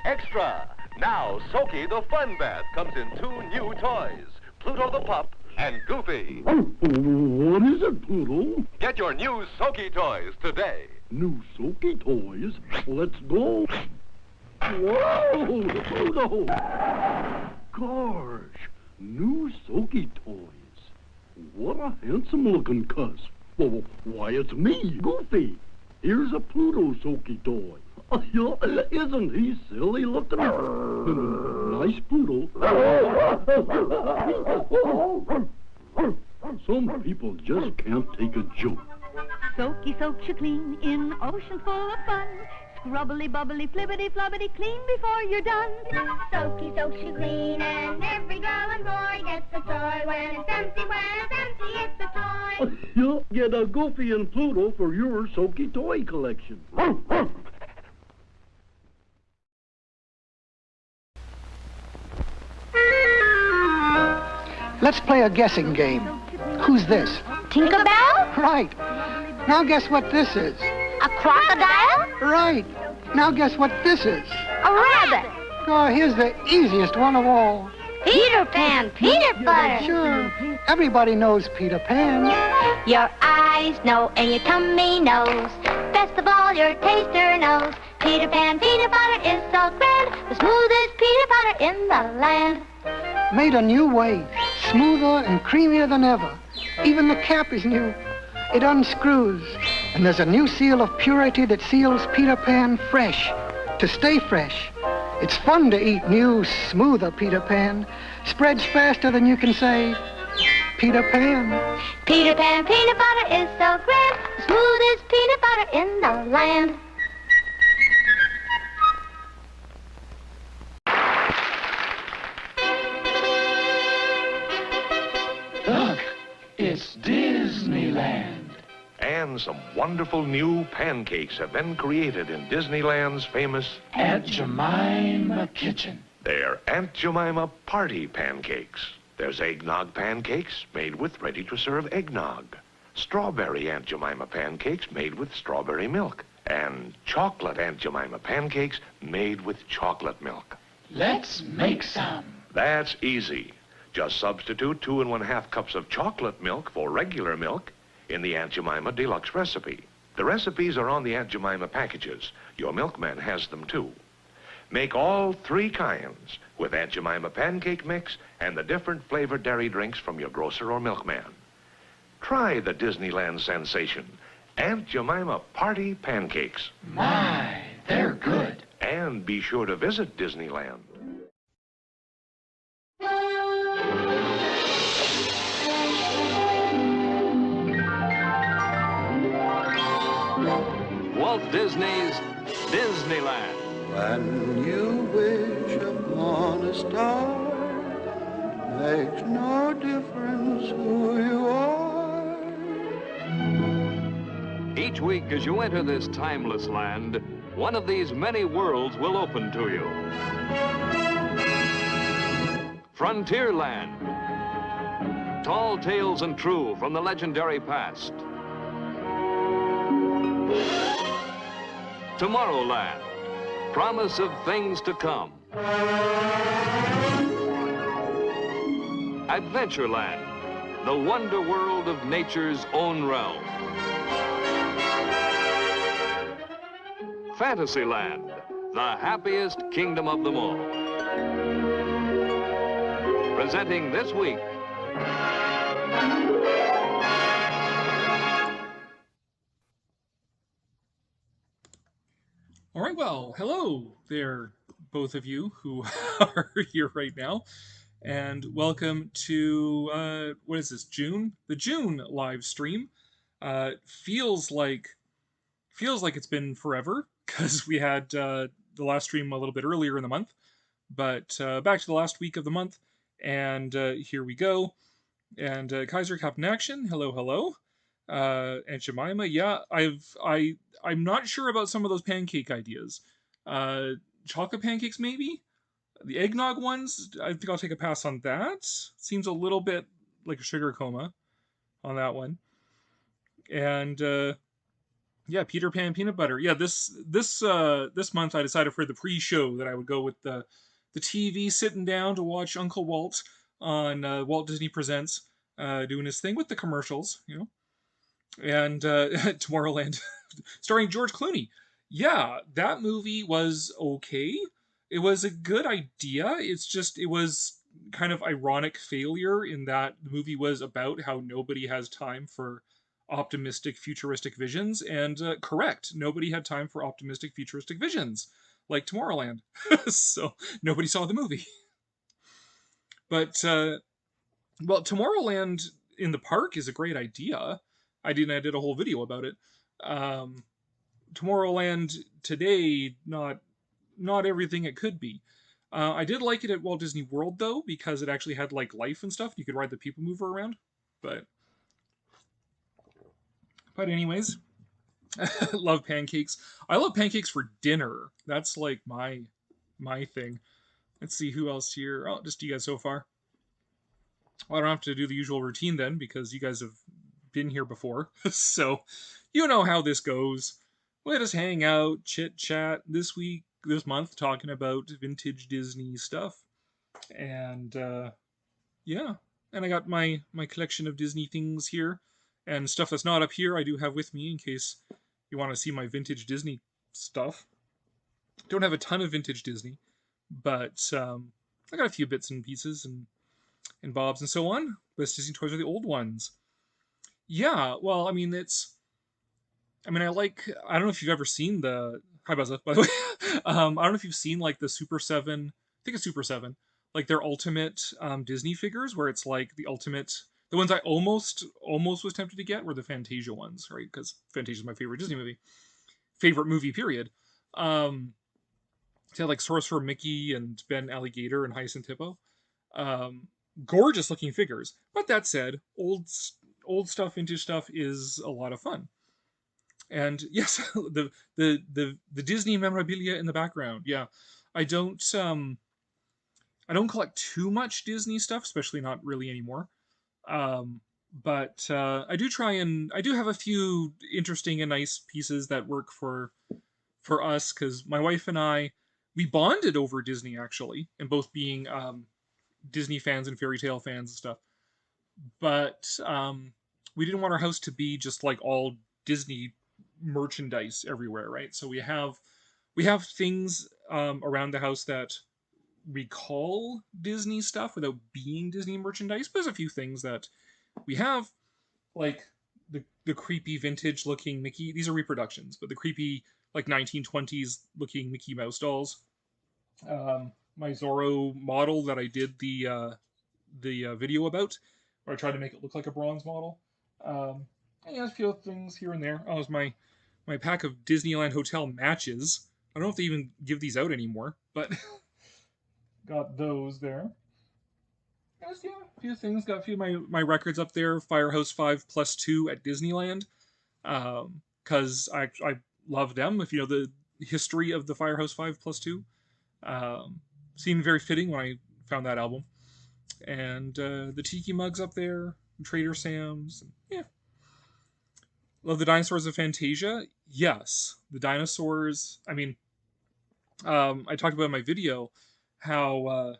Extra! Now, Soaky the Fun Bath comes in 2 new toys. Pluto the Pup and Goofy. What is it, Pluto? Get your new Soaky toys today. New Soaky toys? Let's go. Whoa, Pluto! Gosh, new Soaky toys. What a handsome-looking cuss. Well, why, it's me, Goofy. Here's a Pluto Soaky toy. Isn't he silly looking? Nice Pluto. Some people just can't take a joke. Soaky soaks you clean in ocean full of fun. Scrubbly, bubbly, flibbity, flobbity, clean before you're done. Soaky soaks you clean, and every girl and boy gets a toy. When it's empty, it's a toy. Get a Goofy and Pluto for your Soaky toy collection. Let's play a guessing game. Who's this? Tinkerbell? Right. Now guess what this is. A crocodile? Right. Now guess what this is. A rabbit? Oh, here's the easiest one of all. Peter Pan, peanut butter. Sure. Everybody knows Peter Pan. Your eyes know and your tummy knows. Best of all, your taster knows. Peter Pan peanut butter is so grand. The smoothest peanut butter in the land. Made a new way. Smoother and creamier than ever. Even the cap is new. It unscrews. And there's a new seal of purity that seals Peter Pan fresh. To stay fresh. It's fun to eat new, smoother Peter Pan. Spreads faster than you can say, Peter Pan. Peter Pan peanut butter is so grand. The smoothest peanut butter in the land. Look, it's Disneyland. And some wonderful new pancakes have been created in Disneyland's famous Aunt Jemima Kitchen. They're Aunt Jemima Party Pancakes. There's eggnog pancakes made with ready-to-serve eggnog. Strawberry Aunt Jemima pancakes made with strawberry milk. And chocolate Aunt Jemima pancakes made with chocolate milk. Let's make some. That's easy. Just substitute 2 1/2 cups of chocolate milk for regular milk in the Aunt Jemima Deluxe recipe. The recipes are on the Aunt Jemima packages. Your milkman has them too. Make all 3 kinds with Aunt Jemima pancake mix and the different flavored dairy drinks from your grocer or milkman. Try the Disneyland sensation, Aunt Jemima Party Pancakes. My, they're good. And be sure to visit Disneyland. Walt Disney's Disneyland. When you wish upon a star, makes no difference who you are. Each week as you enter this timeless land, one of these many worlds will open to you. Frontierland. Tall tales and true from the legendary past. Tomorrowland. Promise of things to come. Adventureland. The wonder world of nature's own realm. Fantasyland. The happiest kingdom of them all. Presenting this week. All right, well, hello there, both of you who are here right now, and welcome to, what is this, June? The June live stream. Feels like it's been forever, because we had the last stream a little bit earlier in the month, but back to the last week of the month, and here we go. And Kaiser Captain Action, hello, hello. And Jemima, yeah, I'm not sure about some of those pancake ideas. Chocolate pancakes, maybe? The eggnog ones, I think I'll take a pass on that. Seems a little bit like a sugar coma on that one. And, Yeah, Peter Pan peanut butter. Yeah, this month I decided for the pre-show that I would go with the TV, sitting down to watch Uncle Walt on Walt Disney Presents, doing his thing with the commercials, and Tomorrowland, starring George Clooney. Yeah, that movie was okay. It was a good idea. It's just it was kind of ironic failure in that the movie was about how nobody has time for optimistic futuristic visions, and correct, nobody had time for optimistic futuristic visions like Tomorrowland. So nobody saw the movie. But well, Tomorrowland in the park is a great idea. I did a whole video about it. Um, Tomorrowland today, not everything it could be. I did like it at Walt Disney World though, because it actually had like life and stuff. You could ride the People Mover around. But anyways, love pancakes. I love pancakes for dinner. That's like my thing. Let's see who else here. Oh, just you guys so far. Well, I don't have to do the usual routine then because you guys have been here before. So you know how this goes. Let us hang out, chit chat this month, talking about vintage Disney stuff. And yeah, and I got my collection of Disney things here, and stuff that's not up here I do have with me in case you want to see my vintage Disney stuff. Don't have a ton of vintage Disney, but I got a few bits and pieces and bobs and so on. Best Disney toys are the old ones. Yeah, well, I mean I don't know if you've ever seen the hi Buzza, by the way. I don't know if you've seen like the Super 7, I think it's Super 7, like their ultimate Disney figures where it's like the ones I almost was tempted to get were the Fantasia ones, right? Because Fantasia is my favorite Disney movie. Favorite movie, period. They had like Sorcerer Mickey and Ben Alligator and Hyacinth Hippo. Gorgeous looking figures. But that said, old stuff, vintage stuff is a lot of fun. And yes, the Disney memorabilia in the background. Yeah, I don't collect too much Disney stuff, especially not really anymore. But I do have a few interesting and nice pieces that work for us because my wife and we bonded over Disney actually, and both being Disney fans and fairy tale fans and stuff. But we didn't want our house to be just like all Disney merchandise everywhere, right? So we have things around the house that recall Disney stuff without being Disney merchandise. But there's a few things that we have, like the creepy vintage looking Mickey. These are reproductions, but the creepy like 1920s looking Mickey Mouse dolls. My Zorro model that I did the video about, where I tried to make it look like a bronze model. And yeah, a few things here and there. Oh, it's my pack of Disneyland Hotel matches. I don't know if they even give these out anymore, but got those there. Yes, yeah, a few things. Got a few of my records up there. Firehouse 5+2 at Disneyland. Because I love them. If you know the history of the Firehouse 5+2. Seemed very fitting when I found that album. And the Tiki mugs up there. Trader Sam's. Yeah. Love the dinosaurs of Fantasia. Yes. The dinosaurs. I mean, I talked about in my video how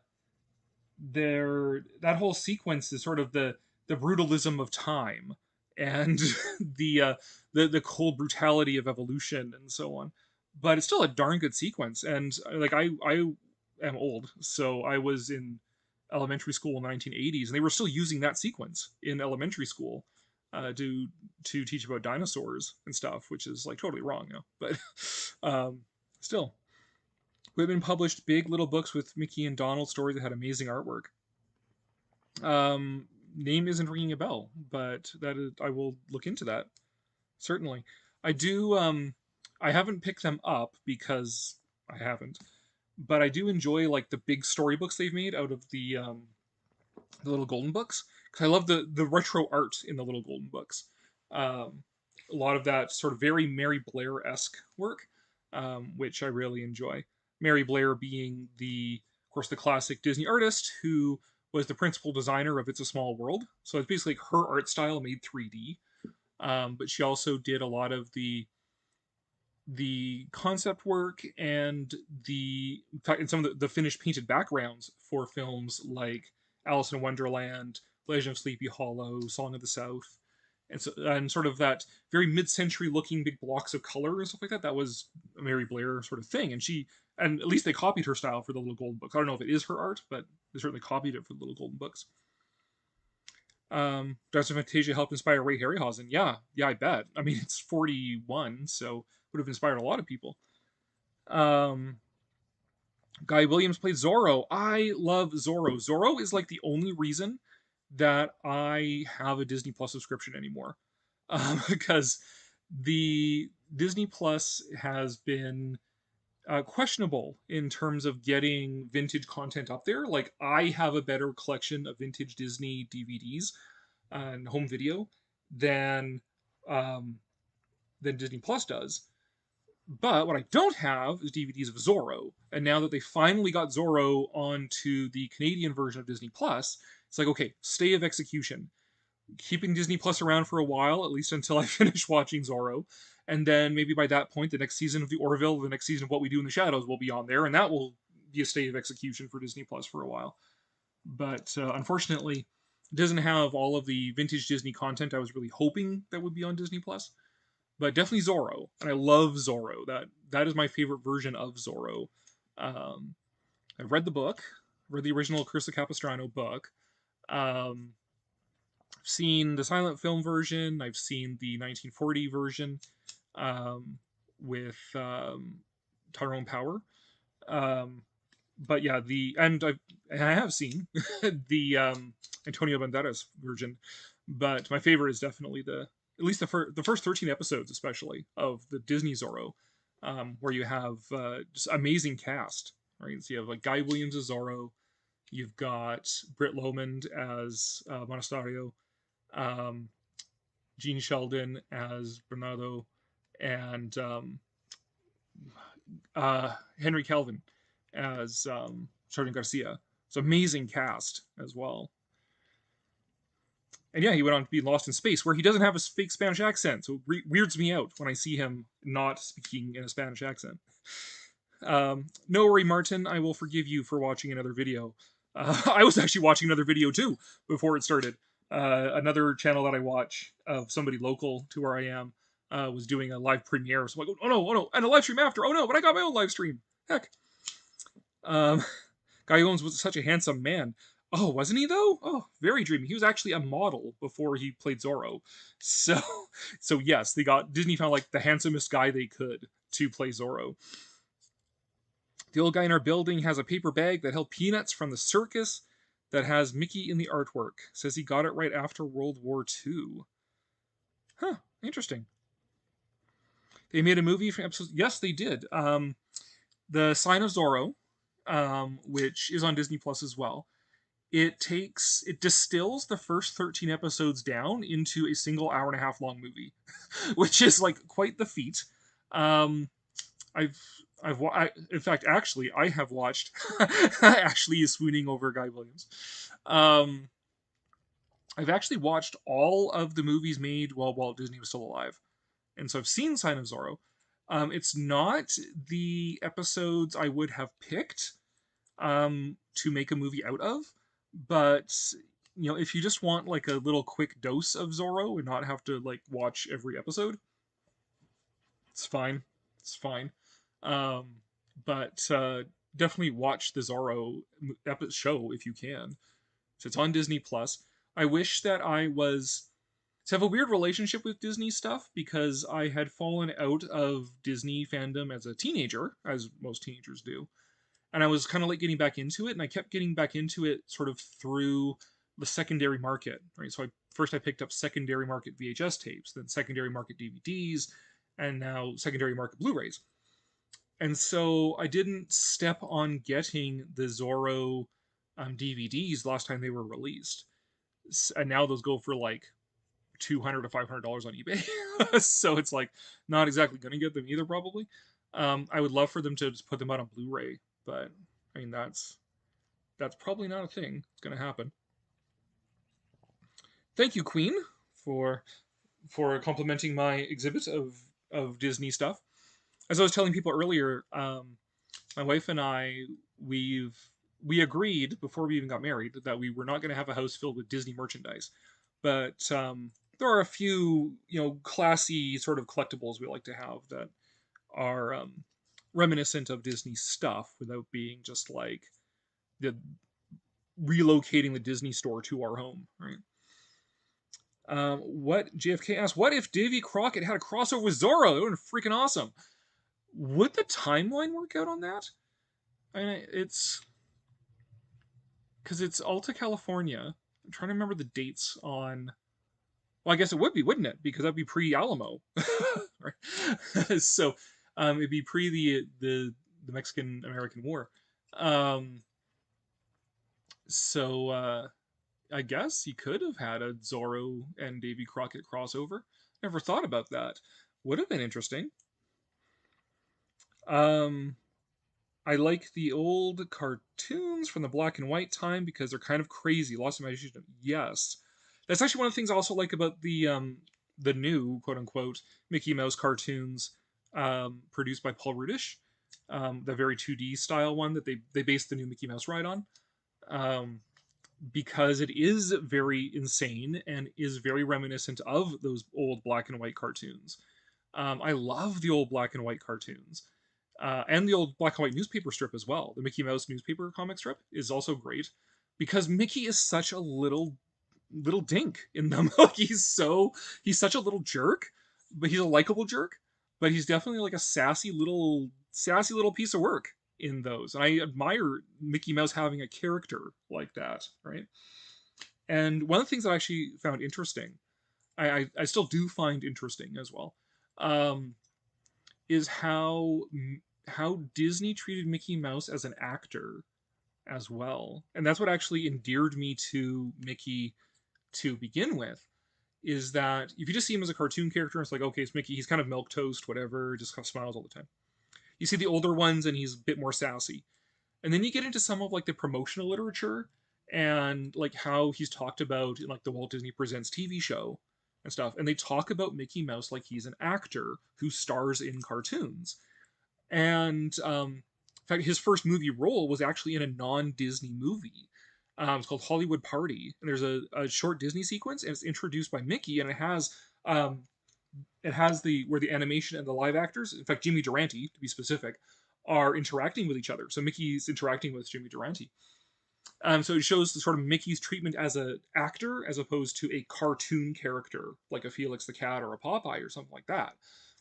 that whole sequence is sort of the brutalism of time and the cold brutality of evolution and so on. But it's still a darn good sequence. And like I am old, so I was in elementary school in the 1980s, and they were still using that sequence in elementary school to teach about dinosaurs and stuff, which is like totally wrong, But still, Whitman published big little books with Mickey and Donald stories that had amazing artwork. Name isn't ringing a bell, but I will look into that. Certainly. I do, I haven't picked them up because I haven't, but I do enjoy like the big storybooks they've made out of the little golden books, because I love the retro art in the little golden books. A lot of that sort of very Mary Blair-esque work, which I really enjoy. Mary Blair being of course, the classic Disney artist who was the principal designer of It's a Small World. So it's basically her art style made 3D. But she also did a lot of the the concept work and in fact, and some of the finished painted backgrounds for films like Alice in Wonderland, Legend of Sleepy Hollow, Song of the South, and sort of that very mid-century looking big blocks of color and stuff like that. That was a Mary Blair sort of thing, and at least they copied her style for the Little Golden Books. I don't know if it is her art, but they certainly copied it for the Little Golden Books. Dr. Fantasia helped inspire Ray Harryhausen. Yeah, I bet. I mean, it's 41, so would have inspired a lot of people. Guy Williams played Zorro. I love Zorro. Zorro is like the only reason that I have a Disney Plus subscription anymore. Because the Disney Plus has been questionable in terms of getting vintage content up there. Like, I have a better collection of vintage Disney DVDs and home video than Disney Plus does. But what I don't have is DVDs of Zorro. And now that they finally got Zorro onto the Canadian version of Disney Plus, it's like, okay, stay of execution. Keeping Disney Plus around for a while, at least until I finish watching Zorro. And then maybe by that point, the next season of The Orville, the next season of What We Do in the Shadows will be on there, and that will be a state of execution for Disney Plus for a while. But unfortunately, it doesn't have all of the vintage Disney content I was really hoping that would be on Disney Plus. But definitely Zorro, and I love Zorro. That is my favorite version of Zorro. I've read the book, read the original Curse of Capistrano book. I've seen the silent film version. I've seen the 1940 version with Tyrone Power. But yeah, I have seen the Antonio Banderas version. But my favorite is definitely at least the first 13 episodes, especially, of the Disney Zorro, where you have just amazing cast, right? So you have like Guy Williams as Zorro, you've got Britt Lomond as Monasterio, Gene Sheldon as Bernardo, and Henry Calvin as Sergeant Garcia. It's an amazing cast as well. And yeah, he went on to be Lost in Space, where he doesn't have a fake Spanish accent, so it weirds me out when I see him not speaking in a Spanish accent. No worry, Martin, I will forgive you for watching another video. I was actually watching another video too before it started. Another channel that I watch of somebody local to where I am was doing a live premiere, so I'm like, oh no, and a live stream after. Oh no, but I got my own live stream. Heck. Guy Owens was such a handsome man. Oh, wasn't he though? Oh, very dreamy. He was actually a model before he played Zorro. So yes, Disney found like the handsomest guy they could to play Zorro. The old guy in our building has a paper bag that held peanuts from the circus that has Mickey in the artwork. Says he got it right after World War II. Huh, interesting. They made a movie from episodes. Yes, they did. The Sign of Zorro, which is on Disney Plus as well. It distills the first 13 episodes down into a single hour-and-a-half long movie, which is like quite the feat. In fact, actually, I have watched. Ashley is swooning over Guy Williams. I've actually watched all of the movies made while Walt Disney was still alive, and so I've seen Sign of Zorro. It's not the episodes I would have picked to make a movie out of. But, if you just want like a little quick dose of Zorro and not have to like watch every episode, it's fine. It's fine. But definitely watch the Zorro show if you can. So it's on Disney Plus. I wish that I have a weird relationship with Disney stuff because I had fallen out of Disney fandom as a teenager, as most teenagers do. And I was kind of like getting back into it, and I kept getting back into it sort of through the secondary market, right? So I picked up secondary market VHS tapes, then secondary market DVDs, and now secondary market Blu-rays. And so I didn't step on getting the Zorro DVDs last time they were released. And now those go for like $200 to $500 on eBay. So it's like not exactly going to get them either, probably. I would love for them to just put them out on Blu-ray. But, I mean, that's probably not a thing. It's going to happen. Thank you, Queen, for complimenting my exhibit of Disney stuff. as I was telling people earlier, my wife and I, we agreed before we even got married that we were not going to have a house filled with Disney merchandise, but there are a few, classy sort of collectibles we like to have that are reminiscent of Disney stuff without being just like the relocating the Disney store to our home, right? What JFK asked, what if Davy Crockett had a crossover with Zorro? It would have been freaking awesome. Would the timeline work out on that? I mean, it's because it's Alta California. I'm trying to remember the dates on. Well, I guess it would be, wouldn't it? Because that'd be pre-Alamo, right? So, it'd be pre the Mexican American War. So I guess he could have had a Zorro and Davy Crockett crossover. Never thought about that. Would have been interesting. I like the old cartoons from the black and white time because they're kind of crazy. Lots of imagination. Yes. That's actually one of the things I also like about the new, quote unquote, Mickey Mouse cartoons produced by Paul Rudish. The very 2D style one that they based the new Mickey Mouse ride on. Because it is very insane and is very reminiscent of those old black and white cartoons. I love the old black and white cartoons. And the old black and white newspaper strip as well. The Mickey Mouse newspaper comic strip is also great because Mickey is such a little dink in them. Like he's such a little jerk, but he's a likable jerk. But he's definitely like a sassy little piece of work in those. And I admire Mickey Mouse having a character like that, right? And one of the things that I actually found interesting, I still do find interesting as well, is how Disney treated Mickey Mouse as an actor as well. And that's what actually endeared me to Mickey to begin with, is that if you just see him as a cartoon character, it's like, okay, it's Mickey, he's kind of milquetoast, whatever, just kind of smiles all the time. You see the older ones and he's a bit more sassy. And then you get into some of like the promotional literature and like how he's talked about in like the Walt Disney Presents TV show and stuff. And they talk about Mickey Mouse like he's an actor who stars in cartoons. And in fact, his first movie role was actually in a non-Disney movie. It's called Hollywood Party. And there's a short Disney sequence and it's introduced by Mickey and it has where the animation and the live actors, in fact, Jimmy Durante, to be specific, are interacting with each other. So Mickey's interacting with Jimmy Durante. So it shows the sort of Mickey's treatment as an actor as opposed to a cartoon character like a Felix the Cat or a Popeye or something like that.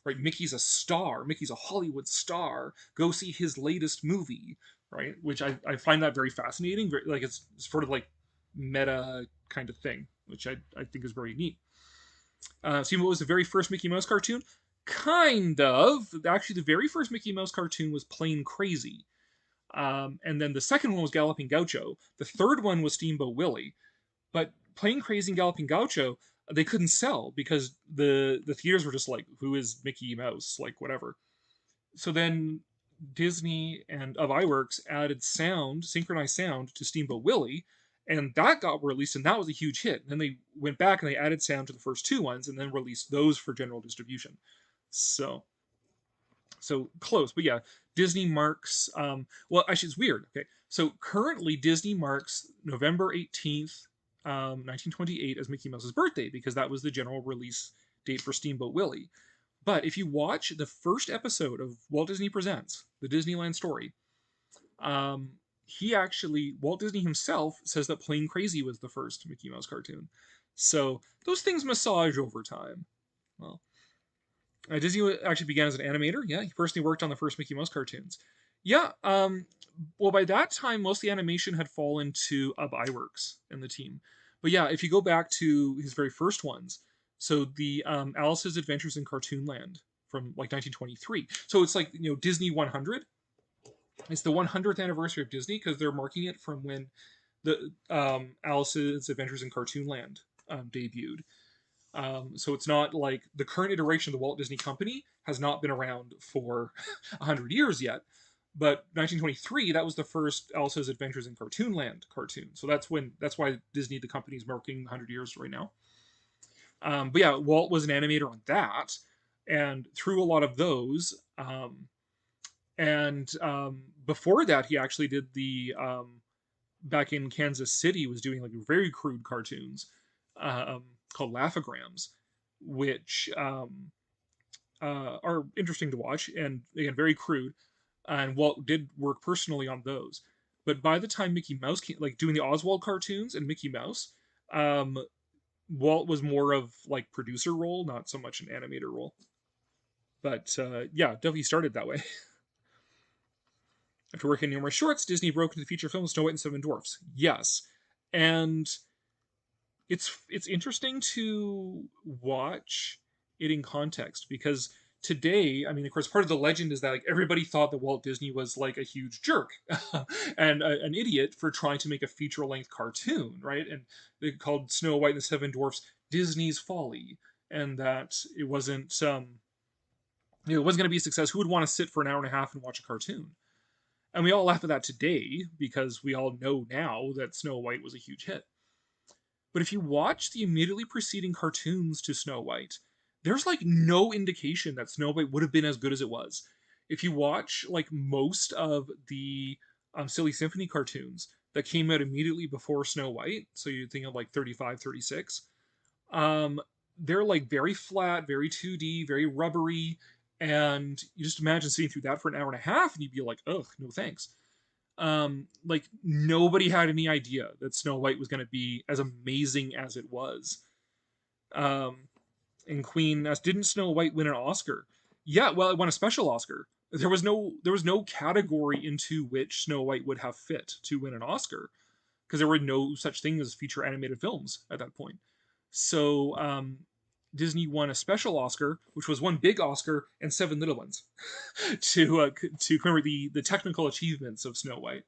Right? Mickey's a star. Mickey's a Hollywood star. Go see his latest movie. Right? Which I find that very fascinating. Like it's sort of like meta kind of thing, which I think is very neat. See what was the very first Mickey Mouse cartoon? Kind of. Actually, the very first Mickey Mouse cartoon was Plain Crazy. And then the second one was Galloping Gaucho. The third one was Steamboat Willie. But Plain Crazy and Galloping Gaucho, they couldn't sell because the theaters were just like, who is Mickey Mouse? Like, whatever. So then Disney and of iWorks added synchronized sound to Steamboat Willie, and that got released, and that was a huge hit. And then they went back and they added sound to the first two ones, and then released those for general distribution. So close, but yeah, Disney marks. Well, actually, it's weird. Okay, so currently Disney marks November 18th, 1928, as Mickey Mouse's birthday because that was the general release date for Steamboat Willie. But if you watch the first episode of Walt Disney Presents, the Disneyland story, Walt Disney himself says that Plain Crazy was the first Mickey Mouse cartoon. So those things massage over time. Well, Disney actually began as an animator. Yeah, he personally worked on the first Mickey Mouse cartoons. Yeah, well, by that time, most of the animation had fallen to iWorks and the team. But yeah, if you go back to his very first ones, so the Alice's Adventures in Cartoonland from like 1923. So it's like, Disney 100. It's the 100th anniversary of Disney because they're marking it from when the Alice's Adventures in Cartoonland debuted. So it's not like the current iteration of the Walt Disney Company has not been around for 100 years yet. But 1923, that was the first Alice's Adventures in Cartoonland cartoon. So that's why Disney, the company, is marking 100 years right now. But yeah, Walt was an animator on that. and through a lot of those. And before that, he actually did the back in Kansas City was doing like very crude cartoons called Laugh-O-Grams, which are interesting to watch and again very crude. And Walt did work personally on those. But by the time Mickey Mouse came, like doing the Oswald cartoons and Mickey Mouse, um, Walt was more of like producer role, not so much an animator role. But yeah, definitely started that way. After working on numerous shorts, Disney broke into the feature film Snow White and Seven Dwarfs. Yes, and it's interesting to watch it in context because today, I mean, of course, part of the legend is that like everybody thought that Walt Disney was like a huge jerk and an idiot for trying to make a feature-length cartoon, right? And they called Snow White and the Seven Dwarfs Disney's folly, and that it wasn't it wasn't going to be a success. Who would want to sit for an hour and a half and watch a cartoon? And we all laugh at that today because we all know now that Snow White was a huge hit. But if you watch the immediately preceding cartoons to Snow White, there's like no indication that Snow White would have been as good as it was. If you watch like most of the Silly Symphony cartoons that came out immediately before Snow White, so you think of like 35, 36, they're like very flat, very 2D, very rubbery, and you just imagine sitting through that for an hour and a half and you'd be like, ugh, no thanks. Like nobody had any idea that Snow White was going to be as amazing as it was. And Queen asked, didn't Snow White win an Oscar? Yeah, well, it won a special Oscar. There was no category into which Snow White would have fit to win an Oscar because there were no such thing as feature animated films at that point. So Disney won a special Oscar, which was one big Oscar and 7 little ones, to commemorate the technical achievements of Snow White.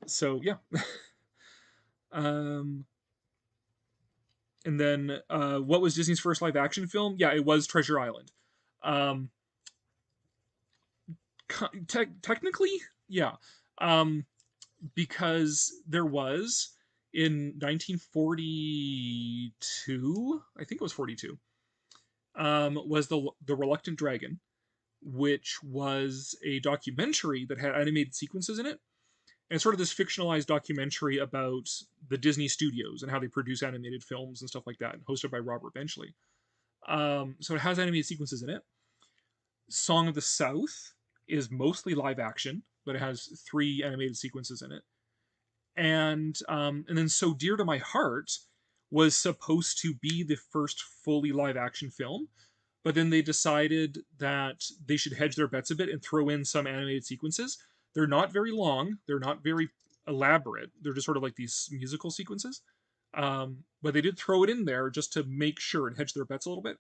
So yeah. And then what was Disney's first live action film? Yeah, it was Treasure Island. Technically, yeah, because there was in 1942, I think it was 42, was the Reluctant Dragon, which was a documentary that had animated sequences in it, and sort of this fictionalized documentary about the Disney studios and how they produce animated films and stuff like that, hosted by Robert Benchley. So it has animated sequences in it. Song of the South is mostly live action, but it has 3 animated sequences in it. And then So Dear to My Heart was supposed to be the first fully live action film, but then they decided that they should hedge their bets a bit and throw in some animated sequences. They're not very long, they're not very elaborate, they're just sort of like these musical sequences. But they did throw it in there just to make sure and hedge their bets a little bit.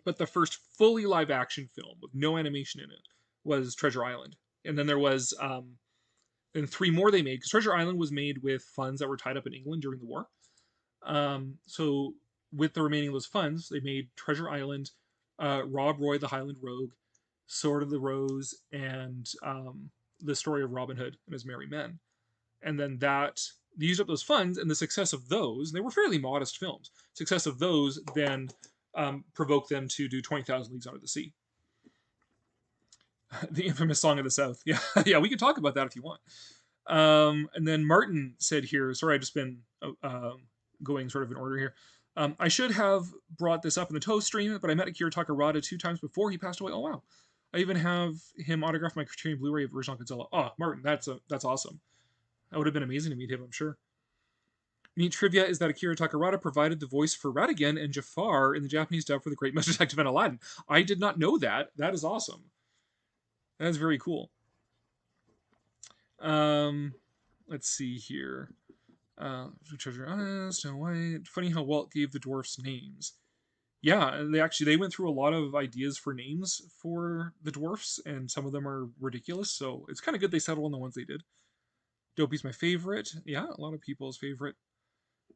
But the first fully live action film with no animation in it was Treasure Island. And then there was and 3 more they made, because Treasure Island was made with funds that were tied up in England during the war. So with the remaining of those funds, they made Treasure Island, Rob Roy the Highland Rogue, Sword of the Rose, and the story of Robin Hood and his merry men. And then they used up those funds, and the success of those, and they were fairly modest films, success of those then provoked them to do 20,000 Leagues Under the Sea. The infamous Song of the South. Yeah, yeah, we could talk about that if you want. And then Martin said here, sorry, I've just been going sort of in order here. I should have brought this up in the Toast stream, but I met Akira Takarada 2 times before he passed away. Oh, wow. I even have him autograph my Criterion Blu-ray of original Godzilla. Oh, Martin, that's awesome. That would have been amazing to meet him, I'm sure. Neat trivia is that Akira Takarada provided the voice for Ratigan and Jafar in the Japanese dub for The Great Master Detective and Aladdin. I did not know that. That is awesome. That is very cool. Let's see here. Treasure Snow White. Funny how Walt gave the dwarfs names. Yeah, they went through a lot of ideas for names for the dwarfs, and some of them are ridiculous, so it's kind of good they settled on the ones they did. Dopey's my favorite. Yeah, a lot of people's favorite.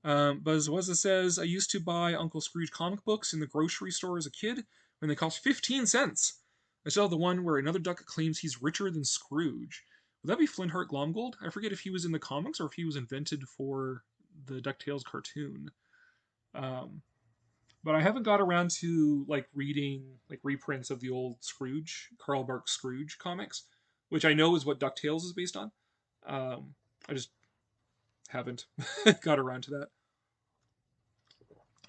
Buzz Wazza says, I used to buy Uncle Scrooge comic books in the grocery store as a kid when they cost 15 cents. I still have the one where another duck claims he's richer than Scrooge. Would that be Flintheart Glomgold? I forget if he was in the comics or if he was invented for the DuckTales cartoon. But I haven't got around to like reading like reprints of the old Scrooge, Carl Barks Scrooge comics, which I know is what DuckTales is based on. I just haven't got around to that.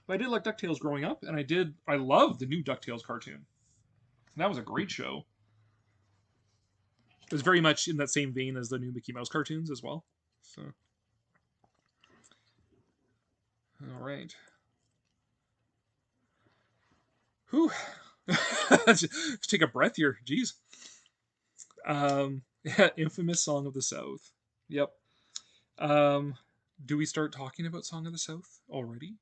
But I did like DuckTales growing up, and I loved the new DuckTales cartoon. And that was a great show. It was very much in that same vein as the new Mickey Mouse cartoons as well. So, all right. Whew. Just take a breath here. Jeez. Yeah, infamous Song of the South. Yep. Do we start talking about Song of the South already?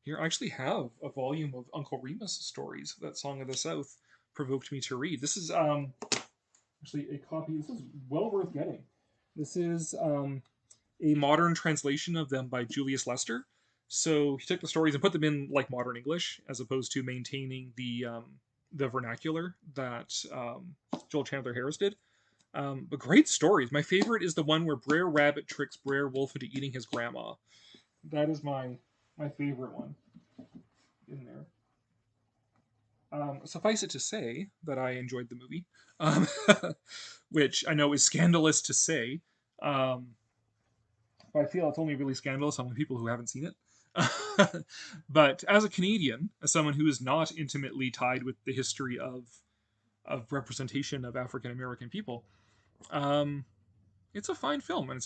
Here, I actually have a volume of Uncle Remus stories that Song of the South provoked me to read. This is actually a copy. This is well worth getting. This is a modern translation of them by Julius Lester. So he took the stories and put them in like modern English, as opposed to maintaining the vernacular that Joel Chandler Harris did. But great stories. My favorite is the one where Brer Rabbit tricks Brer Wolf into eating his grandma. That is my favorite one in there. Suffice it to say that I enjoyed the movie, which I know is scandalous to say, but I feel it's only really scandalous among people who haven't seen it. But as a Canadian, as someone who is not intimately tied with the history of representation of African American people, it's a fine film, and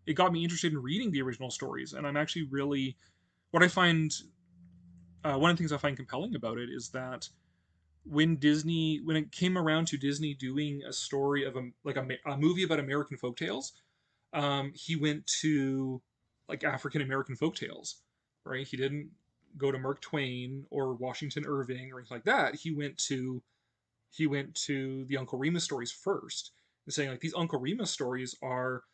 it got me interested in reading the original stories, and I'm actually really what I find. One of the things I find compelling about it is that when it came around to Disney doing a story of a movie about American folktales, he went to like African American folktales, right? He didn't go to Mark Twain or Washington Irving or anything like that. He went to the Uncle Remus stories first, and saying like these Uncle Remus stories are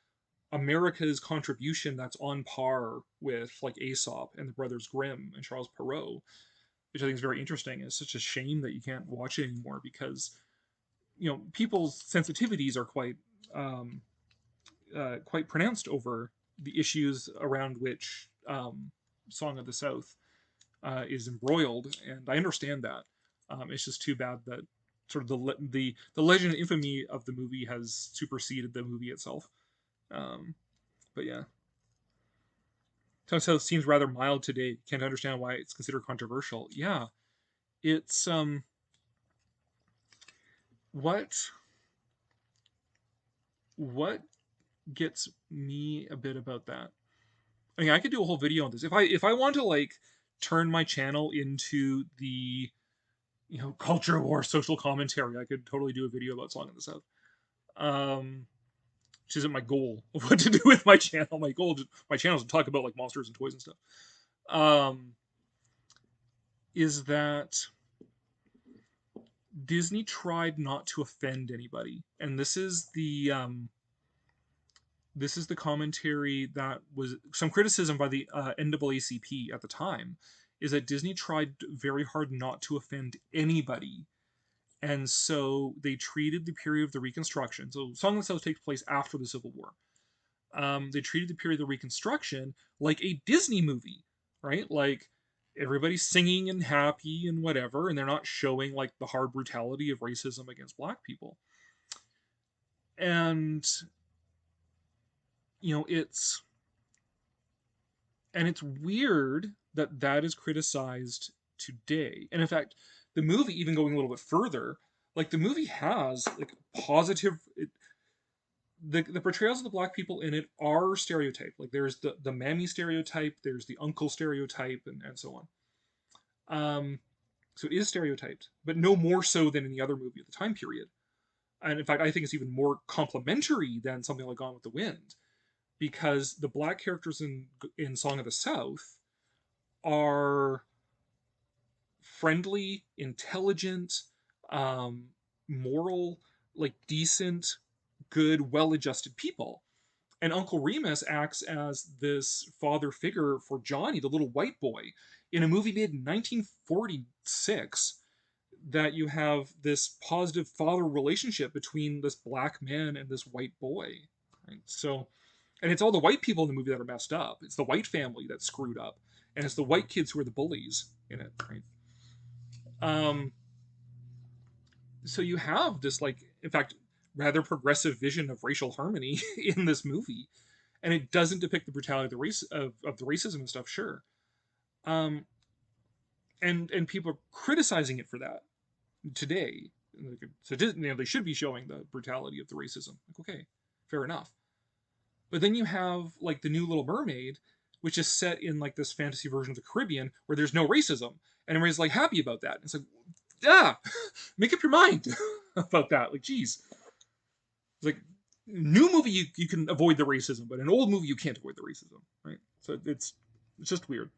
America's contribution that's on par with like Aesop and the Brothers Grimm and Charles Perrault, which I think is very interesting. It's such a shame that you can't watch it anymore because, people's sensitivities are quite pronounced over the issues around which Song of the South is embroiled, and I understand that. It's just too bad that sort of the legend and infamy of the movie has superseded the movie itself. But yeah. Song of the South seems rather mild today. Can't understand why it's considered controversial. Yeah. It's what gets me a bit about that. I mean, I could do a whole video on this. If I want to like turn my channel into the culture war social commentary, I could totally do a video about Song of the South. Which isn't my goal of what to do with my channel. My channel is to talk about like monsters and toys and stuff. Is that Disney tried not to offend anybody, and this is the commentary that was some criticism by the NAACP at the time, is that Disney tried very hard not to offend anybody. And so they treated the period of the Reconstruction. So Song of the South takes place after the Civil War. They treated the period of the Reconstruction like a Disney movie, right? Like everybody's singing and happy and whatever, and they're not showing like the hard brutality of racism against black people. And it's weird that is criticized today. And in fact, the movie, even going a little bit further, like the movie has like positive. The portrayals of the black people in it are stereotyped. Like there's the mammy stereotype, there's the uncle stereotype, and so on. So it is stereotyped, but no more so than in the other movie of the time period. And in fact, I think it's even more complimentary than something like Gone with the Wind, because the black characters in Song of the South are friendly, intelligent, moral, like decent, good, well-adjusted people. And Uncle Remus acts as this father figure for Johnny, the little white boy, in a movie made in 1946, that you have this positive father relationship between this black man and this white boy. Right? So, and it's all the white people in the movie that are messed up. It's the white family that's screwed up. and it's the white kids who are the bullies in it, right? So you have this, like, in fact, rather progressive vision of racial harmony in this movie, and it doesn't depict the brutality of the race of the racism and stuff, sure. And people are criticizing it for that today. So they should be showing the brutality of the racism. Like, okay, fair enough. But then you have like the new Little Mermaid, which is set in like this fantasy version of the Caribbean where there's no racism, and everybody's like happy about that. It's like, yeah, make up your mind about that. Like, geez, it's like new movie you can avoid the racism, but an old movie you can't avoid the racism, right? So it's just weird.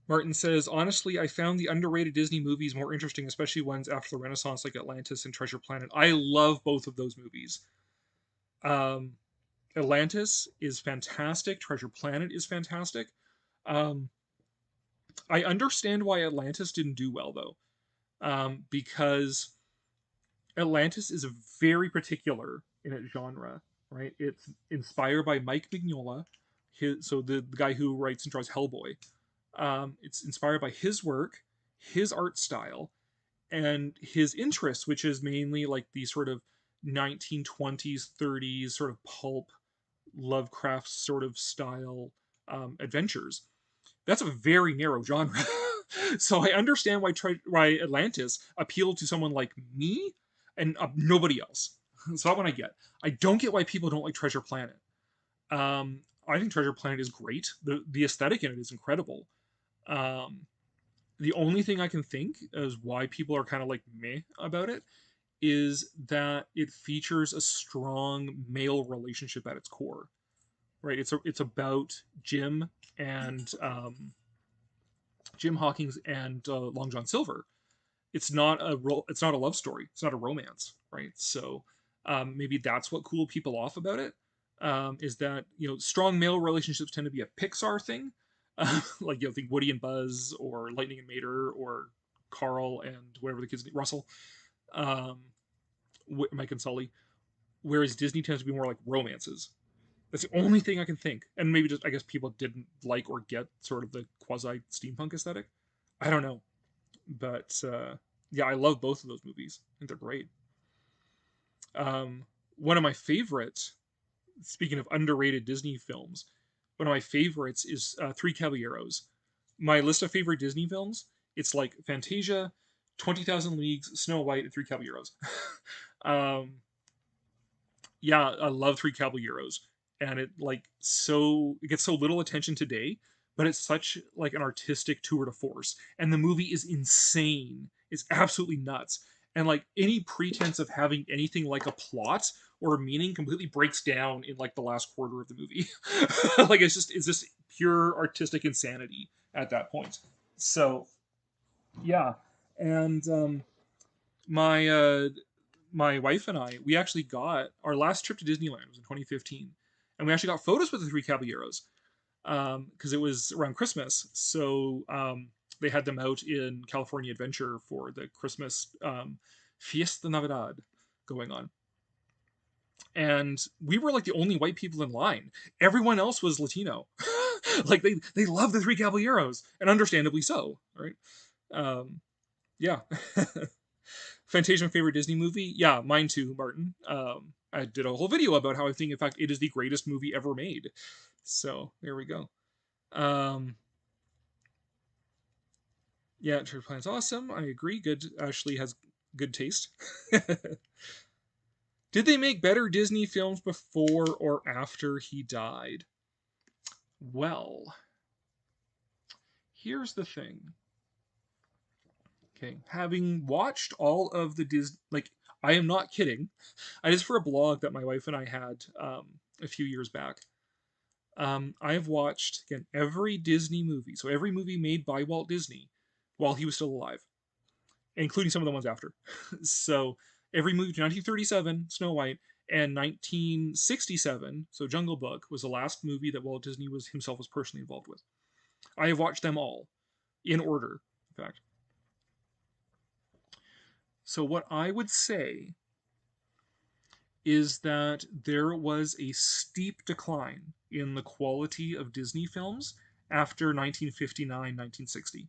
Martin says, honestly, I found the underrated Disney movies more interesting, especially ones after the Renaissance, like Atlantis and Treasure Planet. I love both of those movies. Atlantis is fantastic. Treasure Planet is fantastic. I understand why Atlantis didn't do well, though, because Atlantis is very particular in its genre, right? It's inspired by Mike Mignola, so the guy who writes and draws Hellboy. It's inspired by his work, his art style, and his interests, which is mainly like these sort of 1920s, 30s sort of pulp Lovecraft sort of style adventures. That's a very narrow genre. So I understand why Atlantis appealed to someone like me and nobody else. So that one I get. I don't get why people don't like Treasure Planet. I think Treasure Planet is great. The aesthetic in it is incredible. The only thing I can think is why people are kind of like meh about it is that it features a strong male relationship at its core, right? It's about Jim and Jim Hawkins and Long John Silver. It's not a love story. It's not a romance, right? So maybe that's what cooled people off about it. Is that strong male relationships tend to be a Pixar thing, like think Woody and Buzz or Lightning and Mater or Carl and whatever the kids name, Russell, Mike and Sully, whereas Disney tends to be more like romances. That's the only thing I can think, and maybe just I guess people didn't like or get sort of the quasi steampunk aesthetic. I don't know, but yeah, I love both of those movies. I think they're great. One of my favorite. Speaking of underrated Disney films, one of my favorites is Three Caballeros. My list of favorite Disney films, it's like Fantasia, 20,000 Leagues, Snow White, and Three Caballeros. Yeah, I love Three Caballeros, and it gets so little attention today, but it's such like an artistic tour de force, and the movie is insane. It's absolutely nuts, and like any pretense of having anything like a plot or meaning completely breaks down in like the last quarter of the movie. Like it's just pure artistic insanity at that point. So yeah, and my wife and I, we actually got our last trip to Disneyland was in 2015, and we actually got photos with the Three Caballeros because it was around Christmas. So they had them out in California Adventure for the Christmas Fiesta Navidad going on. And we were like the only white people in line. Everyone else was Latino. Like they love the Three Caballeros, and understandably so, right? Yeah. Fantasia favorite Disney movie? Yeah, mine too, Martin. I did a whole video about how I think, in fact, it is the greatest movie ever made. So there we go. Yeah, Treasure Planet's awesome. I agree. Good. Ashley has good taste. Did they make better Disney films before or after he died? Well, here's the thing. Okay, having watched all of the Disney, like, I am not kidding. I did for a blog that my wife and I had a few years back. I have watched, again, every Disney movie, so every movie made by Walt Disney while he was still alive, including some of the ones after. So every movie, 1937, Snow White, and 1967, so Jungle Book, was the last movie that Walt Disney himself was personally involved with. I have watched them all, in order, in fact. So what I would say is that there was a steep decline in the quality of Disney films after 1959, 1960.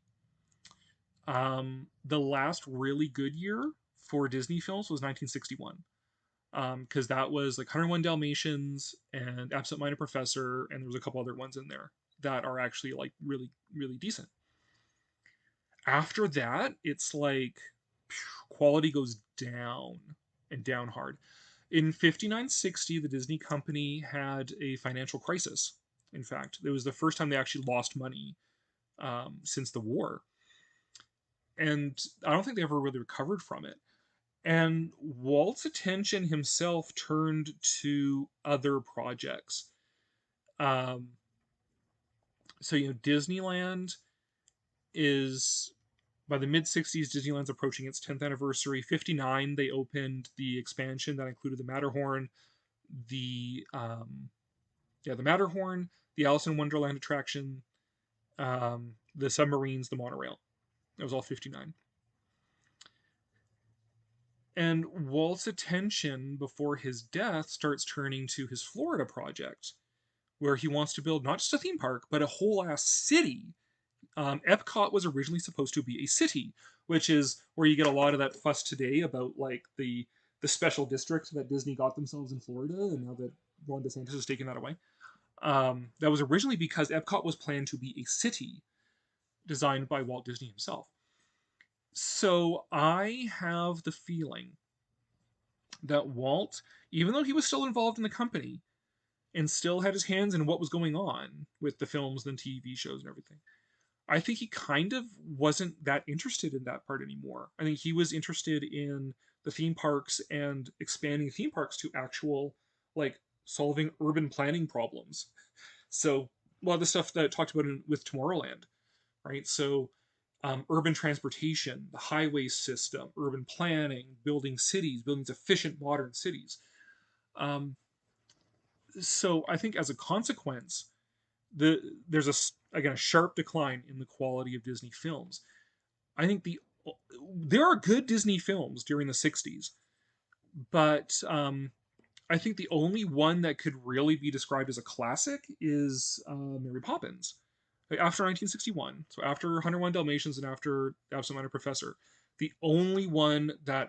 The last really good year for Disney films was 1961. Because that was like 101 Dalmatians and Absent Minded Professor, and there was a couple other ones in there that are actually like really, really decent. After that, it's like quality goes down and down hard. In 59-60, the Disney company had a financial crisis. In fact, it was the first time they actually lost money since the war. And I don't think they ever really recovered from it. And Walt's attention himself turned to other projects. So, Disneyland is, by the mid 60s, Disneyland's approaching its 10th anniversary. 59, they opened the expansion that included the Matterhorn, the Matterhorn, the Alice in Wonderland attraction, the submarines, the monorail. That was all 59. And Walt's attention before his death starts turning to his Florida project, where he wants to build not just a theme park, but a whole ass city. Epcot was originally supposed to be a city, which is where you get a lot of that fuss today about like the special district that Disney got themselves in Florida, and now that Ron DeSantis has taken that away. That was originally because Epcot was planned to be a city designed by Walt Disney himself. So I have the feeling that Walt, even though he was still involved in the company and still had his hands in what was going on with the films and TV shows and everything, I think he kind of wasn't that interested in that part anymore. I think he was interested in the theme parks and expanding theme parks to actual, like, solving urban planning problems. So a lot of the stuff that I talked about with Tomorrowland, right? So urban transportation, the highway system, urban planning, building cities, building efficient modern cities. So I think as a consequence, there's a sharp decline in the quality of Disney films. I think there are good Disney films during the 60s, but I think the only one that could really be described as a classic is Mary Poppins. After 1961, so after 101 Dalmatians and after Absent Minded Professor, the only one that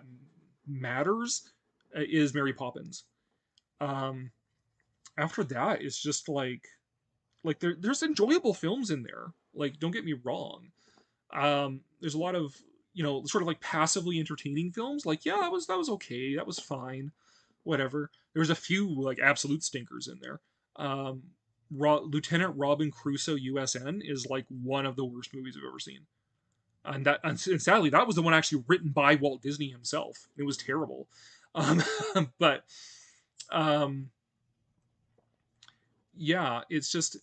matters is Mary Poppins. After that, it's just like there's enjoyable films in there. Like, don't get me wrong. There's a lot of sort of like passively entertaining films. Like, yeah, that was okay, that was fine, whatever. There's a few like absolute stinkers in there. Lieutenant Robin Crusoe USN is like one of the worst movies I've ever seen. And sadly, that was the one actually written by Walt Disney himself. It was terrible. But yeah, it's just,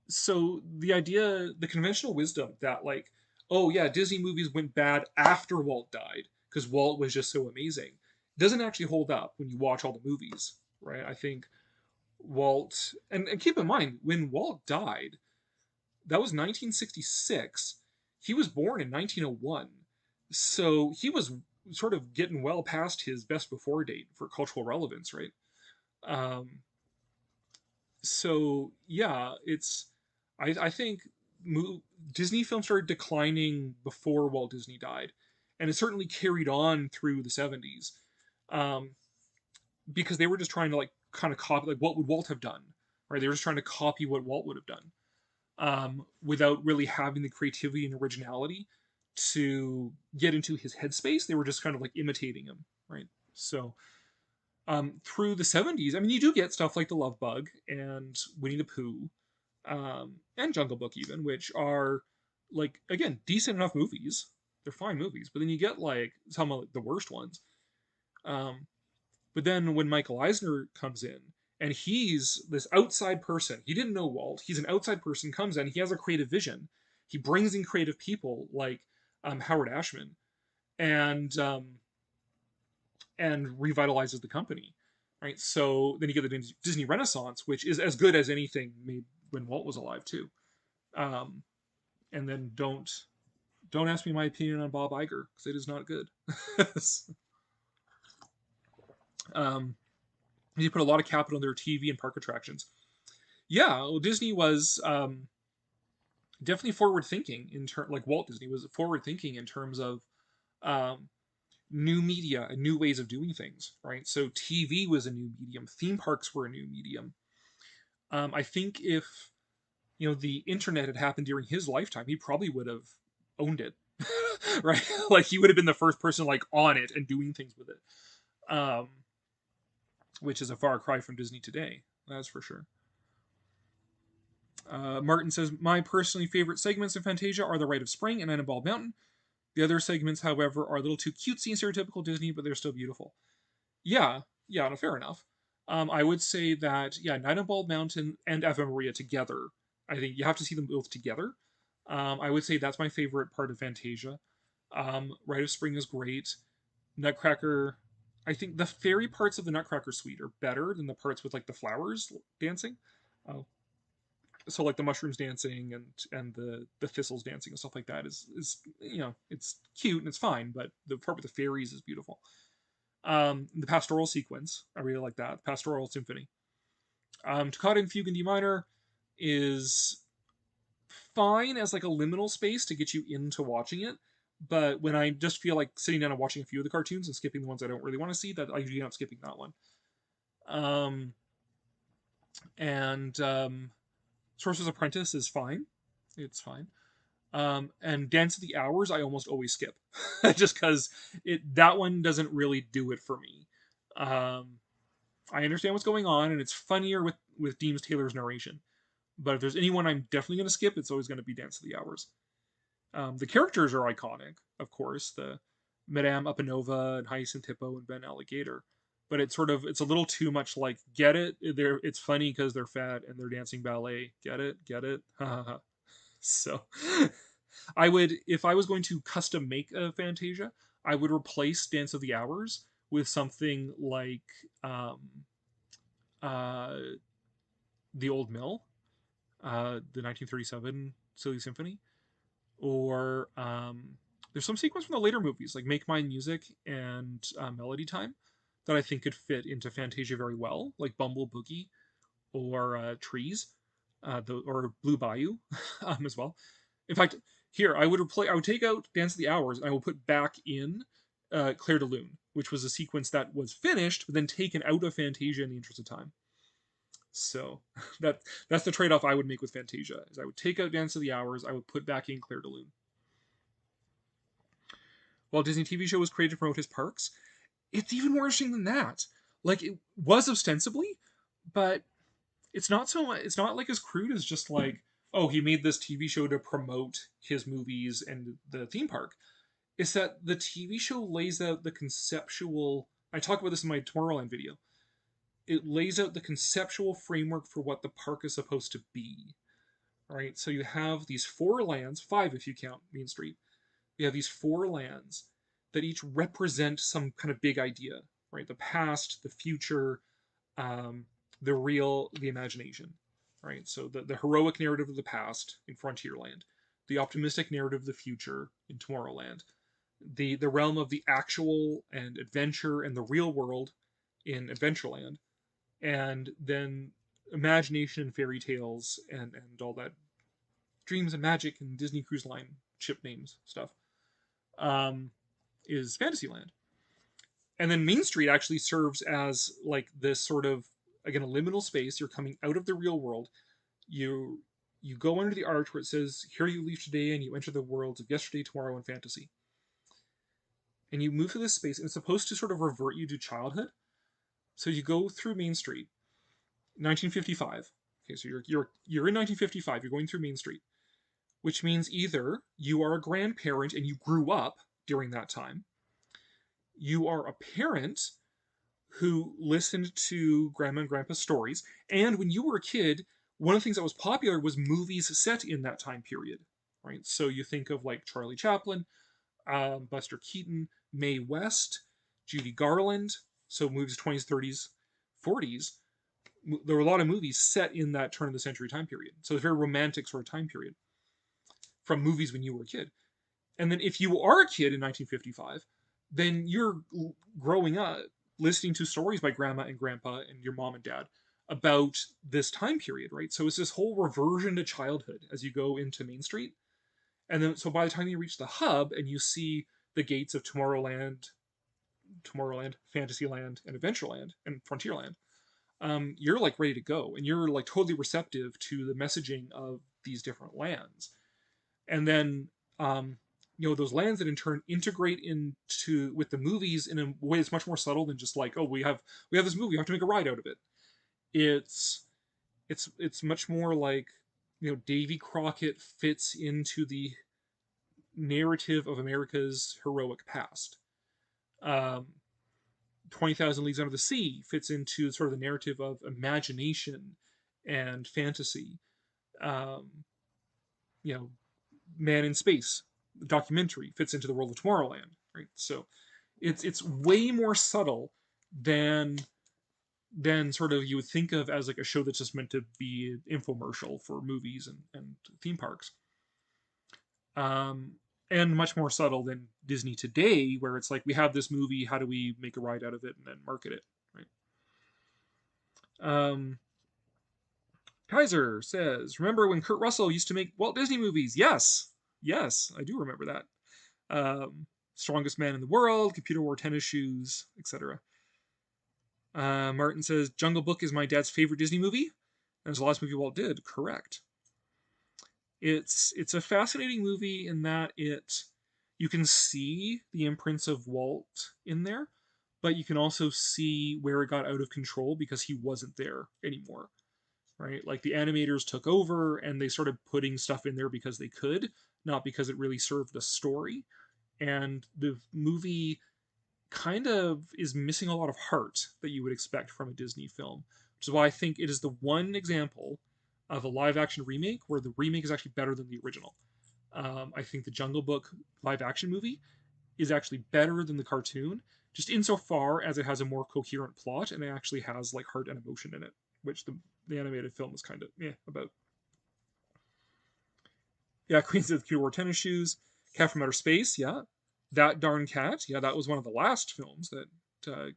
so the conventional wisdom that like, oh yeah, Disney movies went bad after Walt died because Walt was just so amazing, doesn't actually hold up when you watch all the movies, right? I think Walt, and keep in mind, when Walt died, that was 1966. He was born in 1901. So he was sort of getting well past his best before date for cultural relevance, right? So yeah, I think Disney films started declining before Walt Disney died, and it certainly carried on through the 70s, because they were just trying to like kind of copy, like, what would Walt have done, right? They were just trying to copy what Walt would have done, without really having the creativity and originality to get into his headspace. They were just kind of like imitating him, right? So through the 70s, I mean, you do get stuff like The Love Bug and Winnie the Pooh, and Jungle Book even, which are, like, again, decent enough movies. They're fine movies. But then you get like some of the worst ones. But then when Michael Eisner comes in, and he's this outside person, he didn't know Walt, he's an outside person, comes in, he has a creative vision, he brings in creative people like Howard Ashman, and revitalizes the company, right? So then you get the Disney Renaissance, which is as good as anything made when Walt was alive too. And then don't ask me my opinion on Bob Iger, because it is not good. They put a lot of capital in their TV and park attractions. Yeah, well, Disney was definitely forward thinking like Walt Disney was forward thinking in terms of um, new media and new ways of doing things, right? So TV was a new medium, theme parks were a new medium. I think if the internet had happened during his lifetime, he probably would have owned it, right? Like he would have been the first person like on it and doing things with it, which is a far cry from Disney today, that's for sure. Martin says, my personally favorite segments of Fantasia are The Rite of Spring and Night on Bald Mountain. The other segments, however, are a little too cutesy and stereotypical Disney, but they're still beautiful. Yeah, no, fair enough. I would say that, Night on Bald Mountain and Ave Maria together, I think you have to see them both together. I would say that's my favorite part of Fantasia. Rite of Spring is great. Nutcracker, I think the fairy parts of the Nutcracker Suite are better than the parts with like the flowers dancing. So like the mushrooms dancing and the thistles dancing and stuff like that is it's cute and it's fine, but the part with the fairies is beautiful. The pastoral sequence, I really like that. Pastoral Symphony. Toccata and Fugue in D minor is fine as like a liminal space to get you into watching it, but when I just feel like sitting down and watching a few of the cartoons and skipping the ones I don't really want to see, that I usually end up skipping that one. Sorcerer's Apprentice is fine. It's fine. And Dance of the Hours, I almost always skip. Just because that one doesn't really do it for me. I understand what's going on, and it's funnier with Deems Taylor's narration. But if there's anyone I'm definitely going to skip, it's always going to be Dance of the Hours. The characters are iconic, of course. The Madame Upanova and Hyacinth Hippo and Ben Alligator. But it's a little too much like, get it? It's funny because they're fat and they're dancing ballet. Get it? So, if I was going to custom make a Fantasia, I would replace Dance of the Hours with something like The Old Mill, the 1937 Silly Symphony, or there's some sequence from the later movies like Make Mine Music and Melody Time that I think could fit into Fantasia very well, like Bumble Boogie or Trees, or Blue Bayou as well. In fact, here I would take out Dance of the Hours and I will put back in Clair de Lune, which was a sequence that was finished but then taken out of Fantasia in the interest of time. So that's the trade-off I would make with Fantasia, is I would take out Dance of the Hours, I would put back in Clair de Lune. Walt Disney TV show was created to promote his parks. It's even more interesting than that. Like, it was ostensibly, but it's not like as crude as just like, oh, he made this TV show to promote his movies and the theme park. It's that the TV show lays out the conceptual, I talk about this in my Tomorrowland video, it lays out the conceptual framework for what the park is supposed to be. Right? So you have these 4 lands, 5 if you count Main Street. You have these 4 lands that each represent some kind of big idea, right? The past, the future, the real, the imagination, right? So the heroic narrative of the past in Frontierland, the optimistic narrative of the future in Tomorrowland, the realm of the actual and adventure and the real world in Adventureland, and then imagination and fairy tales and all that dreams and magic and Disney Cruise Line ship names stuff. Is Fantasyland. And then Main Street actually serves as like this sort of, again, a liminal space. You're coming out of the real world. You go under the arch where it says, here you leave today, and you enter the worlds of yesterday, tomorrow, and fantasy. And you move through this space, and it's supposed to sort of revert you to childhood. So you go through Main Street, 1955. Okay, so you're in 1955. You're going through Main Street, which means either you are a grandparent and you grew up during that time, you are a parent who listened to Grandma and Grandpa's stories, and when you were a kid, one of the things that was popular was movies set in that time period, right? So you think of like Charlie Chaplin, Buster Keaton, Mae West, Judy Garland, so movies 20s, 30s, 40s. There were a lot of movies set in that turn of the century time period. So it's a very romantic sort of time period from movies when you were a kid. And then if you are a kid in 1955, then you're growing up, listening to stories by grandma and grandpa and your mom and dad about this time period, right? So it's this whole reversion to childhood as you go into Main Street. And then, so by the time you reach the hub and you see the gates of Tomorrowland, Fantasyland, and Adventureland, and Frontierland, you're like ready to go, and you're like totally receptive to the messaging of these different lands. And then, those lands that in turn integrate into with the movies in a way that's much more subtle than just like, oh, we have this movie, we have to make a ride out of it. It's much more like, Davy Crockett fits into the narrative of America's heroic past. 20,000 Leagues Under the Sea fits into sort of the narrative of imagination and fantasy. Man in Space, the documentary, fits into the world of Tomorrowland, right? So it's way more subtle than sort of you would think of as like a show that's just meant to be an infomercial for movies and theme parks. And much more subtle than Disney today, where it's like, we have this movie, how do we make a ride out of it and then market it, right? Kaiser says, remember when Kurt Russell used to make Walt Disney movies? Yes, I do remember that. Strongest Man in the World, Computer Wore Tennis Shoes, etc. Martin says, Jungle Book is my dad's favorite Disney movie. And it's the last movie Walt did. Correct. It's a fascinating movie in that you can see the imprints of Walt in there, but you can also see where it got out of control because he wasn't there anymore, right? Like the animators took over and they started putting stuff in there because they could, not because it really served the story. And the movie kind of is missing a lot of heart that you would expect from a Disney film, which is why I think it is the one example of a live action remake where the remake is actually better than the original. I think the Jungle Book live action movie is actually better than the cartoon, just insofar as it has a more coherent plot and it actually has like heart and emotion in it, which the animated film is kind of about. Yeah, Queen says Computer Wore Tennis Shoes, Cat from Outer Space, yeah. That Darn Cat, yeah, that was one of the last films that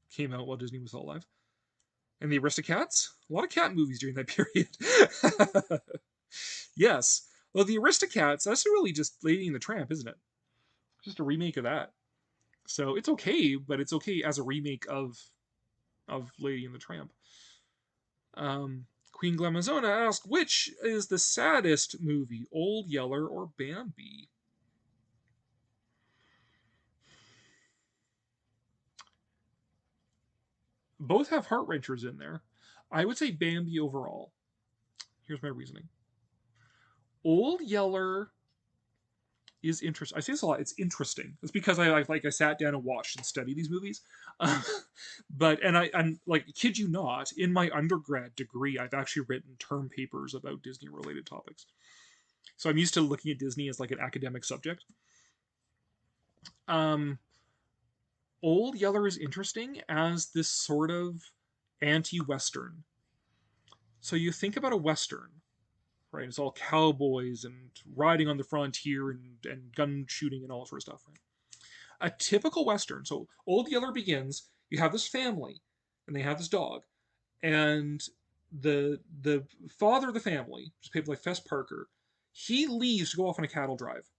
came out while Disney was still alive. And the Aristocats, a lot of cat movies during that period. Yes. Well, the Aristocats, that's really just Lady and the Tramp, isn't it? Just a remake of that. So it's okay, but it's okay as a remake of Lady and the Tramp. Queen Glamazona asked, which is the saddest movie, Old Yeller or Bambi? Both have heart wrenchers in there. I would say Bambi overall. Here's my reasoning. Old Yeller is interesting. I say this a lot. It's interesting. It's because I sat down and watched and studied these movies. I'm like, kid you not, in my undergrad degree, I've actually written term papers about Disney related topics. So I'm used to looking at Disney as like an academic subject. Old Yeller is interesting as this sort of anti-Western. So you think about a Western, right? It's all cowboys and riding on the frontier and gun shooting and all that sort of stuff, right? A typical Western. So Old Yeller begins, you have this family, and they have this dog, and the father of the family, just played by Fess Parker, he leaves to go off on a cattle drive.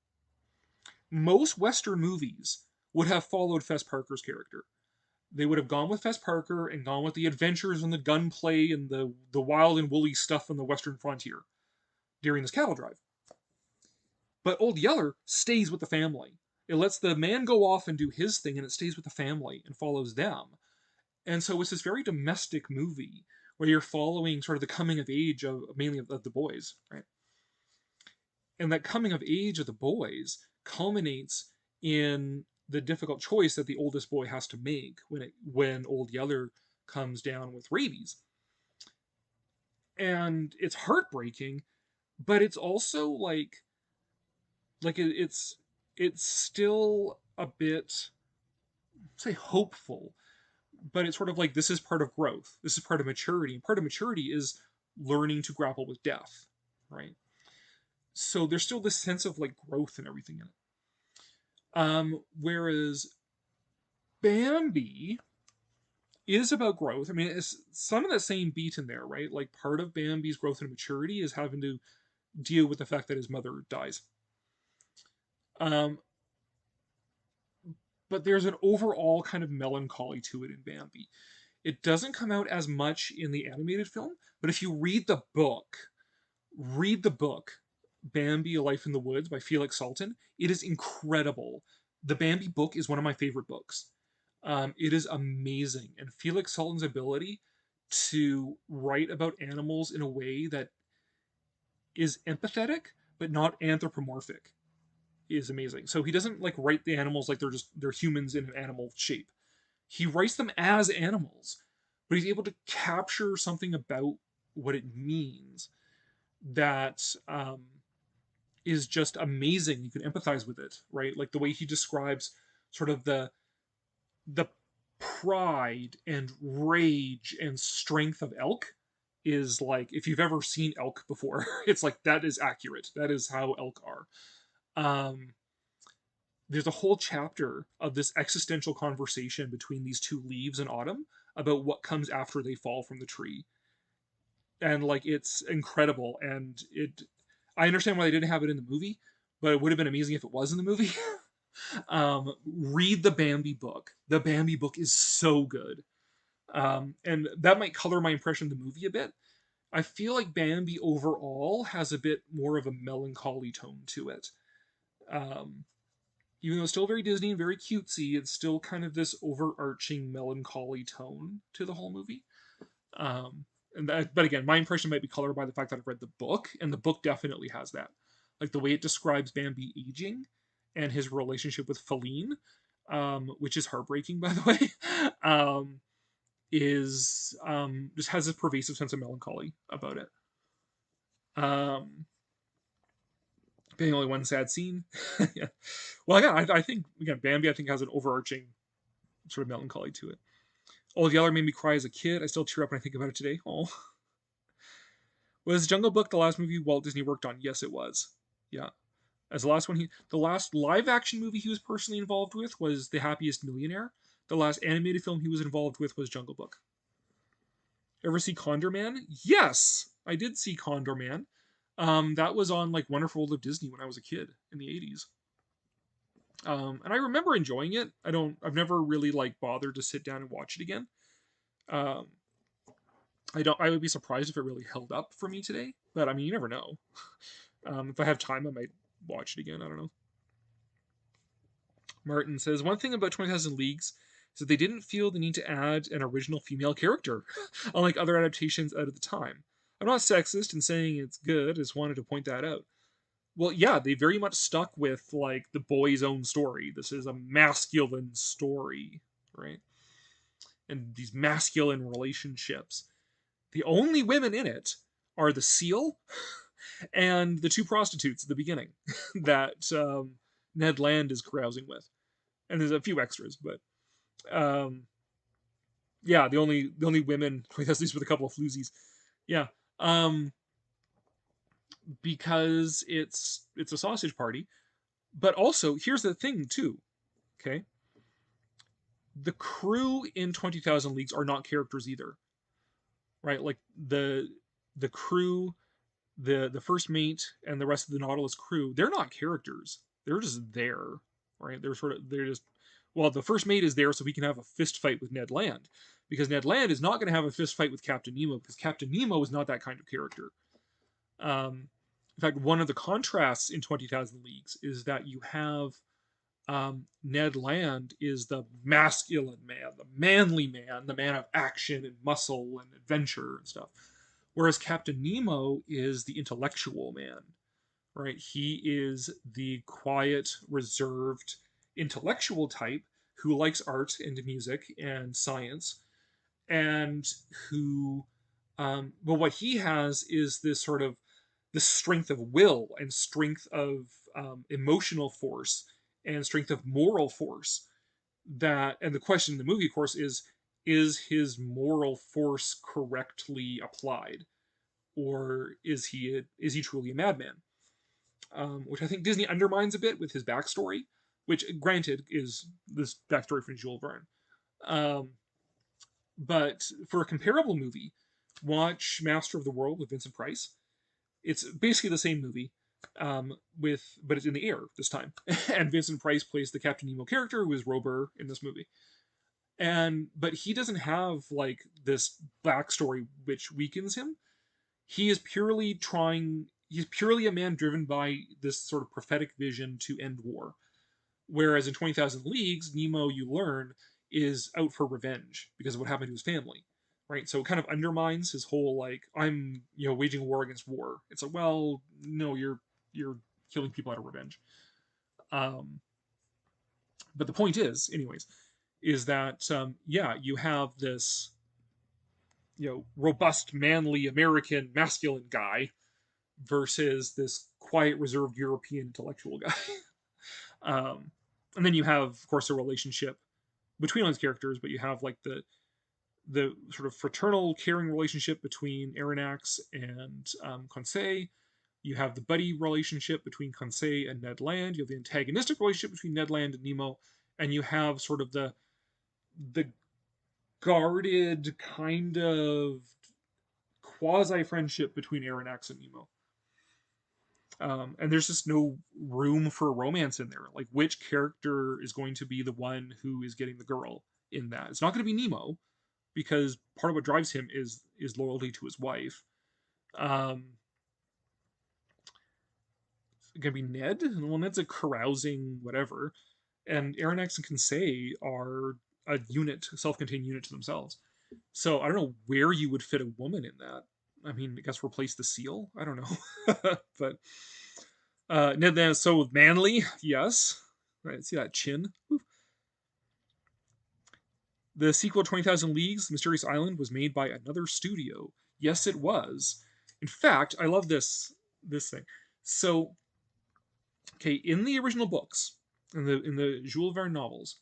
Most Western movies would have followed Fess Parker's character. They would have gone with Fess Parker and gone with the adventures and the gunplay and the wild and woolly stuff on the Western frontier during this cattle drive. But Old Yeller stays with the family. It lets the man go off and do his thing, and it stays with the family and follows them. And so it's this very domestic movie where you're following sort of the coming of age of mainly of the boys, right? And that coming of age of the boys culminates in the difficult choice that the oldest boy has to make when Old Yeller comes down with rabies. And it's heartbreaking, but it's also like it's still a bit, say, hopeful, but it's sort of like, this is part of growth, this is part of maturity, and part of maturity is learning to grapple with death, right? So there's still this sense of like growth and everything in it. Whereas Bambi is about growth. I mean, it's some of the same beat in there, right? Like part of Bambi's growth and maturity is having to deal with the fact that his mother dies. Um, but there's an overall kind of melancholy to it in Bambi. It doesn't come out as much in the animated film, but if you read the book, Bambi: A Life in the Woods by Felix Salten, it is incredible. The Bambi book is one of my favorite books. It is amazing, and Felix Salten's ability to write about animals in a way that is empathetic but not anthropomorphic is amazing. So he doesn't like write the animals like they're humans in an animal shape. He writes them as animals, but he's able to capture something about what it means that is just amazing. You can empathize with it, right? Like the way he describes sort of the pride and rage and strength of elk is like, if you've ever seen elk before, it's like that is accurate. That is how elk are. There's a whole chapter of this existential conversation between these two leaves in autumn about what comes after they fall from the tree. And like it's incredible, and I understand why they didn't have it in the movie, but it would have been amazing if it was in the movie. Read the Bambi book. The Bambi book is so good. And that might color my impression of the movie a bit. I feel like Bambi overall has a bit more of a melancholy tone to it. Even though it's still very Disney and very cutesy, it's still kind of this overarching melancholy tone to the whole movie. But again, my impression might be colored by the fact that I've read the book, and the book definitely has that. Like the way it describes Bambi aging and his relationship with Feline, which is heartbreaking, by the way, just has this pervasive sense of melancholy about it. Being only one sad scene. Yeah. Well, again, I think Bambi has an overarching sort of melancholy to it. Old Yeller made me cry as a kid. I still tear up when I think about it today. Oh. Was Jungle Book the last movie Walt Disney worked on? Yes, it was. Yeah. As the last live action movie he was personally involved with was The Happiest Millionaire. The last animated film he was involved with was Jungle Book. Ever see Condor Man? Yes, I did see Condor Man. That was on like Wonderful World of Disney when I was a kid in the 80s. And I remember enjoying it. I've never really like bothered to sit down and watch it again. I would be surprised if it really held up for me today, but I mean, you never know. If I have time, I might watch it again. I don't know. Martin says, one thing about 20,000 Leagues is that they didn't feel the need to add an original female character, unlike other adaptations out of the time. I'm not sexist in saying it's good, I just wanted to point that out. Well, yeah, they very much stuck with, like, the boy's own story. This is a masculine story, right? And these masculine relationships. The only women in it are the seal and the two prostitutes at the beginning that Ned Land is carousing with. And there's a few extras, but yeah, the only women, at least with a couple of floozies. Yeah. Because it's a sausage party. But also, here's the thing too. Okay. The crew in 20,000 Leagues are not characters either. Right? Like the crew, the first mate and the rest of the Nautilus crew, they're not characters. They're just there. Right? They're just, well, the first mate is there so he can have a fist fight with Ned Land. Because Ned Land is not going to have a fist fight with Captain Nemo, because Captain Nemo is not that kind of character. In fact, one of the contrasts in 20,000 Leagues is that you have Ned Land is the masculine man, the manly man, the man of action and muscle and adventure and stuff. Whereas Captain Nemo is the intellectual man, right? He is the quiet, reserved, intellectual type who likes art and music and science, and who, but what he has is this sort of the strength of will and strength of emotional force and strength of moral force. That, and the question in the movie, of course, is his moral force correctly applied, or is he truly a madman? Which I think Disney undermines a bit with his backstory, which, granted, is this backstory from Jules Verne. But for a comparable movie, watch Master of the World with Vincent Price. It's basically the same movie, but it's in the air this time. And Vincent Price plays the Captain Nemo character, who is Robur in this movie. But he doesn't have like this backstory which weakens him. He is purely trying. He's purely a man driven by this sort of prophetic vision to end war. Whereas in 20,000 Leagues, Nemo, you learn, is out for revenge because of what happened to his family, right? So it kind of undermines his whole like, I'm waging a war against war. It's like, well, no, you're killing people out of revenge. But the point is, anyways, is that you have this robust, manly American masculine guy versus this quiet, reserved European intellectual guy. And then you have, of course, a relationship between all these characters, but you have like the sort of fraternal, caring relationship between Aronnax and Conseil. You have the buddy relationship between Conseil and Ned Land. You have the antagonistic relationship between Ned Land and Nemo, and you have sort of the guarded kind of quasi friendship between Aronnax and Nemo. And there's just no room for romance in there. Like, which character is going to be the one who is getting the girl in that? It's not going to be Nemo, because part of what drives him is loyalty to his wife. It's going to be Ned. Well, Ned's a carousing whatever, and Aronnax and Conseil are a unit, a self-contained unit to themselves. So I don't know where you would fit a woman in that. I mean, I guess replace the seal? I don't know. But Ned Land is so manly, yes. Right, see that chin? Oof. The sequel, 20,000 Leagues, The Mysterious Island, was made by another studio. Yes, it was. In fact, I love this thing. So, okay, in the original books, in the Jules Verne novels,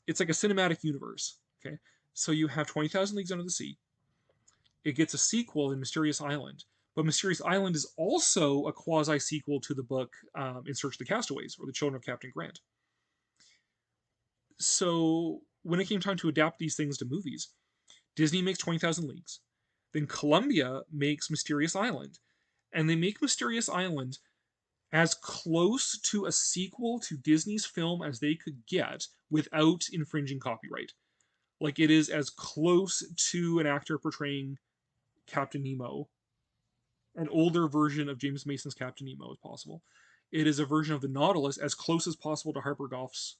it's like a cinematic universe. Okay, so you have 20,000 Leagues Under the Sea. It gets a sequel in Mysterious Island, but Mysterious Island is also a quasi sequel to the book In Search of the Castaways, or The Children of Captain Grant. So when it came time to adapt these things to movies, Disney makes 20,000 Leagues, then Columbia makes Mysterious Island, and they make Mysterious Island as close to a sequel to Disney's film as they could get without infringing copyright. Like, it is as close to an actor portraying Captain Nemo, an older version of James Mason's Captain Nemo as possible. It is a version of the Nautilus as close as possible to Harper Goff's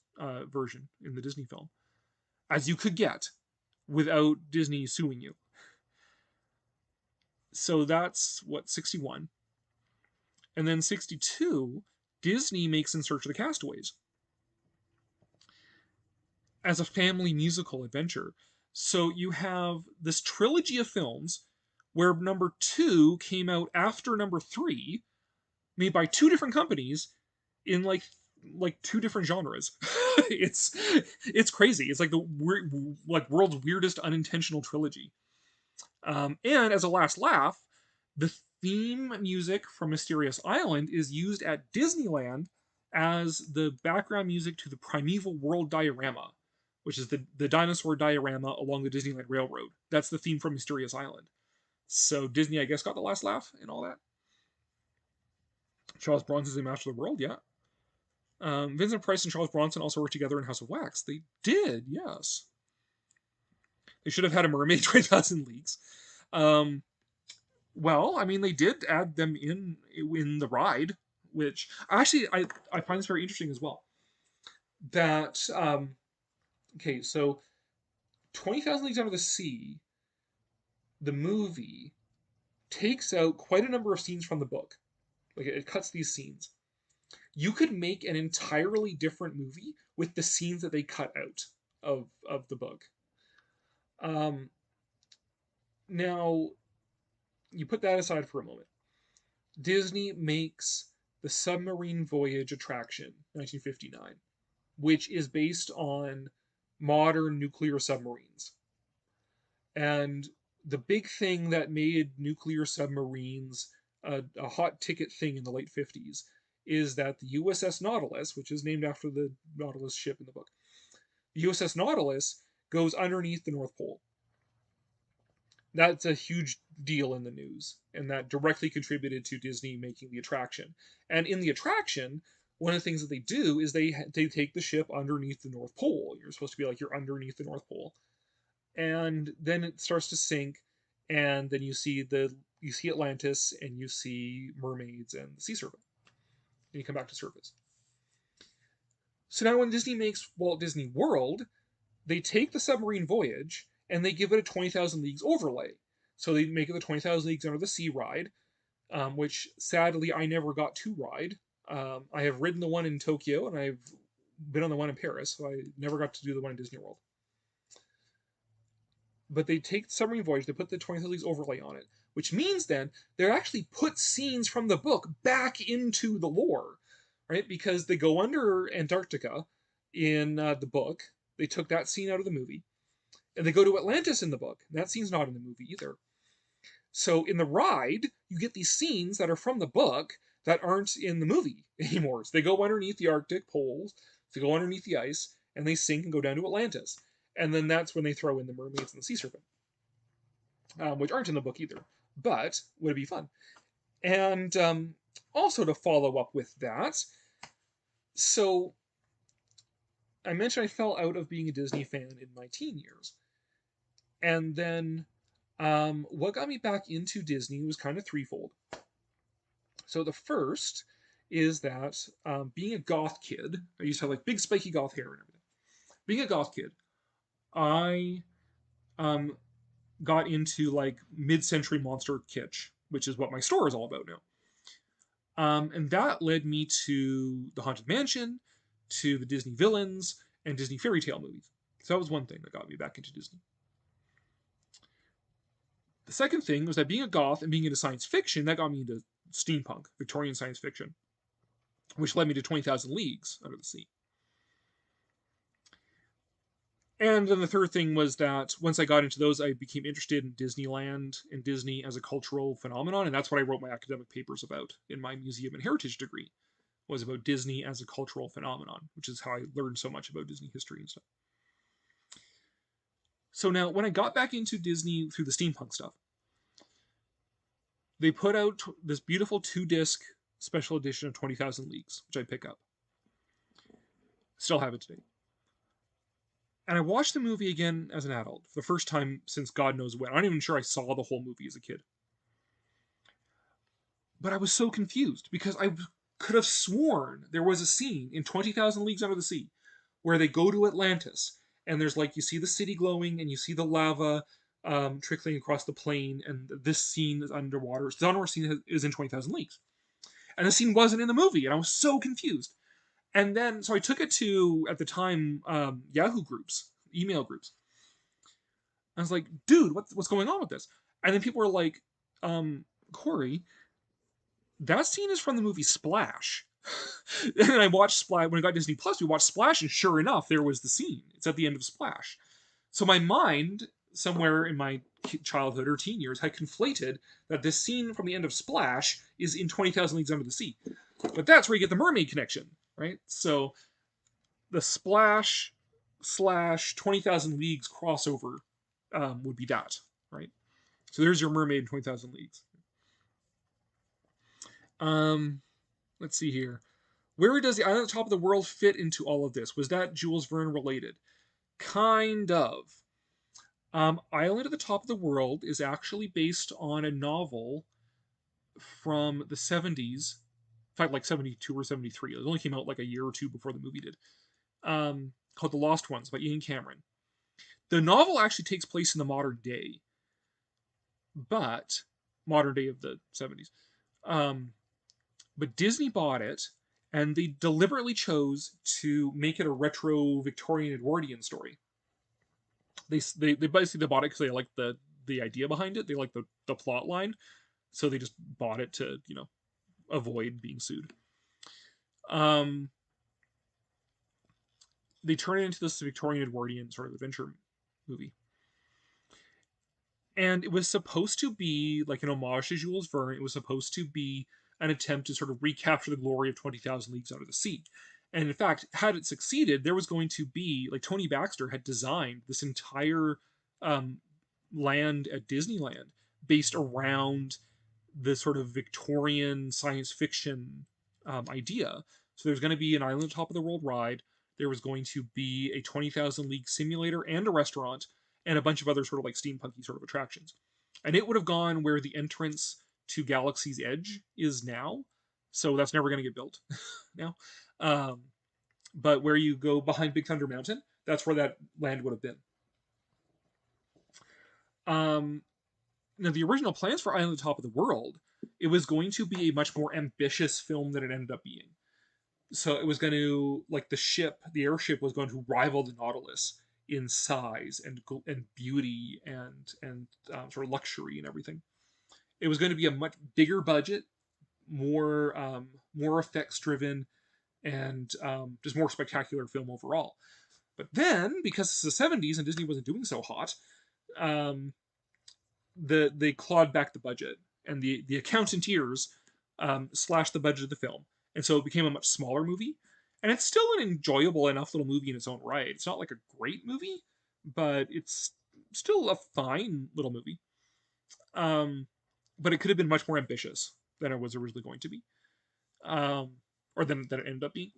version in the Disney film, as you could get without Disney suing you. So that's, 61? And then 62, Disney makes In Search of the Castaways as a family musical adventure. So you have this trilogy of films where number 2 came out after number 3, made by 2 different companies in like 2 different genres. it's crazy. It's like the world's weirdest unintentional trilogy. And as a last laugh, the theme music from Mysterious Island is used at Disneyland as the background music to the Primeval World diorama, which is the dinosaur diorama along the Disneyland Railroad. That's the theme from Mysterious Island. So Disney, I guess, got the last laugh and all that. Charles Bronson's in Master of the World, yeah. Vincent Price and Charles Bronson also worked together in House of Wax. They did, yes. They should have had a mermaid 20,000 Leagues. Well, I mean, they did add them in the ride, which actually I find this very interesting as well. That okay, so 20,000 Leagues Under the Sea, the movie, takes out quite a number of scenes from the book. Like, it cuts these scenes. You could make an entirely different movie with the scenes that they cut out of the book. Now, you put that aside for a moment. Disney makes the Submarine Voyage attraction, 1959, which is based on modern nuclear submarines. And the big thing that made nuclear submarines a hot ticket thing in the late 50s is that the USS Nautilus, which is named after the Nautilus ship in the book, the USS Nautilus goes underneath the North Pole. That's a huge deal in the news, and that directly contributed to Disney making the attraction. And in the attraction, one of the things that they do is they take the ship underneath the North Pole. You're supposed to be like you're underneath the North Pole, and then it starts to sink, and then you see Atlantis, and you see mermaids and the sea serpent, and you come back to surface. So now when Disney makes Walt Disney World, they take the submarine voyage and they give it a 20,000 Leagues overlay. So they make it the 20,000 Leagues Under the Sea ride, which sadly I never got to ride. I have ridden the one in Tokyo and I've been on the one in Paris, so I never got to do the one in Disney World. But they take the submarine voyage, they put the 20,000 Leagues overlay on it, which means then they actually put scenes from the book back into the lore, right? Because they go under Antarctica in the book. They took that scene out of the movie. And they go to Atlantis in the book. That scene's not in the movie either. So in the ride, you get these scenes that are from the book that aren't in the movie anymore. So they go underneath the Arctic poles, they go underneath the ice, and they sink and go down to Atlantis. And then that's when they throw in the mermaids and the sea serpent, which aren't in the book either. But would be fun. And also to follow up with that, so I mentioned I fell out of being a Disney fan in my teen years. And then what got me back into Disney was kind of threefold. So the first is that being a goth kid, I used to have like big spiky goth hair and everything. Being a goth kid, I got into like mid-century monster kitsch, which is what my store is all about now. And that led me to the Haunted Mansion, to the Disney villains, and Disney fairy tale movies. So that was one thing that got me back into Disney. The second thing was that being a goth and being into science fiction, that got me into steampunk, Victorian science fiction, which led me to 20,000 Leagues Under the Sea. And then the third thing was that once I got into those, I became interested in Disneyland and Disney as a cultural phenomenon, and that's what I wrote my academic papers about in my museum and heritage degree, was about Disney as a cultural phenomenon, which is how I learned so much about Disney history and stuff. So now, when I got back into Disney through the steampunk stuff, they put out this beautiful 2-disc special edition of 20,000 Leagues, which I pick up. Still have it today. And I watched the movie again as an adult, for the first time since God knows when. I'm not even sure I saw the whole movie as a kid. But I was so confused, because I could have sworn there was a scene in 20,000 Leagues Under the Sea where they go to Atlantis, and there's like, you see the city glowing, and you see the lava trickling across the plain, and this scene is underwater. The underwater scene is in 20,000 Leagues. And the scene wasn't in the movie, and I was so confused. And then, so I took it to, at the time, Yahoo groups, email groups. I was like, dude, what's going on with this? And then people were like, Cory, that scene is from the movie Splash. And then I watched Splash, when I got Disney Plus, we watched Splash, and sure enough, there was the scene. It's at the end of Splash. So my mind, somewhere in my childhood or teen years, had conflated that this scene from the end of Splash is in 20,000 Leagues Under the Sea. But that's where you get the mermaid connection, right? So the Splash / 20,000 Leagues crossover would be that, right? So there's your mermaid in 20,000 Leagues. Let's see here. Where does the Island at the Top of the World fit into all of this? Was that Jules Verne related? Kind of. Island at the Top of the World is actually based on a novel from the 70s. In fact, like 72 or 73. It only came out like a year or two before the movie did. Called The Lost Ones by Ian Cameron. The novel actually takes place in the modern day. But, modern day of the 70s. But Disney bought it, and they deliberately chose to make it a retro Victorian Edwardian story. They basically bought it because they liked the idea behind it. They liked the plot line, so they just bought it to, avoid being sued. They turn it into this Victorian Edwardian sort of adventure movie. And it was supposed to be like an homage to Jules Verne. It was supposed to be an attempt to sort of recapture the glory of 20,000 Leagues Under the Sea. And in fact, had it succeeded, there was going to be, like, Tony Baxter had designed this entire um, land at Disneyland based around the sort of Victorian science fiction idea. So there's going to be an Island Top of the World ride. There was going to be a 20,000 League simulator and a restaurant and a bunch of other sort of like steampunky sort of attractions. And it would have gone where the entrance to Galaxy's Edge is now. So that's never going to get built now. But where you go behind Big Thunder Mountain, that's where that land would have been. Now, the original plans for Island Top of the World, it was going to be a much more ambitious film than it ended up being. So it was going to, like, the airship was going to rival the Nautilus in size and beauty and sort of luxury and everything. It was going to be a much bigger budget, more effects driven, and just more spectacular film overall. But then, because it's the 70s and Disney wasn't doing so hot, they clawed back the budget, and the accountanteers slashed the budget of the film, and so it became a much smaller movie. And it's still an enjoyable enough little movie in its own right. It's not like a great movie, but it's still a fine little movie. But it could have been much more ambitious than it was originally going to be, or than it ended up being.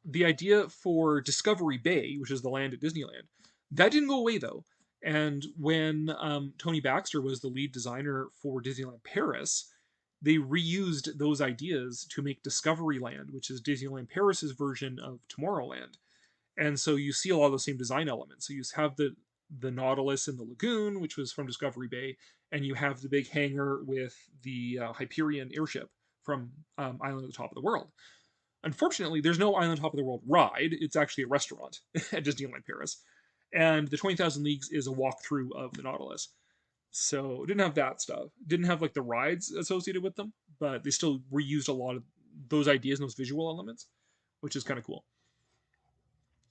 The idea for Discovery Bay, which is the land at Disneyland, that didn't go away though. And when Tony Baxter was the lead designer for Disneyland Paris, they reused those ideas to make Discoveryland, which is Disneyland Paris's version of Tomorrowland. And so you see a lot of the same design elements. So you have the Nautilus in the lagoon, which was from Discovery Bay, and you have the big hangar with the Hyperion airship from Island at the Top of the World. Unfortunately, there's no Island Top of the World ride. It's actually a restaurant at Disneyland Paris. And the 20,000 Leagues is a walkthrough of the Nautilus. So it didn't have that stuff. It didn't have like the rides associated with them, but they still reused a lot of those ideas and those visual elements, which is kind of cool.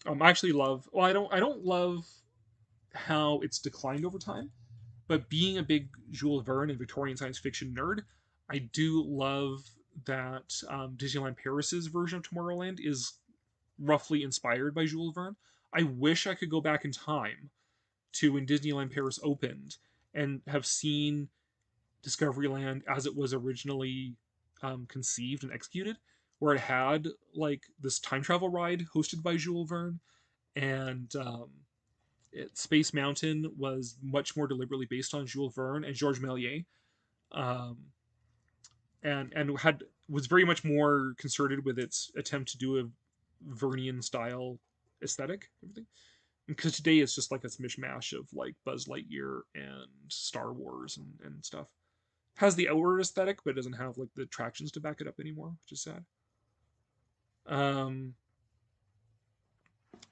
I actually love, well, I don't love how it's declined over time, but being a big Jules Verne and Victorian science fiction nerd, I do love that Disneyland Paris's version of Tomorrowland is roughly inspired by Jules Verne. I wish I could go back in time to when Disneyland Paris opened and have seen Discoveryland as it was originally conceived and executed, where it had like this time travel ride hosted by Jules Verne, and Space Mountain was much more deliberately based on Jules Verne and Georges Méliès, and was very much more concerted with its attempt to do a Vernian style aesthetic, everything. Because today it's just like this mishmash of like Buzz Lightyear and Star Wars and stuff. Has the outward aesthetic, but it doesn't have like the attractions to back it up anymore, which is sad.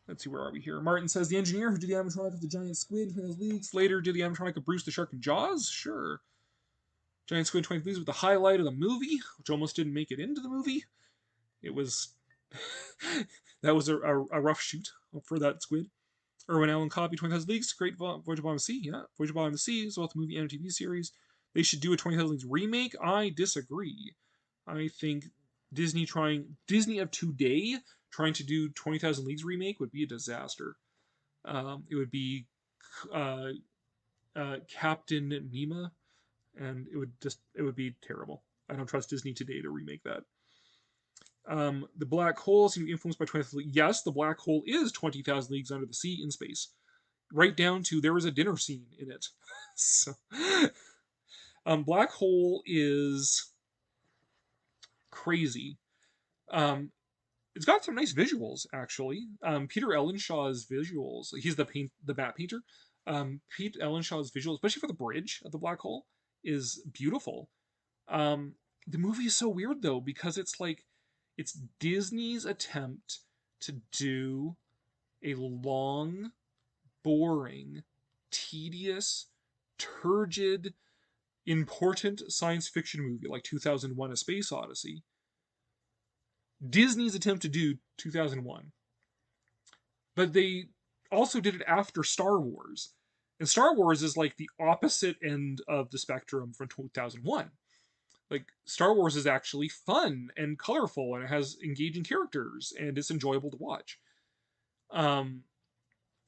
Let's see, where are we here? Martin says, the engineer who did the animatronic of the giant squid in 20 Leagues later did the animatronic of Bruce the Shark in Jaws? Sure. Giant squid in 20 Leagues was the highlight of the movie, which almost didn't make it into the movie. It was... that was a rough shoot for that squid. Irwin Allen copied 20,000 Leagues, great Voyage of Bottom of the Sea, yeah. Voyage of Bottom of the Sea is both the movie and a TV series. They should do a 20,000 Leagues remake. I disagree. I think Disney of today trying to do 20,000 Leagues remake would be a disaster. It would be Captain Nemo, and it would be terrible. I don't trust Disney today to remake that. The black hole seems to be influenced by 20,000 Leagues. Yes, the black hole is 20,000 Leagues Under the Sea in space. Right down to there was a dinner scene in it. So, black hole is crazy. It's got some nice visuals, actually. Peter Ellenshaw's visuals, he's the bat painter. Pete Ellenshaw's visuals, especially for the bridge of the black hole, is beautiful. The movie is so weird, though, because it's like, it's Disney's attempt to do a long, boring, tedious, turgid, important science fiction movie like 2001: A Space Odyssey. Disney's attempt to do 2001. But they also did it after Star Wars. And Star Wars is like the opposite end of the spectrum from 2001. Like, Star Wars is actually fun and colorful, and it has engaging characters, and it's enjoyable to watch.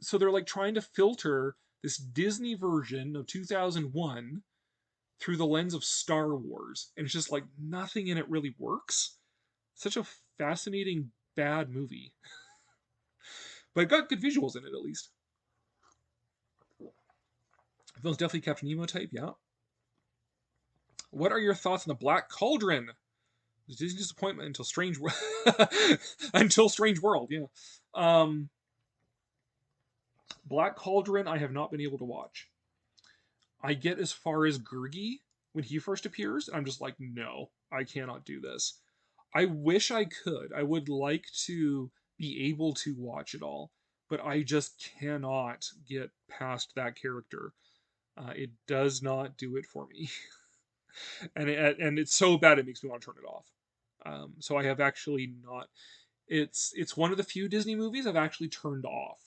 So they're like trying to filter this Disney version of 2001 through the lens of Star Wars, and it's just like nothing in it really works. Such a fascinating bad movie. But it got good visuals in it, at least. The film's definitely Captain Nemo type, yeah. What are your thoughts on the Black Cauldron? Disney's disappointment until Strange until Strange World, yeah. Black Cauldron I have not been able to watch. I get as far as Gurgi when he first appears, and I'm just like, no, I cannot do this. I wish I could. I would like to be able to watch it all, but I just cannot get past that character. It does not do it for me. and it's so bad it makes me want to turn it off. So I have actually not. It's one of the few Disney movies I've actually turned off.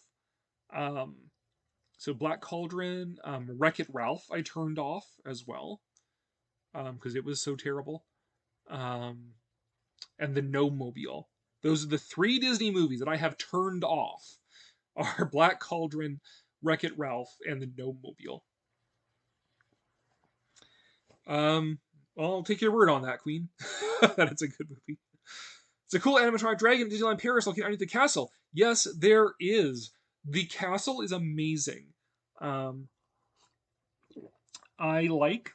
So Black Cauldron, Wreck-It Ralph I turned off as well, because it was so terrible. And the No Mobile. Those are the 3 Disney movies that I have turned off. Are Black Cauldron, Wreck-It Ralph, and the No Mobile. Well, I'll take your word on that, Queen. That it's a good movie. It's a cool animatronic dragon in Disneyland Paris located underneath the castle. Yes, there is. The castle is amazing. I like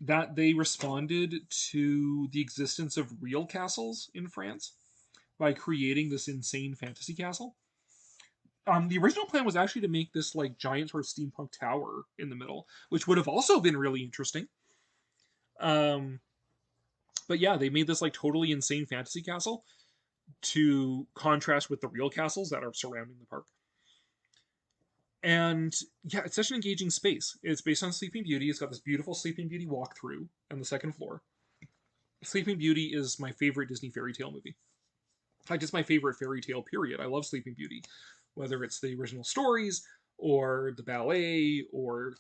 that they responded to the existence of real castles in France by creating this insane fantasy castle. The original plan was actually to make this like giant sort of steampunk tower in the middle, which would have also been really interesting. But yeah, they made this like totally insane fantasy castle to contrast with the real castles that are surrounding the park. And yeah, it's such an engaging space. It's based on Sleeping Beauty. It's got this beautiful Sleeping Beauty walkthrough on the second floor. Sleeping Beauty is my favorite Disney fairy tale movie. Like, it's my favorite fairy tale, period. I love Sleeping Beauty. Whether it's the original stories, or the ballet, or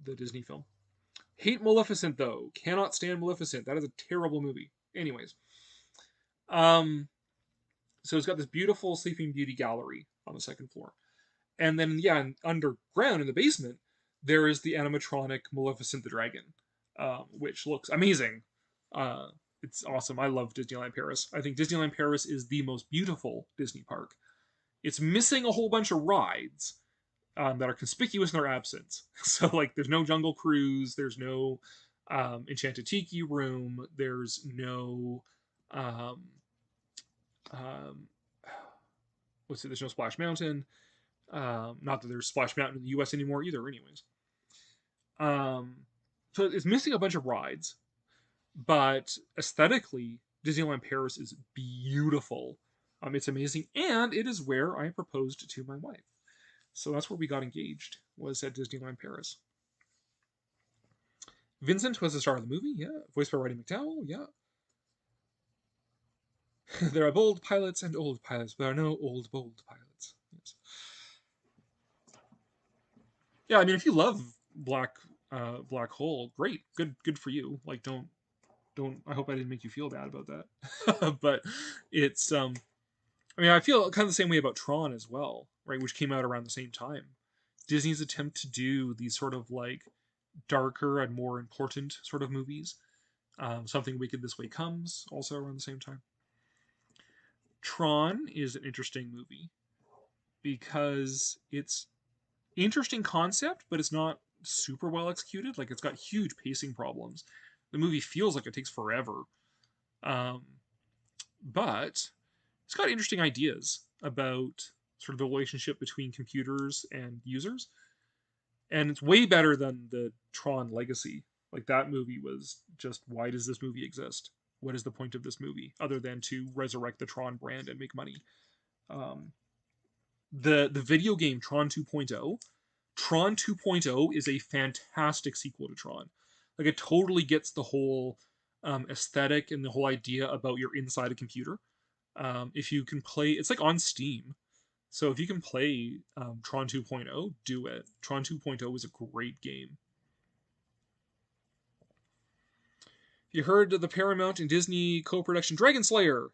the Disney film. Hate Maleficent, though. Cannot stand Maleficent. That is a terrible movie. Anyways. So it's got this beautiful Sleeping Beauty gallery on the second floor. And then, yeah, underground in the basement, there is the animatronic Maleficent the Dragon, which looks amazing. It's awesome. I love Disneyland Paris. I think Disneyland Paris is the most beautiful Disney park. It's missing a whole bunch of rides that are conspicuous in their absence. So, like, there's no Jungle Cruise, there's no Enchanted Tiki Room, there's no... there's no Splash Mountain. Not that there's Splash Mountain in the US anymore either, anyways. So it's missing a bunch of rides, but aesthetically, Disneyland Paris is beautiful. It's amazing, and it is where I proposed to my wife. So that's where we got engaged, was at Disneyland Paris. Vincent was the star of the movie, yeah. Voiced by Roddy McDowell, yeah. There are bold pilots and old pilots, but there are no old, bold pilots. Yes. Yeah, I mean, if you love Black Hole, great, good for you. Like, don't. I hope I didn't make you feel bad about that. But it's, I mean, I feel kind of the same way about Tron as well, right? Which came out around the same time. Disney's attempt to do these sort of like darker and more important sort of movies. Something Wicked This Way Comes, also around the same time. Tron is an interesting movie because it's interesting concept, but it's not super well executed. Like, it's got huge pacing problems. The movie feels like it takes forever. But it's got interesting ideas about sort of the relationship between computers and users. And it's way better than the Tron Legacy. Like, that movie was just, why does this movie exist? What is the point of this movie other than to resurrect the Tron brand and make money? The video game Tron 2.0, Tron 2.0 is a fantastic sequel to Tron. Like, it totally gets the whole aesthetic and the whole idea about you're inside a computer. If you can play, it's like on Steam. So if you can play Tron 2.0, do it. Tron 2.0 is a great game. You heard of the Paramount and Disney co-production Dragon Slayer?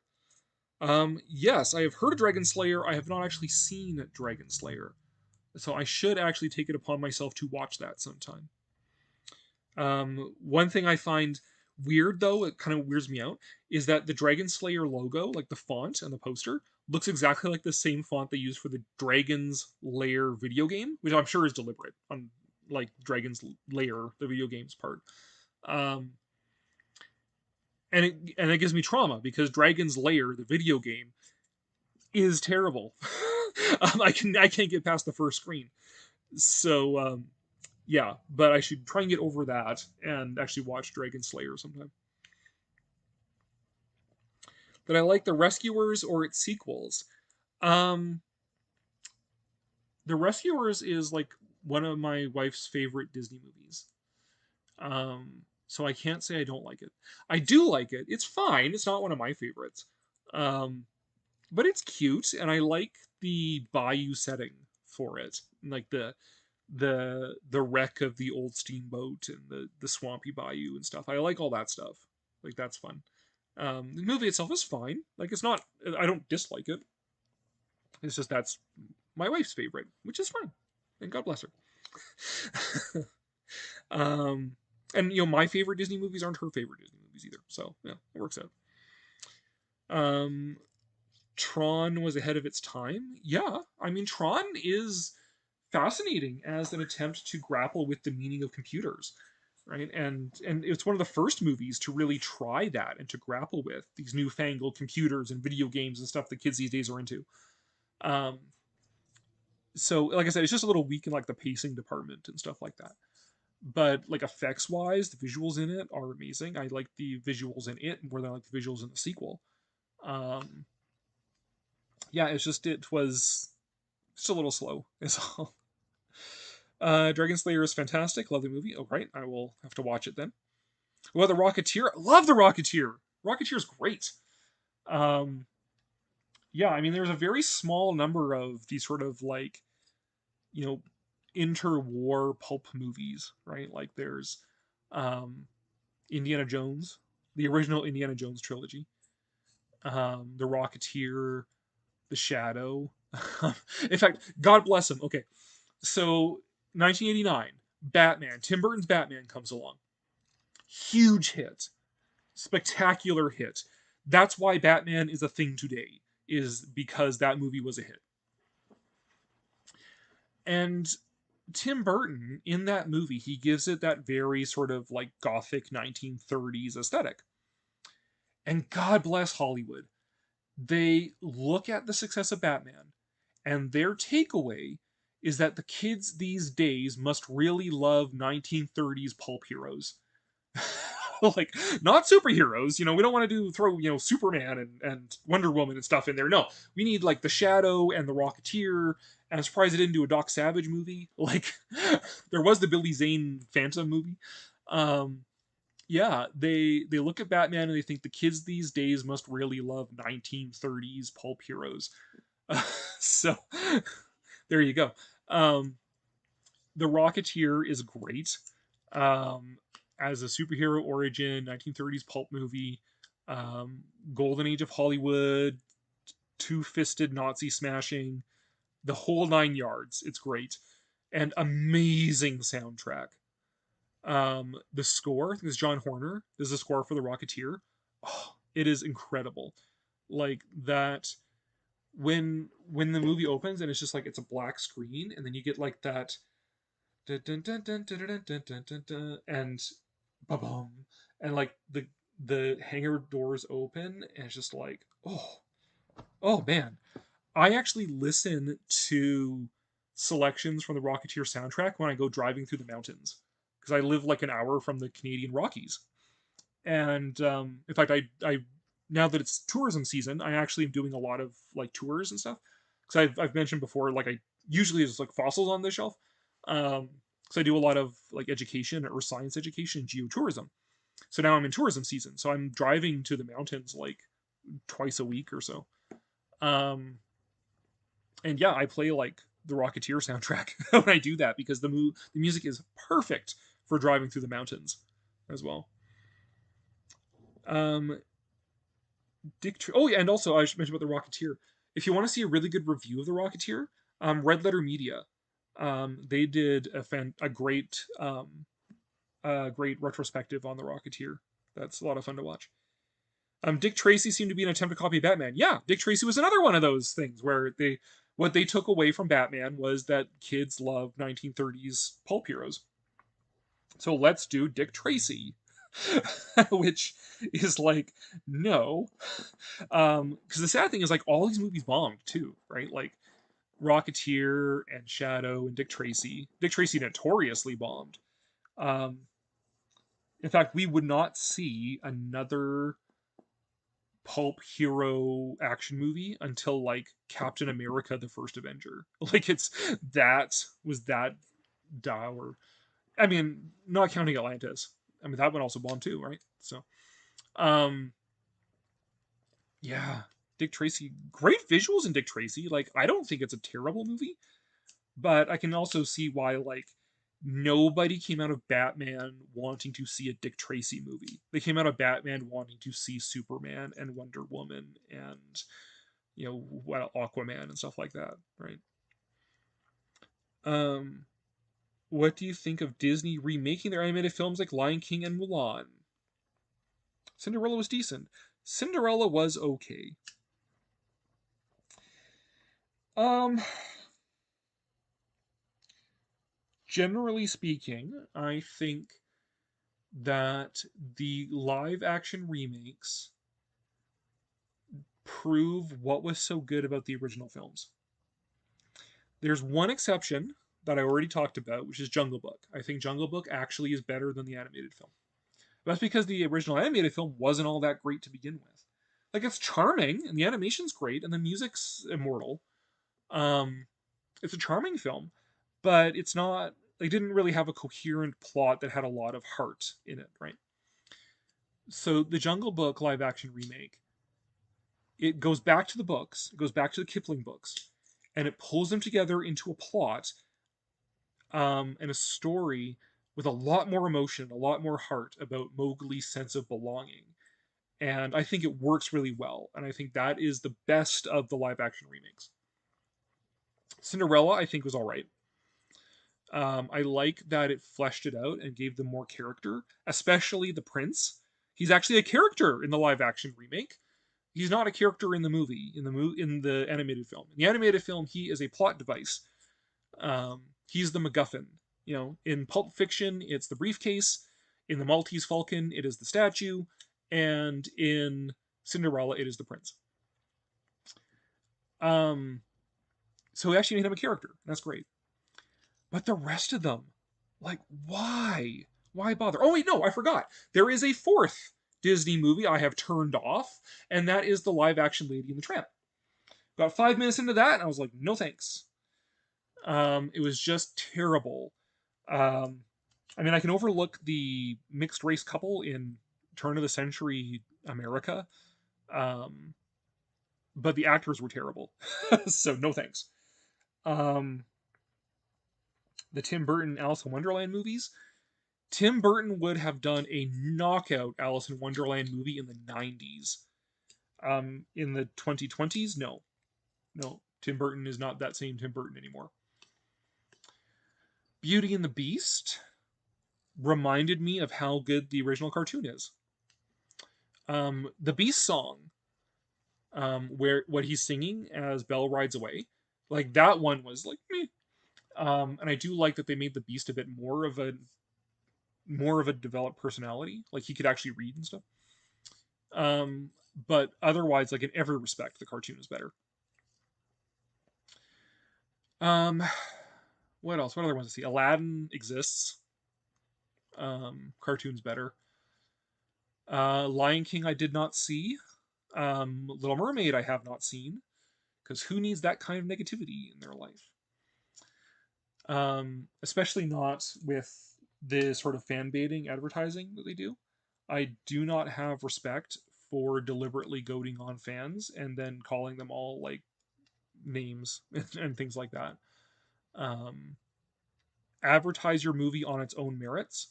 Yes, I have heard of Dragon Slayer. I have not actually seen Dragon Slayer. So I should actually take it upon myself to watch that sometime. One thing I find weird, though, it kind of weirds me out, is that the Dragon Slayer logo, like the font and the poster, looks exactly like the same font they use for the Dragon's Lair video game, which I'm sure is deliberate on like Dragon's Lair, the video game's part. And it gives me trauma because Dragon's Lair, the video game, is terrible. I can't get past the first screen. So yeah, but I should try and get over that and actually watch Dragon Slayer sometime. Did I like The Rescuers or its sequels? The Rescuers is like one of my wife's favorite Disney movies. So I can't say I don't like it. I do like it. It's fine. It's not one of my favorites. But it's cute, and I like the bayou setting for it. Like the wreck of the old steamboat and the swampy bayou and stuff. I like all that stuff. Like, that's fun. The movie itself is fine. Like, it's not... I don't dislike it. It's just that's my wife's favorite, which is fine. And God bless her. And, my favorite Disney movies aren't her favorite Disney movies either. So, yeah, it works out. Tron was ahead of its time. Yeah, I mean, Tron is fascinating as an attempt to grapple with the meaning of computers, right? And it's one of the first movies to really try that and to grapple with these newfangled computers and video games and stuff that kids these days are into. So, like I said, it's just a little weak in like the pacing department and stuff like that. But like effects wise, the visuals in it are amazing. I like the visuals in it more than I like the visuals in the sequel. Yeah, it was just a little slow is all. Dragon Slayer is fantastic. Lovely movie. Oh, right. I will have to watch it then. Well, The Rocketeer. Love The Rocketeer. Rocketeer's great. Yeah, I mean, there's a very small number of these sort of like, interwar pulp movies, right? Like there's Indiana Jones, the original Indiana Jones trilogy, The Rocketeer, The Shadow. In fact, God bless him. Okay, so 1989, Batman, Tim Burton's Batman comes along. Huge hit. Spectacular hit. That's why Batman is a thing today, is because that movie was a hit. And Tim Burton, in that movie, he gives it that very sort of like gothic 1930s aesthetic. And God bless Hollywood. They look at the success of Batman, and their takeaway is that the kids these days must really love 1930s pulp heroes. Like, not superheroes, we don't want to throw Superman and Wonder Woman and stuff in there. No, we need like The Shadow and The Rocketeer. And I'm surprised they didn't do a Doc Savage movie. Like, there was the Billy Zane Phantom movie. Yeah, they look at Batman and they think the kids these days must really love 1930s pulp heroes. So, there you go. The Rocketeer is great. As a superhero origin, 1930s pulp movie, golden age of Hollywood, two-fisted Nazi smashing, the whole 9 yards. It's great. And amazing soundtrack. The score, I think it's John Horner, is the score for The Rocketeer. Oh, it is incredible. Like that, when the movie opens and it's just like, it's a black screen, and then you get like that, and ba-boom, and like the hangar doors open, and it's just like, oh man. I actually listen to selections from the Rocketeer soundtrack when I go driving through the mountains, because I live like an hour from the Canadian Rockies. And in fact, I now that it's tourism season, I actually am doing a lot of like tours and stuff, because I've mentioned before, like I usually there's like fossils on the shelf. So I do a lot of like education or science education, geotourism. So now I'm in tourism season, so I'm driving to the mountains like twice a week or so. And yeah, I play like the Rocketeer soundtrack when I do that, because the music is perfect for driving through the mountains as well. Oh yeah, and also I should mention about the Rocketeer. If you want to see a really good review of the Rocketeer, Red Letter Media, they did a great retrospective on the Rocketeer. That's a lot of fun to watch. Dick Tracy seemed to be an attempt to copy Batman. Yeah, Dick Tracy was another one of those things where what they took away from Batman was that kids love 1930s pulp heroes. So let's do Dick Tracy. Which is like, no. Because the sad thing is, like, all these movies bombed too, right? Like Rocketeer and Shadow and Dick Tracy. Dick Tracy notoriously bombed. In fact, we would not see another pulp hero action movie until like Captain America: The First Avenger. Like that was that dour. I mean, not counting Atlantis. I mean, that one also bombed too, right? So, um, yeah, Dick Tracy, great visuals in Dick Tracy. Like, I don't think it's a terrible movie, but I can also see why like nobody came out of Batman wanting to see a Dick Tracy movie. They came out of Batman wanting to see Superman and Wonder Woman and Aquaman and stuff like that, right? What do you think of Disney remaking their animated films like Lion King and Mulan? Cinderella was decent. Cinderella was okay. Generally speaking, I think that the live action remakes prove what was so good about the original films. There's one exception that I already talked about, which is Jungle Book. I think Jungle Book actually is better than the animated film. That's because the original animated film wasn't all that great to begin with. Like, it's charming, and the animation's great, and the music's immortal. It's a charming film, but it's not. They didn't really have a coherent plot that had a lot of heart in it, right? So the Jungle Book live action remake, it goes back to the books, it goes back to the Kipling books, and it pulls them together into a plot and a story with a lot more emotion, a lot more heart about Mowgli's sense of belonging. And I think it works really well. And I think that is the best of the live action remakes. Cinderella, I think, was all right. I like that it fleshed it out and gave them more character, especially the prince. He's actually a character in the live action remake. He's not a character in the movie, in the animated film. In the animated film, he is a plot device. He's the MacGuffin. In Pulp Fiction, it's the briefcase. In The Maltese Falcon, it is the statue. And in Cinderella, it is the prince. So we actually made him a character. That's great. But the rest of them, like, why? Why bother? Oh, wait, no, I forgot. There is a fourth Disney movie I have turned off, and that is the live-action Lady and the Tramp. Got 5 minutes into that, and I was like, no thanks. It was just terrible. I mean, I can overlook the mixed-race couple in turn-of-the-century America, but the actors were terrible. So, no thanks. The Tim Burton Alice in Wonderland movies. Tim Burton would have done a knockout Alice in Wonderland movie in the 90s. In the 2020s, no. Tim Burton is not that same Tim Burton anymore. Beauty and the Beast reminded me of how good the original cartoon is. The Beast song, where what he's singing as Belle rides away, like that one was like meh. And I do like that they made the Beast a bit more of a developed personality. Like he could actually read and stuff. But otherwise, like in every respect, the cartoon is better. What else? What other ones to see? Aladdin exists. Cartoon's better. Lion King I did not see. Little Mermaid I have not seen. Because who needs that kind of negativity in their life? Especially not with the sort of fan baiting advertising that they do. I do not have respect for deliberately goading on fans and then calling them all like names and things like that. Advertise your movie on its own merits,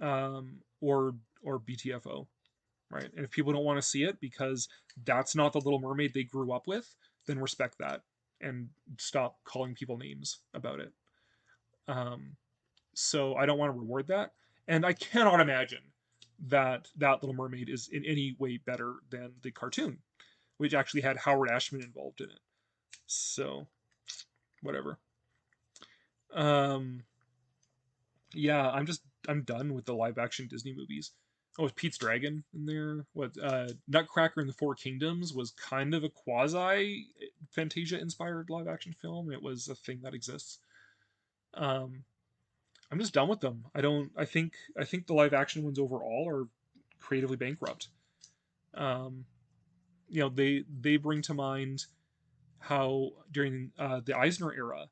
or BTFO, right? And if people don't want to see it because that's not the Little Mermaid they grew up with, then respect that and stop calling people names about it. So I don't want to reward that, and I cannot imagine that Little Mermaid is in any way better than the cartoon, which actually had Howard Ashman involved in it. So, whatever. Yeah, I'm done with the live action Disney movies. Oh, was Pete's Dragon in there? What Nutcracker in the Four Kingdoms was kind of a quasi Fantasia inspired live action film. It was a thing that exists. I'm just done with them. I think the live action ones overall are creatively bankrupt. They bring to mind how during the Eisner era,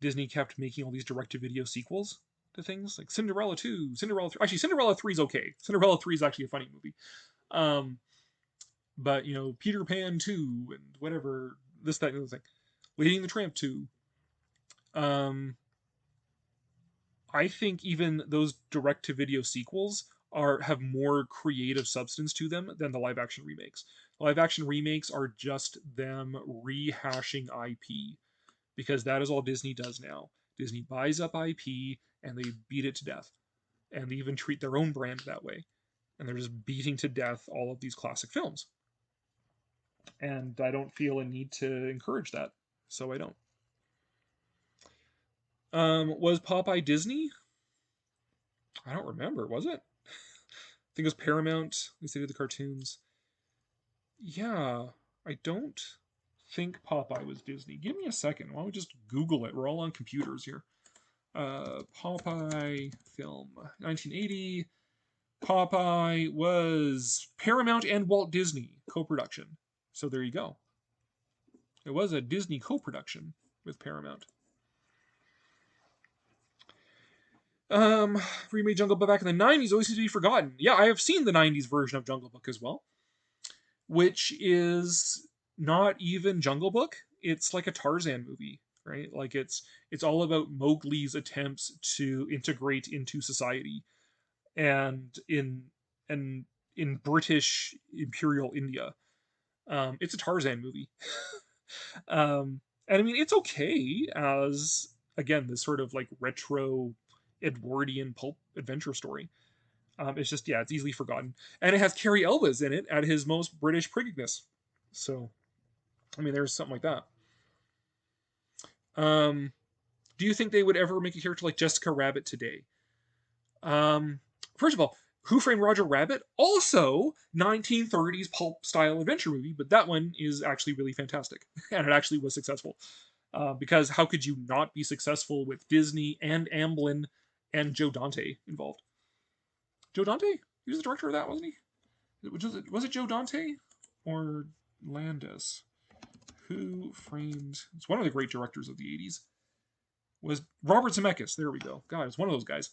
Disney kept making all these direct-to-video sequels to things like Cinderella 2, Cinderella 3. Actually, Cinderella 3 is okay. Cinderella 3 is actually a funny movie. But, Peter Pan 2 and whatever, this, that, and the other thing. Lady and the Tramp 2. I think even those direct-to-video sequels have more creative substance to them than the live-action remakes. Live-action remakes are just them rehashing IP, because that is all Disney does now. Disney buys up IP and they beat it to death, and they even treat their own brand that way. And they're just beating to death all of these classic films. And I don't feel a need to encourage that, so I don't. Was Popeye Disney? I don't remember. Was it? I think it was Paramount. At least they did the cartoons. Yeah, I don't think Popeye was Disney. Give me a second. Why don't we just Google it? We're all on computers here. Popeye film, 1980. Popeye was Paramount and Walt Disney co-production. So there you go. It was a Disney co-production with Paramount. Remade Jungle Book back in the 90s always seems to be forgotten. Yeah, I have seen the 90s version of Jungle Book as well, which is not even Jungle Book. It's like a Tarzan movie, right? Like it's all about Mowgli's attempts to integrate into society, and in British Imperial India. It's a Tarzan movie. And I mean, it's okay as, again, this sort of like retro Edwardian pulp adventure story. It's just, yeah, it's easily forgotten. And it has Cary Elwes in it at his most British priggishness. So, I mean, there's something like that. Do you think they would ever make a character like Jessica Rabbit today? First of all, Who Framed Roger Rabbit? Also 1930s pulp style adventure movie, but that one is actually really fantastic. And it actually was successful. Because how could you not be successful with Disney and Amblin and Joe Dante involved? Joe Dante? He was the director of that, wasn't he? Was it Joe Dante or Landis? Who Framed... It's one of the great directors of the 80s. Was Robert Zemeckis. There we go. God, it's one of those guys.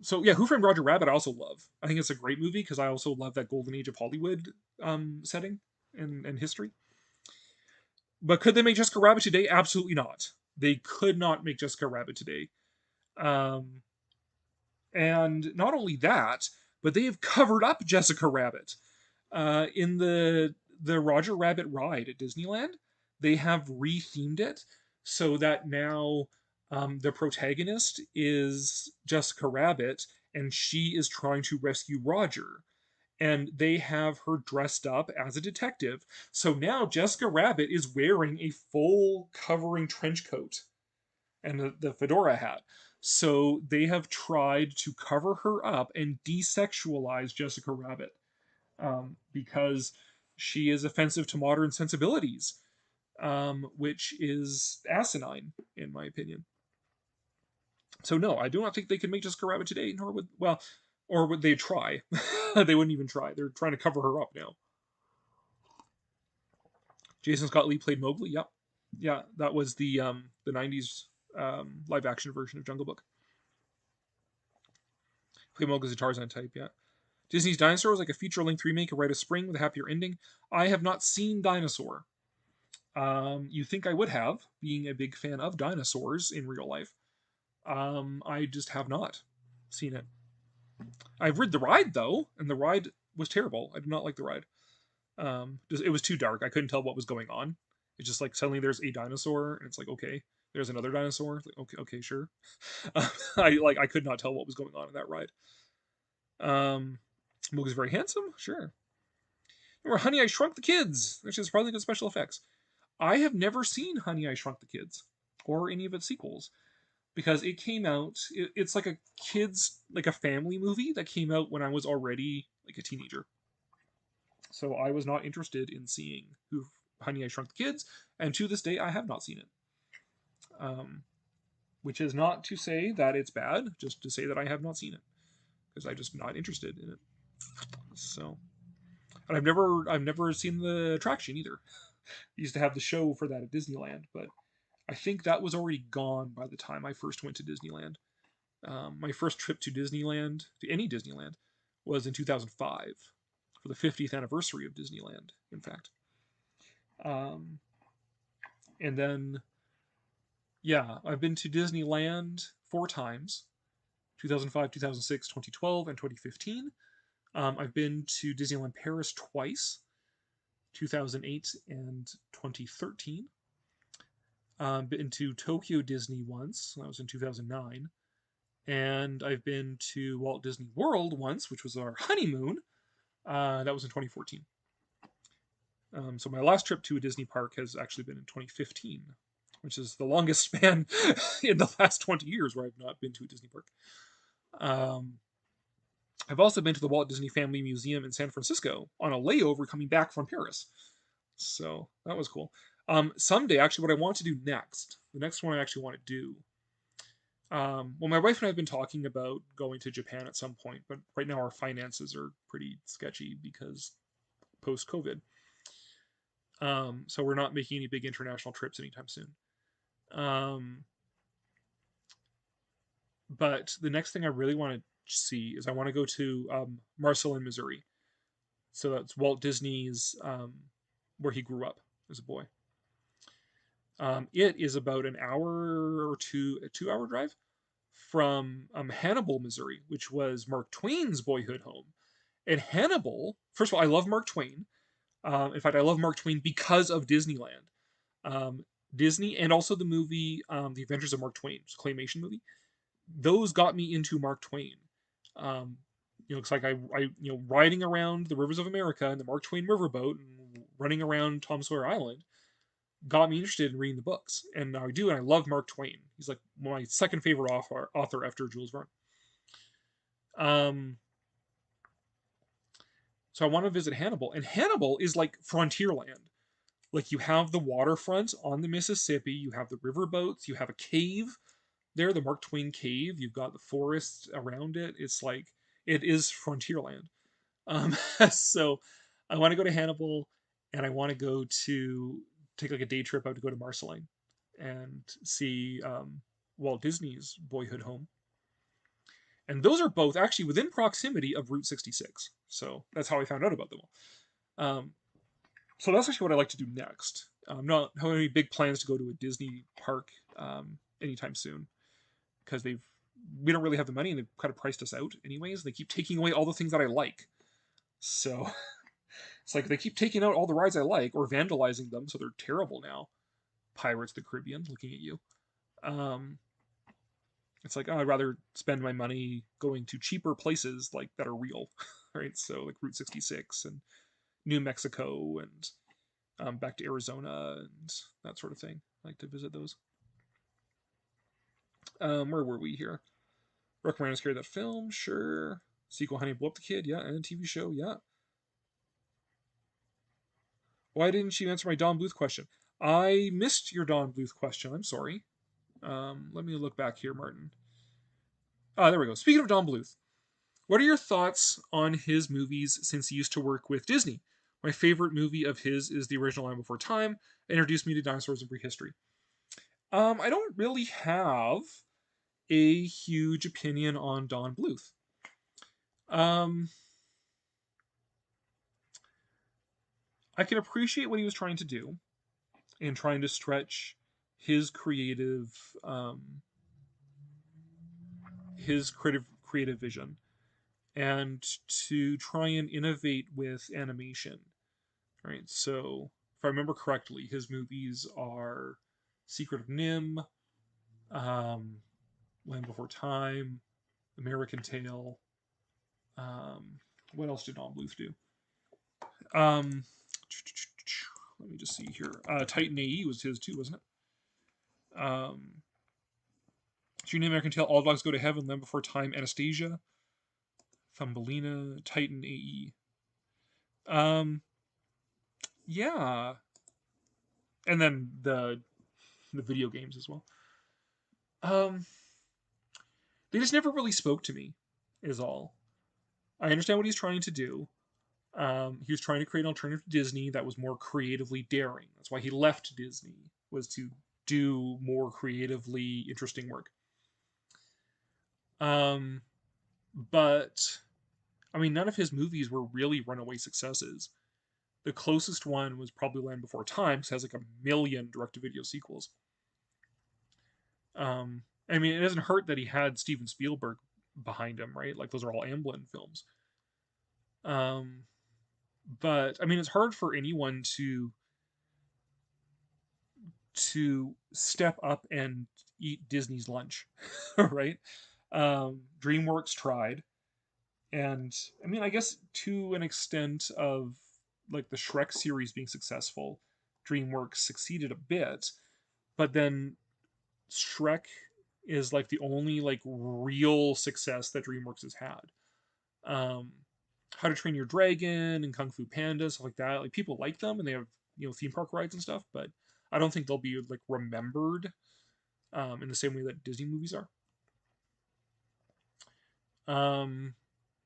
So yeah, Who Framed Roger Rabbit I also love. I think it's a great movie because I also love that golden age of Hollywood setting and history. But could they make Jessica Rabbit today? Absolutely not. They could not make Jessica Rabbit today. And not only that, but they have covered up Jessica Rabbit. In the Roger Rabbit ride at Disneyland, they have rethemed it so that now the protagonist is Jessica Rabbit, and she is trying to rescue Roger. And they have her dressed up as a detective. So now Jessica Rabbit is wearing a full covering trench coat and the fedora hat. So they have tried to cover her up and desexualize Jessica Rabbit because she is offensive to modern sensibilities, which is asinine, in my opinion. So no, I do not think they could make Jessica Rabbit today, nor would they try? They wouldn't even try. They're trying to cover her up now. Jason Scott Lee played Mowgli. Yep. Yeah, that was the 90s live action version of Jungle Book. Played Mowgli's a Tarzan type, yeah. Disney's Dinosaur was like a feature-length remake of Rite of Spring with a happier ending. I have not seen Dinosaur. You think I would have, being a big fan of dinosaurs in real life. I just have not seen it. I've rid the ride though, and the ride was terrible. I did not like the ride. It was too dark. I couldn't tell what was going on. It's just like suddenly there's a dinosaur, and it's like, okay, there's another dinosaur. Like, okay, sure. I could not tell what was going on in that ride. Moog is very handsome, sure. Or Honey, I Shrunk the Kids, which is probably good special effects. I have never seen Honey, I Shrunk the Kids, or any of its sequels, because it came out. It's like a like a family movie that came out when I was already like a teenager. So I was not interested in seeing Honey, I Shrunk the Kids, and to this day I have not seen it. Which is not to say that it's bad, just to say that I have not seen it, because I'm just not interested in it. So, and I've never seen the attraction either. Used to have the show for that at Disneyland, but I think that was already gone by the time I first went to Disneyland. My first trip to Disneyland, to any Disneyland, was in 2005 for the 50th anniversary of Disneyland, in fact. And then, yeah, I've been to Disneyland 4 times: 2005, 2006, 2012, and 2015. I've been to Disneyland Paris twice: 2008 and 2013. Been to Tokyo Disney once. That was in 2009. And I've been to Walt Disney World once, which was our honeymoon. That was in 2014. So my last trip to a Disney park has actually been in 2015, which is the longest span in the last 20 years where I've not been to a Disney park. I've also been to the Walt Disney Family Museum in San Francisco on a layover coming back from Paris. So that was cool. Someday, actually, what I want to do next, the next one I actually want to do, well, my wife and I have been talking about going to Japan at some point, but right now our finances are pretty sketchy because post-COVID. So we're not making any big international trips anytime soon. But the next thing I really want to see is I want to go to Marceline, Missouri. So that's Walt Disney's, where he grew up as a boy. It is about an hour or two, a 2-hour drive from Hannibal, Missouri, which was Mark Twain's boyhood home. And Hannibal, first of all, I love Mark Twain. In fact, I love Mark Twain because of Disneyland. Disney and also the movie The Adventures of Mark Twain, it's a claymation movie. Those got me into Mark Twain. It's like I riding around the rivers of America in the Mark Twain riverboat and running around Tom Sawyer Island got me interested in reading the books. And now I do, and I love Mark Twain. He's like my second favorite author after Jules Verne. So I want to visit Hannibal. And Hannibal is like Frontierland. Like you have the waterfront on the Mississippi, you have the riverboats, you have a cave there, the Mark Twain cave, you've got the forests around it. It's like, it is Frontierland. So I want to go to Hannibal, and I want to go to take like a day trip out to go to Marceline and see Walt Disney's boyhood home. And those are both actually within proximity of Route 66. So that's how I found out about them all. So that's actually what I like to do next. I'm not having any big plans to go to a Disney park anytime soon, because we don't really have the money, and they've kind of priced us out anyways. They keep taking away all the things that I like. So it's like they keep taking out all the rides I like or vandalizing them, so they're terrible now. Pirates of the Caribbean, looking at you. It's like, I'd rather spend my money going to cheaper places like that are real, right? So like Route 66 and New Mexico and back to Arizona and that sort of thing. I like to visit those. Where were we here? Rick Moranis carried that film, sure. Sequel, Honey, Blew Up the Kid, yeah, and a TV show, yeah. Why didn't you answer my Don Bluth question? I missed your Don Bluth question, I'm sorry. Let me look back here, Martin. There we go. Speaking of Don Bluth, what are your thoughts on his movies since he used to work with Disney? My favorite movie of his is the original Land Before Time. It introduced me to dinosaurs and prehistory. I don't really have a huge opinion on Don Bluth. I can appreciate what he was trying to do in trying to stretch his creative vision. and to try and innovate with animation. Right, so if I remember correctly, his movies are Secret of Nim, Land Before Time, American Tail. What else did Don Bluth do? Um, let me just see here. Titan AE was his too, wasn't it? June, American Tail, All Dogs Go to Heaven, Land Before Time, Anastasia, Thumbelina, Titan AE. Yeah, and then the video games as well. They just never really spoke to me, is all. I understand what he's trying to do. He was trying to create an alternative to Disney that was more creatively daring. That's why he left Disney, was to do more creatively interesting work. But I mean, none of his movies were really runaway successes. The closest one was probably Land Before Time, because it has like 1 million direct-to-video sequels. I mean, it doesn't hurt that he had Steven Spielberg behind him, right? Like, those are all Amblin films. But I mean, it's hard for anyone to step up and eat Disney's lunch, right? DreamWorks tried, and I mean, I guess to an extent of like the Shrek series being successful, DreamWorks succeeded a bit, but then Shrek is like the only like real success that DreamWorks has had. How to Train Your Dragon and Kung Fu Panda, stuff like that. Like, people like them, and they have, you know, theme park rides and stuff, but I don't think they'll be like remembered in the same way that Disney movies are.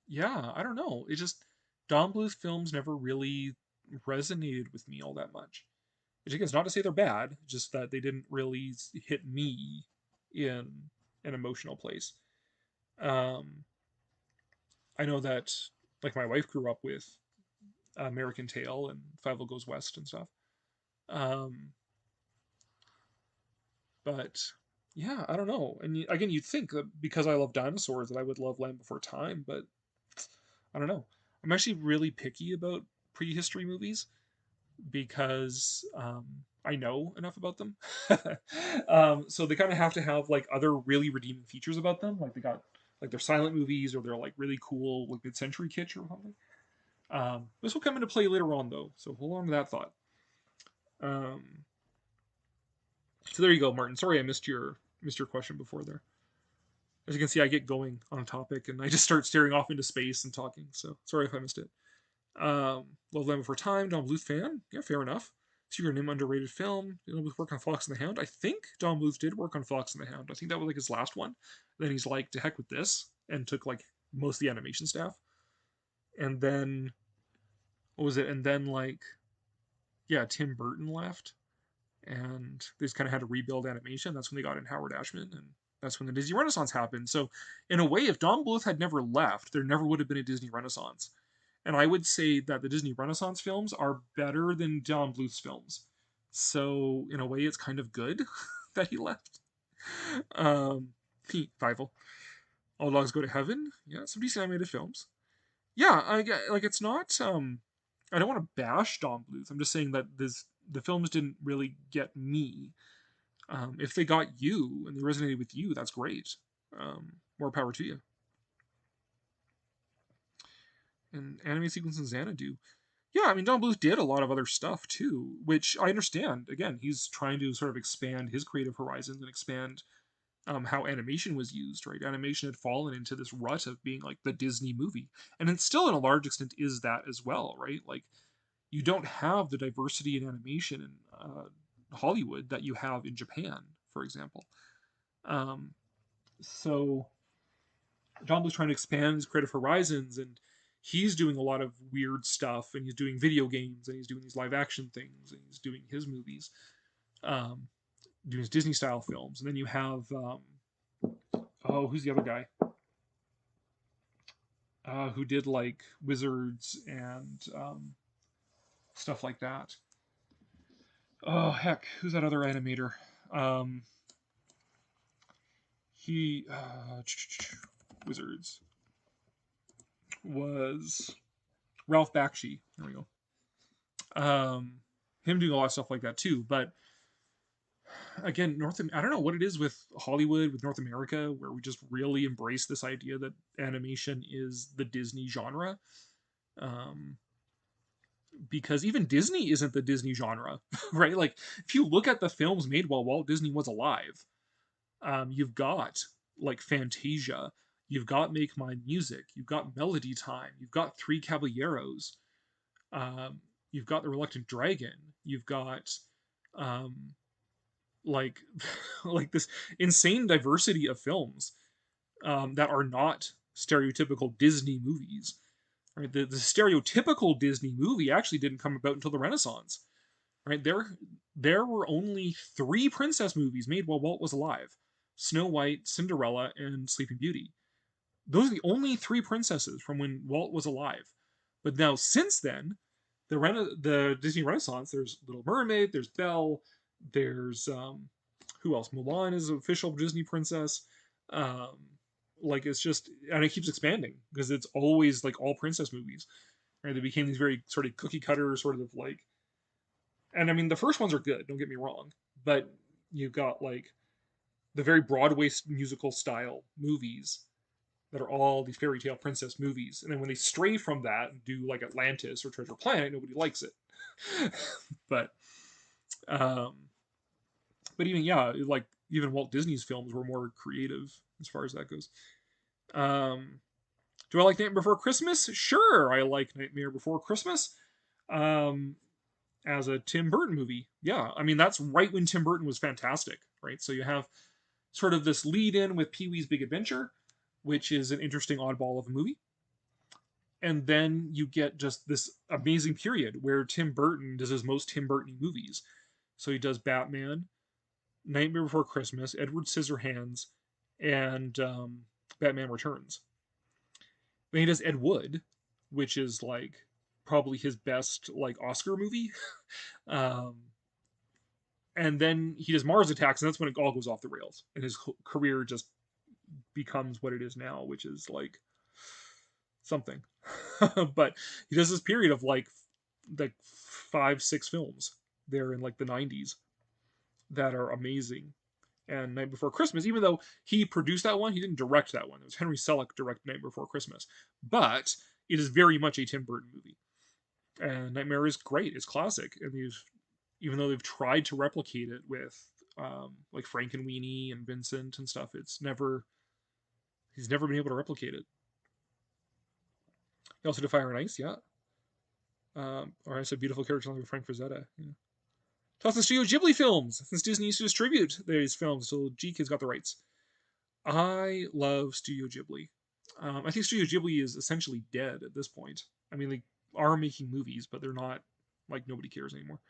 Yeah, I don't know. It just, Don Bluth films never really resonated with me all that much. It's not to say they're bad, just that they didn't really hit me in an emotional place. I know that, like, my wife grew up with American Tail and Five Goes West and stuff. But yeah, I don't know. And again, you'd think that because I love dinosaurs that I would love Land Before Time, but I don't know. I'm actually really picky about prehistory movies because I know enough about them. So they kind of have to have like other really redeeming features about them. Like, they got like they're silent movies, or they're like really cool, like mid-century kitsch or something. This will come into play later on, though, so hold on to that thought. So there you go, Martin. Sorry I missed your question before there. As you can see, I get going on a topic and I just start staring off into space and talking. So sorry if I missed it. Love Land Before Time. Don Bluth fan. Yeah, fair enough. Secret Nim, underrated film. Don Bluth work on Fox and the Hound. I think Don Bluth did work on Fox and the Hound. I think that was like his last one. Then he's like, to heck with this, and took like most of the animation staff. And then, what was it? And then like, yeah, Tim Burton left, and they just kind of had to rebuild animation. That's when they got in Howard Ashman, and that's when the Disney Renaissance happened. So, in a way, if Don Bluth had never left, there never would have been a Disney Renaissance. And I would say that the Disney Renaissance films are better than Don Bluth's films. So, in a way, it's kind of good that he left. Fievel. All Dogs Go to Heaven. Yeah, some decent animated films. Yeah, like, it's not. I don't want to bash Don Bluth. I'm just saying that the films didn't really get me. If they got you and they resonated with you, that's great. More power to you. And anime sequence and Xanadu. Yeah, I mean, Don Bluth did a lot of other stuff too, which I understand. Again, he's trying to sort of expand his creative horizons and expand how animation was used, right? Animation had fallen into this rut of being like the Disney movie. And it still, in a large extent, is that as well, right? Like, you don't have the diversity in animation in Hollywood that you have in Japan, for example. So Don Bluth's trying to expand his creative horizons, and he's doing a lot of weird stuff, and he's doing video games, and he's doing these live action things, and he's doing his movies, doing his Disney style films. And then you have who's the other guy who did like Wizards and stuff like that? Oh heck, who's that other animator? Wizards. was Ralph Bakshi. There we go. Him doing a lot of stuff like that too. But again, I don't know what it is with Hollywood, with North America, where we just really embrace this idea that animation is the Disney genre. Because even Disney isn't the Disney genre, right? Like, if you look at the films made while Walt Disney was alive, you've got like Fantasia, you've got Make Mine Music, you've got Melody Time, you've got Three Caballeros, you've got The Reluctant Dragon, you've got like like this insane diversity of films that are not stereotypical Disney movies. Right, the stereotypical Disney movie actually didn't come about until the Renaissance. Right, there were only 3 princess movies made while Walt was alive: Snow White, Cinderella, and Sleeping Beauty. Those are the only 3 princesses from when Walt was alive. But now, since then, the Disney Renaissance, there's Little Mermaid, there's Belle, there's who else? Mulan is an official Disney princess. Like, it's just, and it keeps expanding because it's always like all princess movies. Right? They became these very sort of cookie cutter sort of like, and I mean the first ones are good, don't get me wrong, but you've got like the very Broadway musical style movies that are all these fairy tale princess movies, and then when they stray from that and do like Atlantis or Treasure Planet, nobody likes it. but even, yeah, like even Walt Disney's films were more creative as far as that goes. Do I like Nightmare Before Christmas? Sure, I like Nightmare Before Christmas. As a Tim Burton movie, yeah. I mean, that's right when Tim Burton was fantastic, right? So you have sort of this lead in with Pee-wee's Big Adventure, which is an interesting oddball of a movie. And then you get just this amazing period where Tim Burton does his most Tim Burton movies. So he does Batman, Nightmare Before Christmas, Edward Scissorhands, and Batman Returns. Then he does Ed Wood, which is like probably his best like Oscar movie. And then he does Mars Attacks, and that's when it all goes off the rails, and his career just becomes what it is now, which is like something. But he does this period of like 5-6 films there in like the 90s that are amazing. And Night Before Christmas, even though he produced that one, he didn't direct that one. It was Henry Selick directed Night Before Christmas. But it is very much a Tim Burton movie. And Nightmare is great. It's classic. And even though they've tried to replicate it with like Frankenweenie and Vincent and stuff, he's never been able to replicate it. He also did Fire and Ice, yeah. Or I said Beautiful Character like Frank Frazetta. Yeah. Plus the Studio Ghibli films, since Disney used to distribute these films until GKIDS got the rights. I love Studio Ghibli. I think Studio Ghibli is essentially dead at this point. I mean, they are making movies, but they're not, like, nobody cares anymore.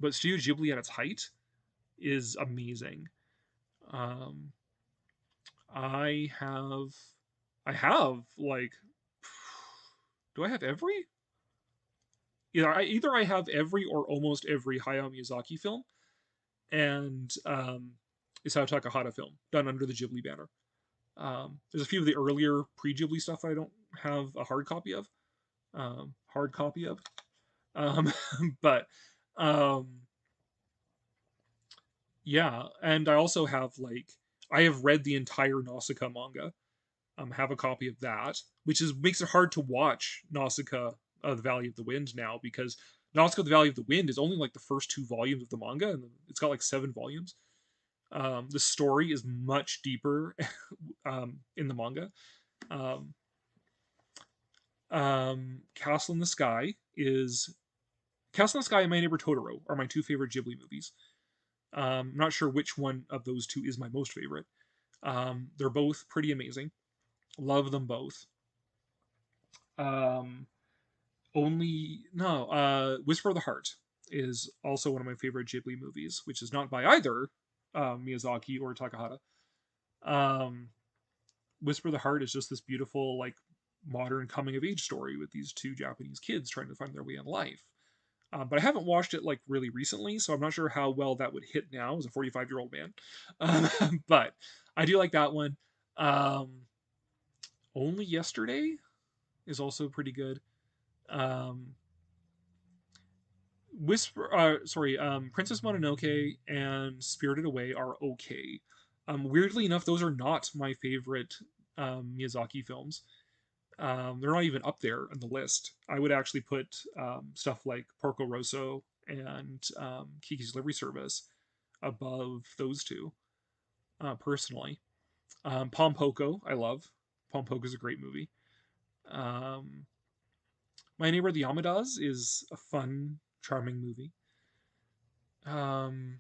But Studio Ghibli at its height is amazing. I have like, do I have every? Either I have every or almost every Hayao Miyazaki film, and Isao Takahata film done under the Ghibli banner. There's a few of the earlier pre-Ghibli stuff I don't have a hard copy of. But yeah, and I also have I have read the entire Nausicaa manga. Have a copy of that, which makes it hard to watch Nausicaa The Valley of the Wind now, because Nausicaa The Valley of the Wind is only like the first 2 volumes of the manga, and it's got like 7 volumes. The story is much deeper in the manga. Castle in the Sky and My Neighbor Totoro are my 2 favorite Ghibli movies. I'm not sure which one of those 2 is my most favorite. They're both pretty amazing. Love them both. Whisper of the Heart is also one of my favorite Ghibli movies, which is not by either Miyazaki or Takahata. Whisper of the Heart is just this beautiful, like, modern coming-of-age story with these 2 Japanese kids trying to find their way in life. But I haven't watched it, like, really recently, so I'm not sure how well that would hit now as a 45-year-old man. But I do like that one. Only Yesterday is also pretty good. Princess Mononoke and Spirited Away are okay. Weirdly enough, those are not my favorite Miyazaki films. They're not even up there on the list. I would actually put stuff like Porco Rosso and Kiki's Delivery Service above those two, personally. Pom Poko, I love. Pom Poko is a great movie. Um, My Neighbor the Yamadas is a fun, charming movie. Um,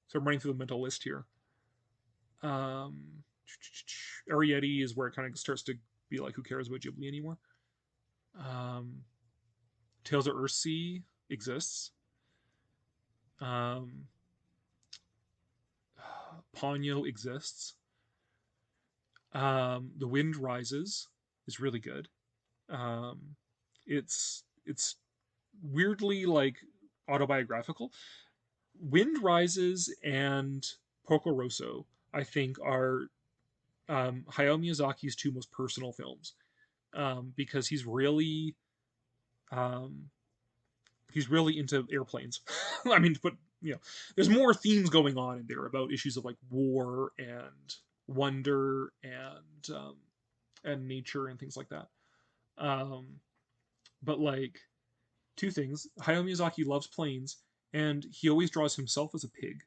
so I'm running through the mental list here. Arrietty is where it kind of starts to be like, who cares about Ghibli anymore? Tales of Earthsea exists. Ponyo exists. The Wind Rises is really good. It's weirdly like autobiographical. Wind Rises and Porco Rosso, I think, are Hayao Miyazaki's two most personal films, because he's really into airplanes. I mean, but there's more themes going on in there about issues of like war and wonder and nature and things like that. But like, two things: Hayao Miyazaki loves planes, and he always draws himself as a pig.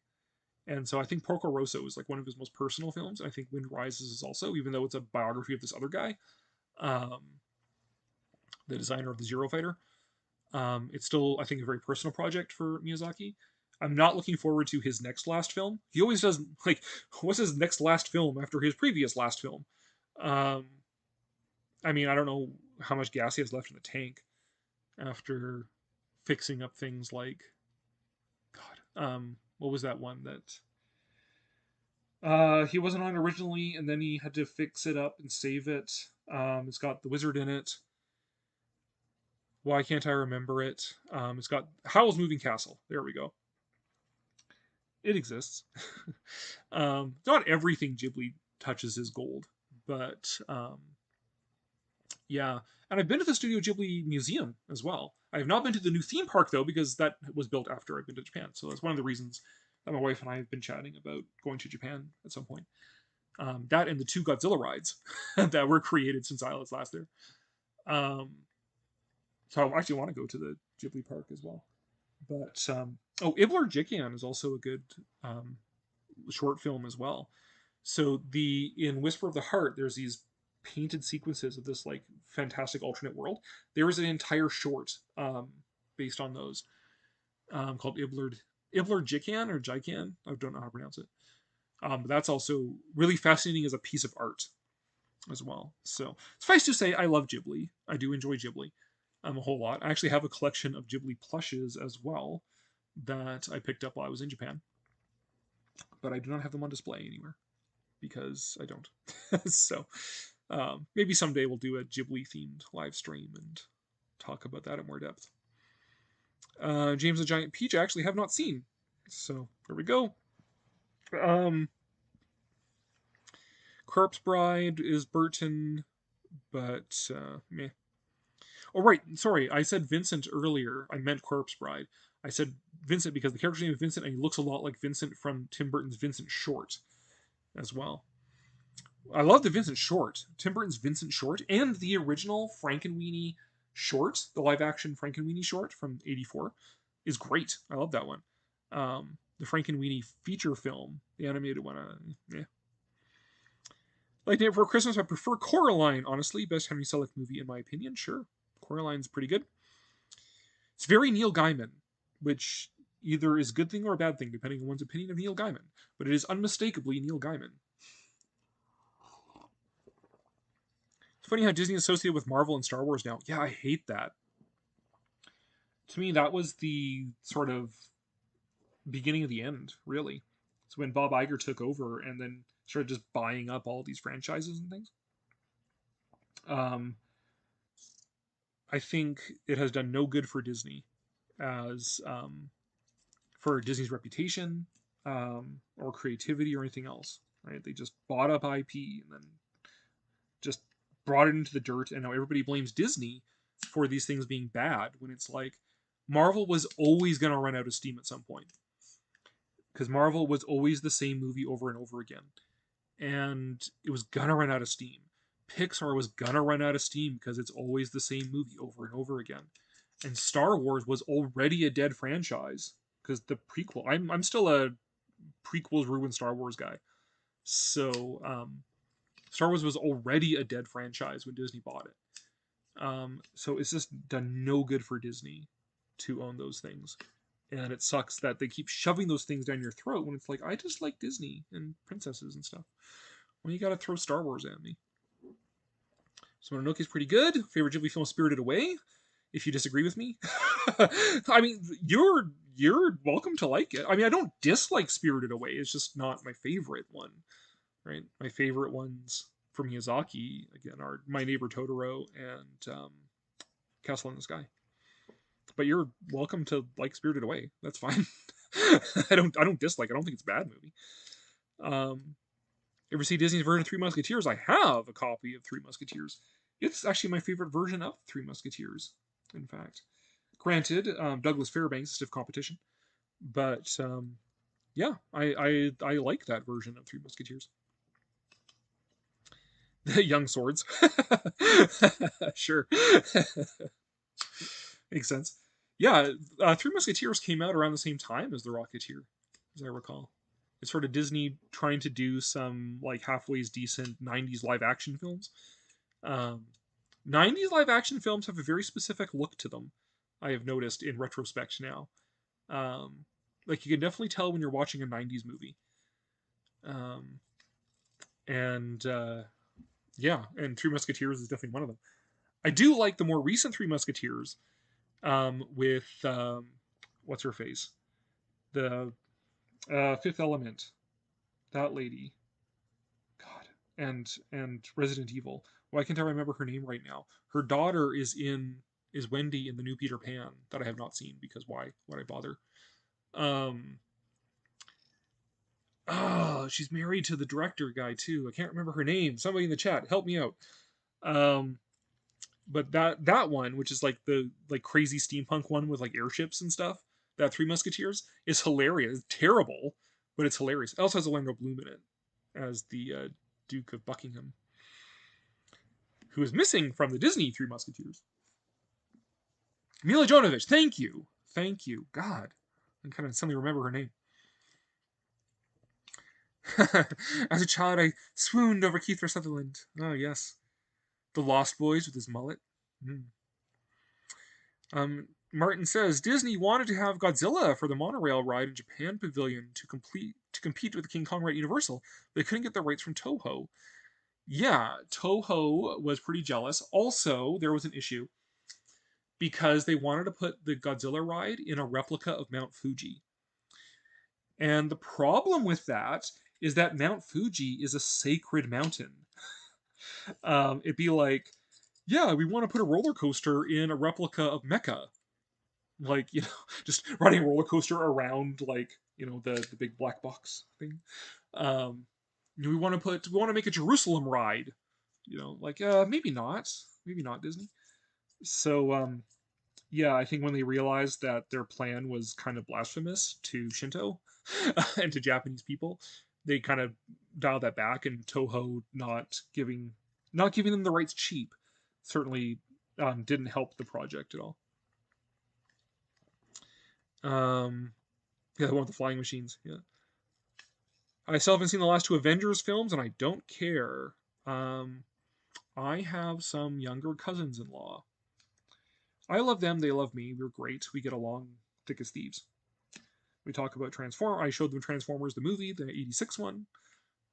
And so I think Porco Rosso is like one of his most personal films. I think Wind Rises is also, even though it's a biography of this other guy, the designer of the Zero Fighter. It's still, I think, a very personal project for Miyazaki. I'm not looking forward to his next last film. He always does, like, what's his next last film after his previous last film? I mean, I don't know how much gas he has left in the tank after fixing up things like, what was that one that he wasn't on originally, and then he had to fix it up and save it? It's got the wizard in it. Why can't I remember it? It's got Howl's Moving Castle. There we go. It exists. Not everything Ghibli touches is gold, but yeah. And I've been to the Studio Ghibli Museum as well. I have not been to the new theme park, though, because that was built after I've been to Japan. So that's one of the reasons that my wife and I have been chatting about going to Japan at some point. That and the 2 Godzilla rides that were created since I was last there. So I actually want to go to the Ghibli park as well. But Ibler Jikan is also a good short film as well. So in Whisper of the Heart, there's these painted sequences of this like fantastic alternate world. There is an entire short based on those, called Ibler Jikan or Jikan. I don't know how to pronounce it. But that's also really fascinating as a piece of art as well. So suffice to say, I love Ghibli. I do enjoy Ghibli a whole lot. I actually have a collection of Ghibli plushes as well that I picked up while I was in Japan, but I do not have them on display anywhere because I don't. So maybe someday we'll do a Ghibli themed live stream and talk about that in more depth. James the Giant Peach I actually have not seen, so there we go. Corpse Bride is Burton, but meh. Oh, right. Sorry, I said Vincent earlier. I meant Corpse Bride. I said Vincent because the character's name is Vincent, and he looks a lot like Vincent from Tim Burton's Vincent Short as well. I love the Vincent Short. Tim Burton's Vincent Short and the original Frankenweenie short, the live-action Frankenweenie short from '84, is great. I love that one. The Frankenweenie feature film, the animated one, yeah. Like Day Before Christmas, I prefer Coraline, honestly. Best Henry Selick movie, in my opinion. Sure. Coraline's pretty good. It's very Neil Gaiman, which either is a good thing or a bad thing, depending on one's opinion of Neil Gaiman. But it is unmistakably Neil Gaiman. It's funny how Disney is associated with Marvel and Star Wars now. Yeah, I hate that. To me, that was the sort of beginning of the end, really. It's when Bob Iger took over and then started just buying up all these franchises and things. I think it has done no good for Disney as for Disney's reputation or creativity or anything else. Right? They just bought up IP and then just brought it into the dirt, and now everybody blames Disney for these things being bad, when it's like Marvel was always going to run out of steam at some point, because Marvel was always the same movie over and over again, and it was going to run out of steam. Pixar was going to run out of steam because it's always the same movie over and over again. And Star Wars was already a dead franchise because the prequel, I'm still a prequels ruin Star Wars guy. So Star Wars was already a dead franchise when Disney bought it. So it's just done no good for Disney to own those things. And it sucks that they keep shoving those things down your throat when it's like, I just like Disney and princesses and stuff. Well, you gotta throw Star Wars at me. So Mononoke's pretty good. Favorite Ghibli film, Spirited Away. If you disagree with me, I mean, you're welcome to like it. I mean, I don't dislike Spirited Away. It's just not my favorite one, right? My favorite ones from Miyazaki again are My Neighbor Totoro and Castle in the Sky. But you're welcome to like Spirited Away. That's fine. I don't dislike it. I don't think it's a bad movie. Ever see Disney's version of Three Musketeers? I have a copy of Three Musketeers. It's actually my favorite version of Three Musketeers, in fact. Granted, Douglas Fairbanks is stiff competition, but yeah, I like that version of Three Musketeers. The young swords. Sure. Makes sense. Yeah, Three Musketeers came out around the same time as The Rocketeer, as I recall. It's sort of Disney trying to do some like halfway decent 90s live action films. 90s live action films have a very specific look to them, I have noticed in retrospect now. Like you can definitely tell when you're watching a 90s movie. Yeah, and Three Musketeers is definitely one of them. I do like the more recent Three Musketeers with what's her face? The Fifth Element, that lady, God, and Resident Evil. Why can't I remember her name right now? Her daughter is Wendy in the new Peter Pan that I have not seen because why would I bother? She's married to the director guy too. I can't remember her name. Somebody in the chat, help me out. But that one, which is like the crazy steampunk one with like airships and stuff. That Three Musketeers is hilarious. It's terrible, but it's hilarious. It also has Orlando Bloom in it as the Duke of Buckingham, who is missing from the Disney Three Musketeers. Mila Jovovich, thank you. God, I kind of suddenly remember her name. As a child, I swooned over Kiefer Sutherland. Oh yes, the Lost Boys with his mullet. Martin says Disney wanted to have Godzilla for the monorail ride in Japan Pavilion to compete with the King Kong ride at Universal. They couldn't get the rights from Toho. Yeah, Toho was pretty jealous. Also, there was an issue because they wanted to put the Godzilla ride in a replica of Mount Fuji. And the problem with that is that Mount Fuji is a sacred mountain. It'd be like, yeah, we want to put a roller coaster in a replica of Mecca. Like, just riding a roller coaster around, like, the big black box thing. We want to make a Jerusalem ride. Maybe not Disney. So, yeah, I think when they realized that their plan was kind of blasphemous to Shinto and to Japanese people, they kind of dialed that back, and Toho not giving them the rights cheap certainly didn't help the project at all. Yeah, the one with the flying machines. Yeah. I still haven't seen the last two Avengers films, and I don't care. I have some younger cousins-in-law. I love them, they love me. We're great. We get along thick as thieves. We talk about Transformers. I showed them Transformers, the movie, the 86 one.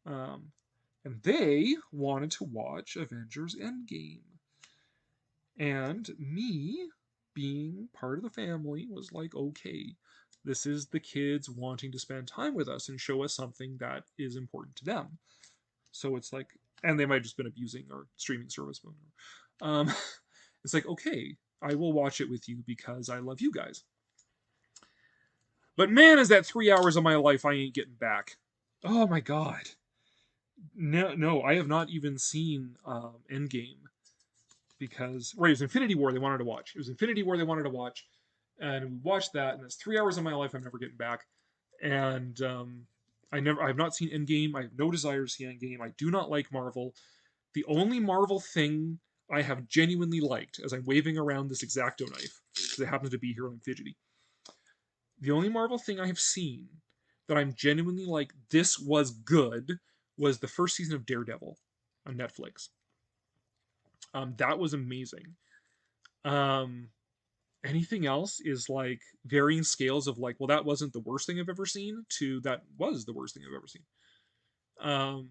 And they wanted to watch Avengers Endgame. And me, being part of the family, was like, okay, this is the kids wanting to spend time with us and show us something that is important to them. So it's like, and they might have just been abusing our streaming service. It's like, okay, I will watch it with you because I love you guys. But man, is that 3 hours of my life I ain't getting back. Oh my God. No, I have not even seen Endgame because it was Infinity War they wanted to watch. It was Infinity War they wanted to watch, and we watched that, and it's 3 hours of my life I'm never getting back. And I have not seen Endgame. I have no desire to see Endgame. I do not like Marvel. The only Marvel thing I have genuinely liked, as I'm waving around this X-Acto knife, because it happens to be here and I'm fidgety. The only Marvel thing I have seen that I'm genuinely like, this was good, was the first season of Daredevil on Netflix. That was amazing. Um, Anything else is like varying scales of like, well, that wasn't the worst thing I've ever seen to that was the worst thing I've ever seen. Um,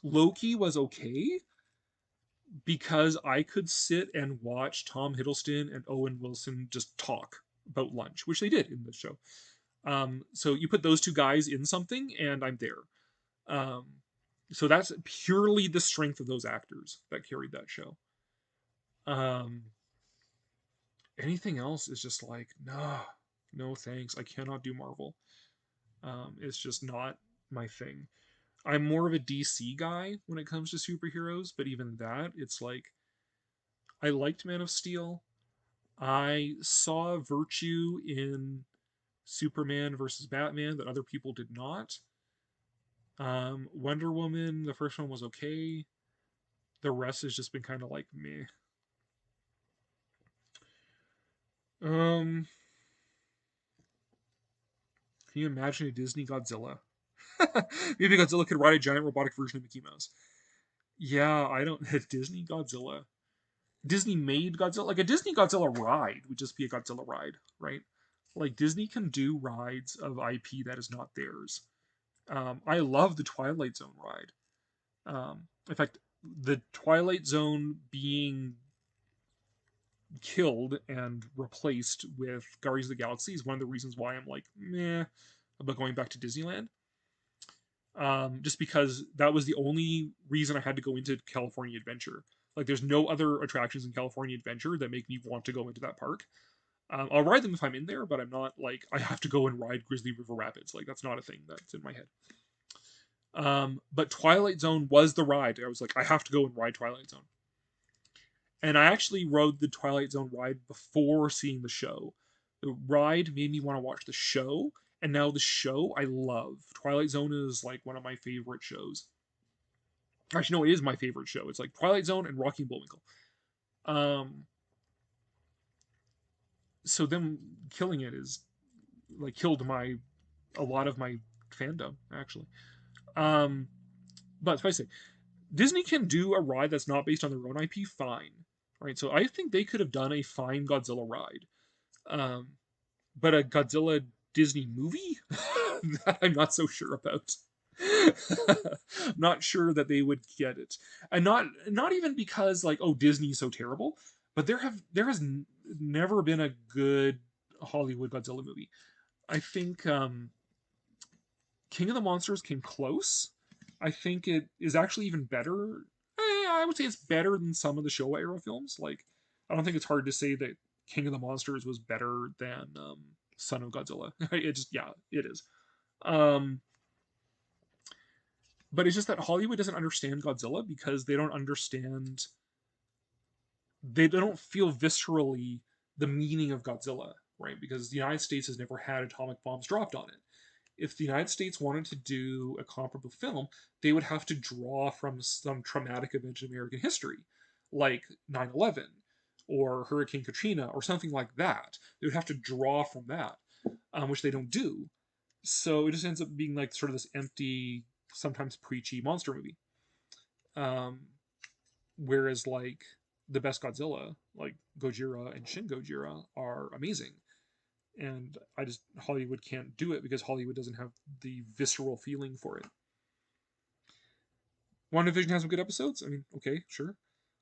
Loki was okay because I could sit and watch Tom Hiddleston and Owen Wilson just talk about lunch, which they did in this show. So you put those two guys in something, and I'm there. Um, so that's purely the strength of those actors that carried that show. Um, Anything else is just like, no thanks. I cannot do Marvel. It's just not my thing. I'm more of a DC guy when it comes to superheroes, but even that, it's like I liked Man of Steel. I saw virtue in Superman versus Batman that other people did not. Wonder Woman, the first one was okay. The rest has just been kind of like meh. Um, can you imagine a Disney Godzilla? Maybe Godzilla could ride a giant robotic version of Mickey Mouse. Yeah, I don't. Disney Godzilla. Disney made Godzilla. Like a Disney Godzilla ride would just be a Godzilla ride, right? Like Disney can do rides of IP that is not theirs. I love the Twilight Zone ride. In fact, the Twilight Zone being killed and replaced with Guardians of the Galaxy is one of the reasons why I'm like, meh, about going back to Disneyland. Just because that was the only reason I had to go into California Adventure. Like, there's no other attractions in California Adventure that make me want to go into that park. I'll ride them if I'm in there, but I'm not like, I have to go and ride Grizzly River Rapids. Like, that's not a thing that's in my head. But Twilight Zone was the ride. I was like, I have to go and ride Twilight Zone. And I actually rode the Twilight Zone ride before seeing the show. The ride made me want to watch the show, and now the show I love. Twilight Zone is like one of my favorite shows. Actually, no, it is my favorite show. It's like Twilight Zone and Rocky and Bullwinkle. So them killing it is like killed a lot of my fandom actually. But if I say Disney can do a ride that's not based on their own IP, fine, right? So I think they could have done a fine Godzilla ride, but a Godzilla Disney movie that I'm not so sure about. I'm not sure that they would get it, and not even because like, oh, Disney's so terrible, but there has never been a good Hollywood Godzilla movie. I think King of the Monsters came close. I think it is actually even better. I would say it's better than some of the Showa era films. Like, I don't think it's hard to say that King of the Monsters was better than Son of Godzilla. It just, yeah, it is. But it's just that Hollywood doesn't understand Godzilla because they don't understand. They don't feel viscerally the meaning of Godzilla, right? Because the United States has never had atomic bombs dropped on it. If the United States wanted to do a comparable film, they would have to draw from some traumatic event in American history, like 9/11 or Hurricane Katrina or something like that. They would have to draw from that, which they don't do. So it just ends up being like sort of this empty, sometimes preachy monster movie. Whereas like the best Godzilla, like Gojira and Shin Gojira, are amazing. And Hollywood can't do it because Hollywood doesn't have the visceral feeling for it. WandaVision has some good episodes. I mean, okay, sure.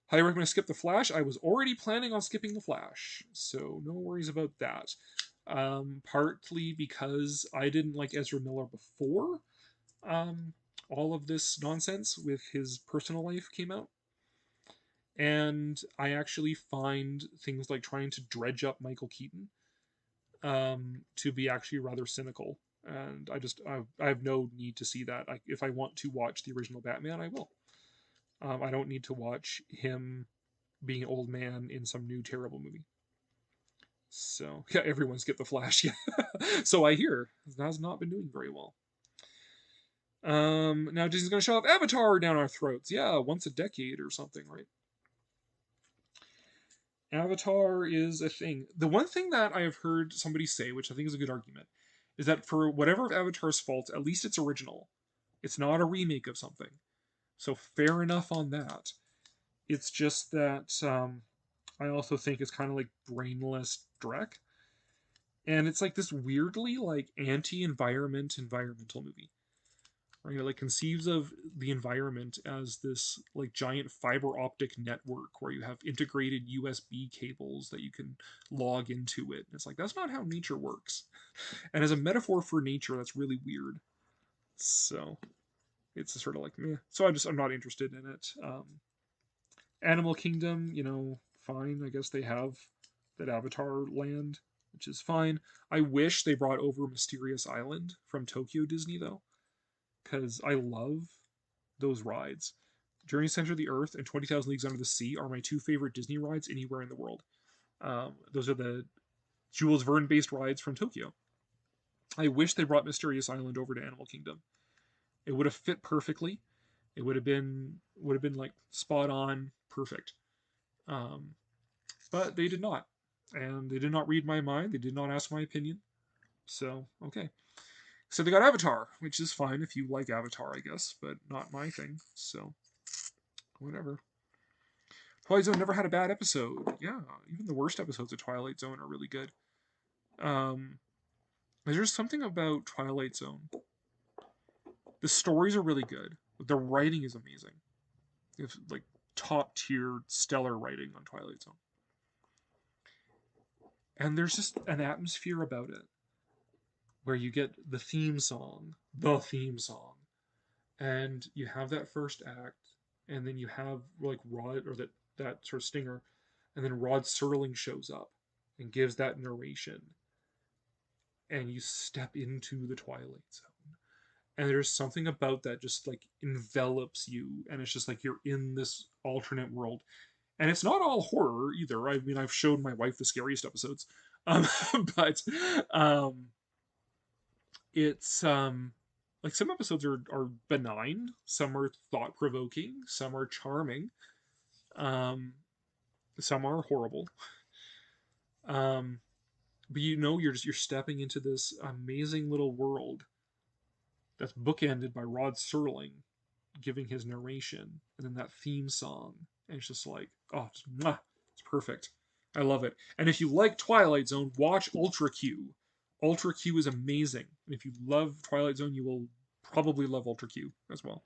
Highly recommend skip The Flash. I was already planning on skipping The Flash, so no worries about that. Partly because I didn't like Ezra Miller before all of this nonsense with his personal life came out. And I actually find things like trying to dredge up Michael Keaton to be actually rather cynical and I have no need to see that. If I want to watch the original Batman, I will. I don't need to watch him being an old man in some new terrible movie. So yeah, everyone skipped the Flash. Yeah, so I hear it has not been doing very well. Now Disney's gonna shove Avatar down our throats. Yeah, once a decade or something, right? Avatar is a thing. The one thing that I have heard somebody say, which I think is a good argument, is that for whatever of Avatar's fault, at least it's original. It's not a remake of something. So fair enough on that. It's just that I also think it's kind of like brainless Drek. And it's like this weirdly like anti-environmental movie. Right? It like conceives of the environment as this like giant fiber optic network where you have integrated USB cables that you can log into it. And it's like that's not how nature works. And as a metaphor for nature, that's really weird. So it's sort of like meh. So I'm not interested in it. Animal Kingdom, fine. I guess they have that Avatar land, which is fine. I wish they brought over Mysterious Island from Tokyo Disney though, because I love those rides. Journey Center of the Earth and 20,000 Leagues Under the Sea are my two favorite Disney rides anywhere in the world. Those are the Jules Verne based rides from Tokyo. I wish they brought Mysterious Island over to Animal Kingdom. It would have fit perfectly. It would have been like spot on, perfect. But they did not, and they did not read my mind. They did not ask my opinion. So okay. So they got Avatar, which is fine if you like Avatar, I guess, but not my thing. So whatever. Twilight Zone never had a bad episode. Yeah, even the worst episodes of Twilight Zone are really good. There's something about Twilight Zone. The stories are really good. The writing is amazing. It's like top tier, stellar writing on Twilight Zone. And there's just an atmosphere about it where you get the theme song, and you have that first act, and then you have like Rod, or that sort of stinger, and then Rod Serling shows up and gives that narration, and you step into the Twilight Zone. And there's something about that just like envelops you, and it's just like you're in this alternate world. And it's not all horror either. I mean, I've showed my wife the scariest episodes, but it's like some episodes are benign, some are thought provoking, some are charming, some are horrible. But you're stepping into this amazing little world that's bookended by Rod Serling giving his narration, and then that theme song, and it's just like, oh, it's perfect. I love it. And if you like Twilight Zone, watch Ultra Q. Ultra Q is amazing. And if you love Twilight Zone, you will probably love Ultra Q as well.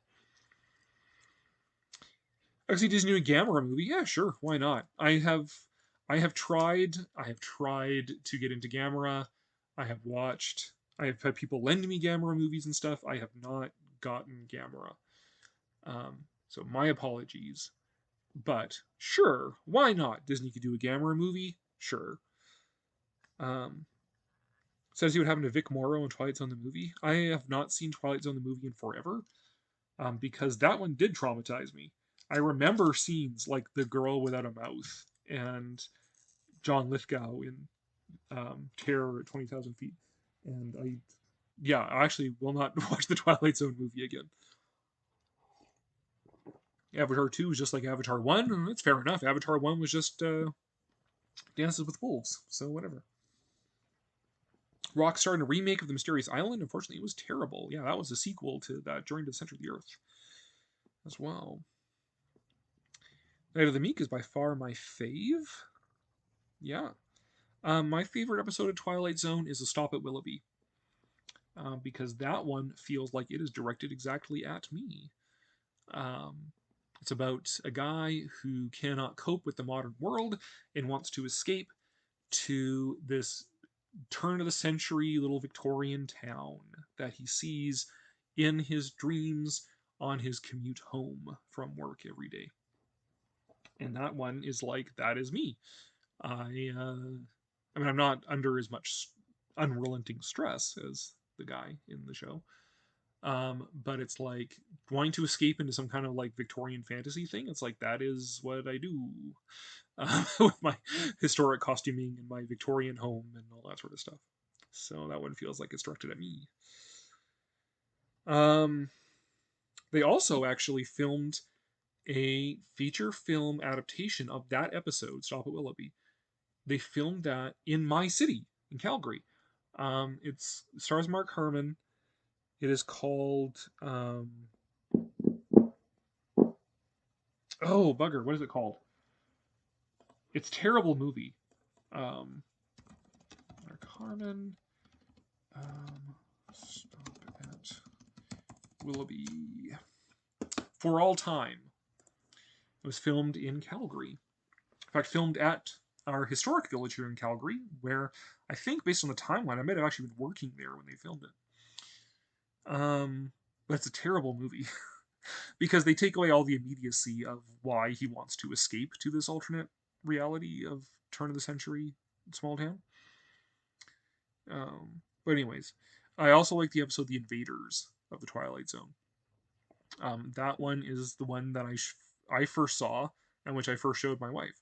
Actually, Disney doing a Gamera movie? Yeah, sure. Why not? I have tried to get into Gamera. I have had people lend me Gamera movies and stuff. I have not gotten Gamera. So my apologies. But sure, why not? Disney could do a Gamera movie? Sure. Says you would happen to Vic Morrow in Twilight Zone the movie. I have not seen Twilight Zone the movie in forever. Because that one did traumatize me. I remember scenes like the girl without a mouth and John Lithgow in Terror at 20,000 Feet. And I actually will not watch the Twilight Zone movie again. Avatar 2 was just like Avatar 1, and that's fair enough. Avatar 1 was just Dances with Wolves, so whatever. Rockstar in a remake of The Mysterious Island. Unfortunately, it was terrible. Yeah, that was a sequel to that Journey to the Center of the Earth as well. Night of the Meek is by far my fave. Yeah. My favorite episode of Twilight Zone is A Stop at Willoughby. Because that one feels like it is directed exactly at me. It's about a guy who cannot cope with the modern world and wants to escape to this turn-of-the-century little Victorian town that he sees in his dreams on his commute home from work every day. And that one is like, that is me. I mean, I'm not under as much unrelenting stress as the guy in the show. But it's like wanting to escape into some kind of like Victorian fantasy thing. It's like that is what I do with my historic costuming and my Victorian home and all that sort of stuff. So that one feels like it's directed at me. They also actually filmed a feature film adaptation of that episode, Stop at Willoughby. They filmed that in my city, in Calgary. It stars Mark Harmon. It is called oh bugger, what is it called? It's a terrible movie. Mark Harmon. Stop at Willoughby. For All Time. It was filmed in Calgary. In fact, filmed at our historic village here in Calgary, where I think, based on the timeline, I might have actually been working there when they filmed it. But it's a terrible movie because they take away all the immediacy of why he wants to escape to this alternate reality of turn of the century small town. But anyways, I also like the episode The Invaders of the Twilight Zone. That one is the one that I first saw and which I first showed my wife.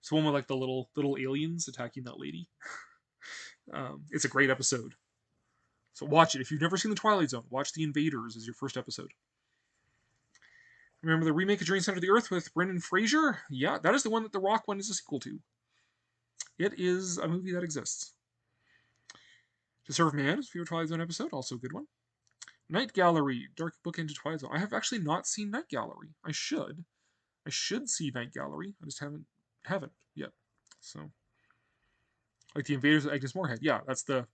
So one with like the little aliens attacking that lady. It's a great episode. So watch it. If you've never seen The Twilight Zone, watch The Invaders as your first episode. Remember the remake of Journey Center of the Earth with Brendan Fraser? Yeah, that is the one that The Rock one is a sequel to. It is a movie that exists. To Serve Man is your Twilight Zone episode, also a good one. Night Gallery, Dark Book into Twilight Zone. I have actually not seen Night Gallery. I should. I should see Night Gallery. I just haven't yet. So, like The Invaders of Agnes Moorehead. Yeah, that's the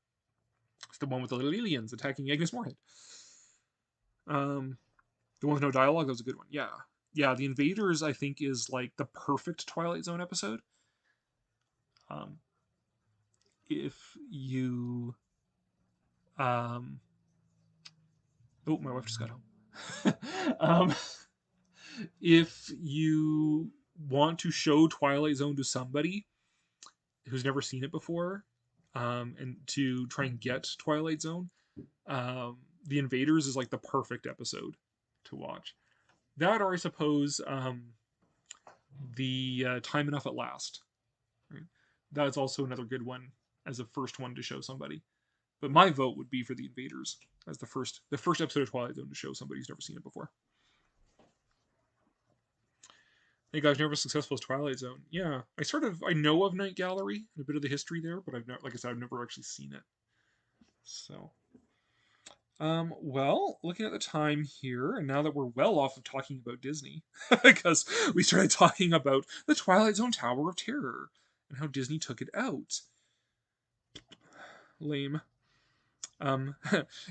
one with the little aliens attacking Agnes Moorehead. The one with no dialogue, that was a good one. Yeah. The Invaders, I think, is like the perfect Twilight Zone episode. If you oh, my wife just got home. If you want to show Twilight Zone to somebody who's never seen it before, and to try and get Twilight Zone, The Invaders is like the perfect episode to watch. That, or I suppose the Time Enough at Last. Right? That's also another good one as a first one to show somebody. But my vote would be for The Invaders as the first episode of Twilight Zone to show somebody who's never seen it before. Hey guys, never successful as Twilight Zone. Yeah, I know of Night Gallery and a bit of the history there, but I've never actually seen it. So, well, looking at the time here, and now that we're well off of talking about Disney, because we started talking about the Twilight Zone Tower of Terror and how Disney took it out. Lame.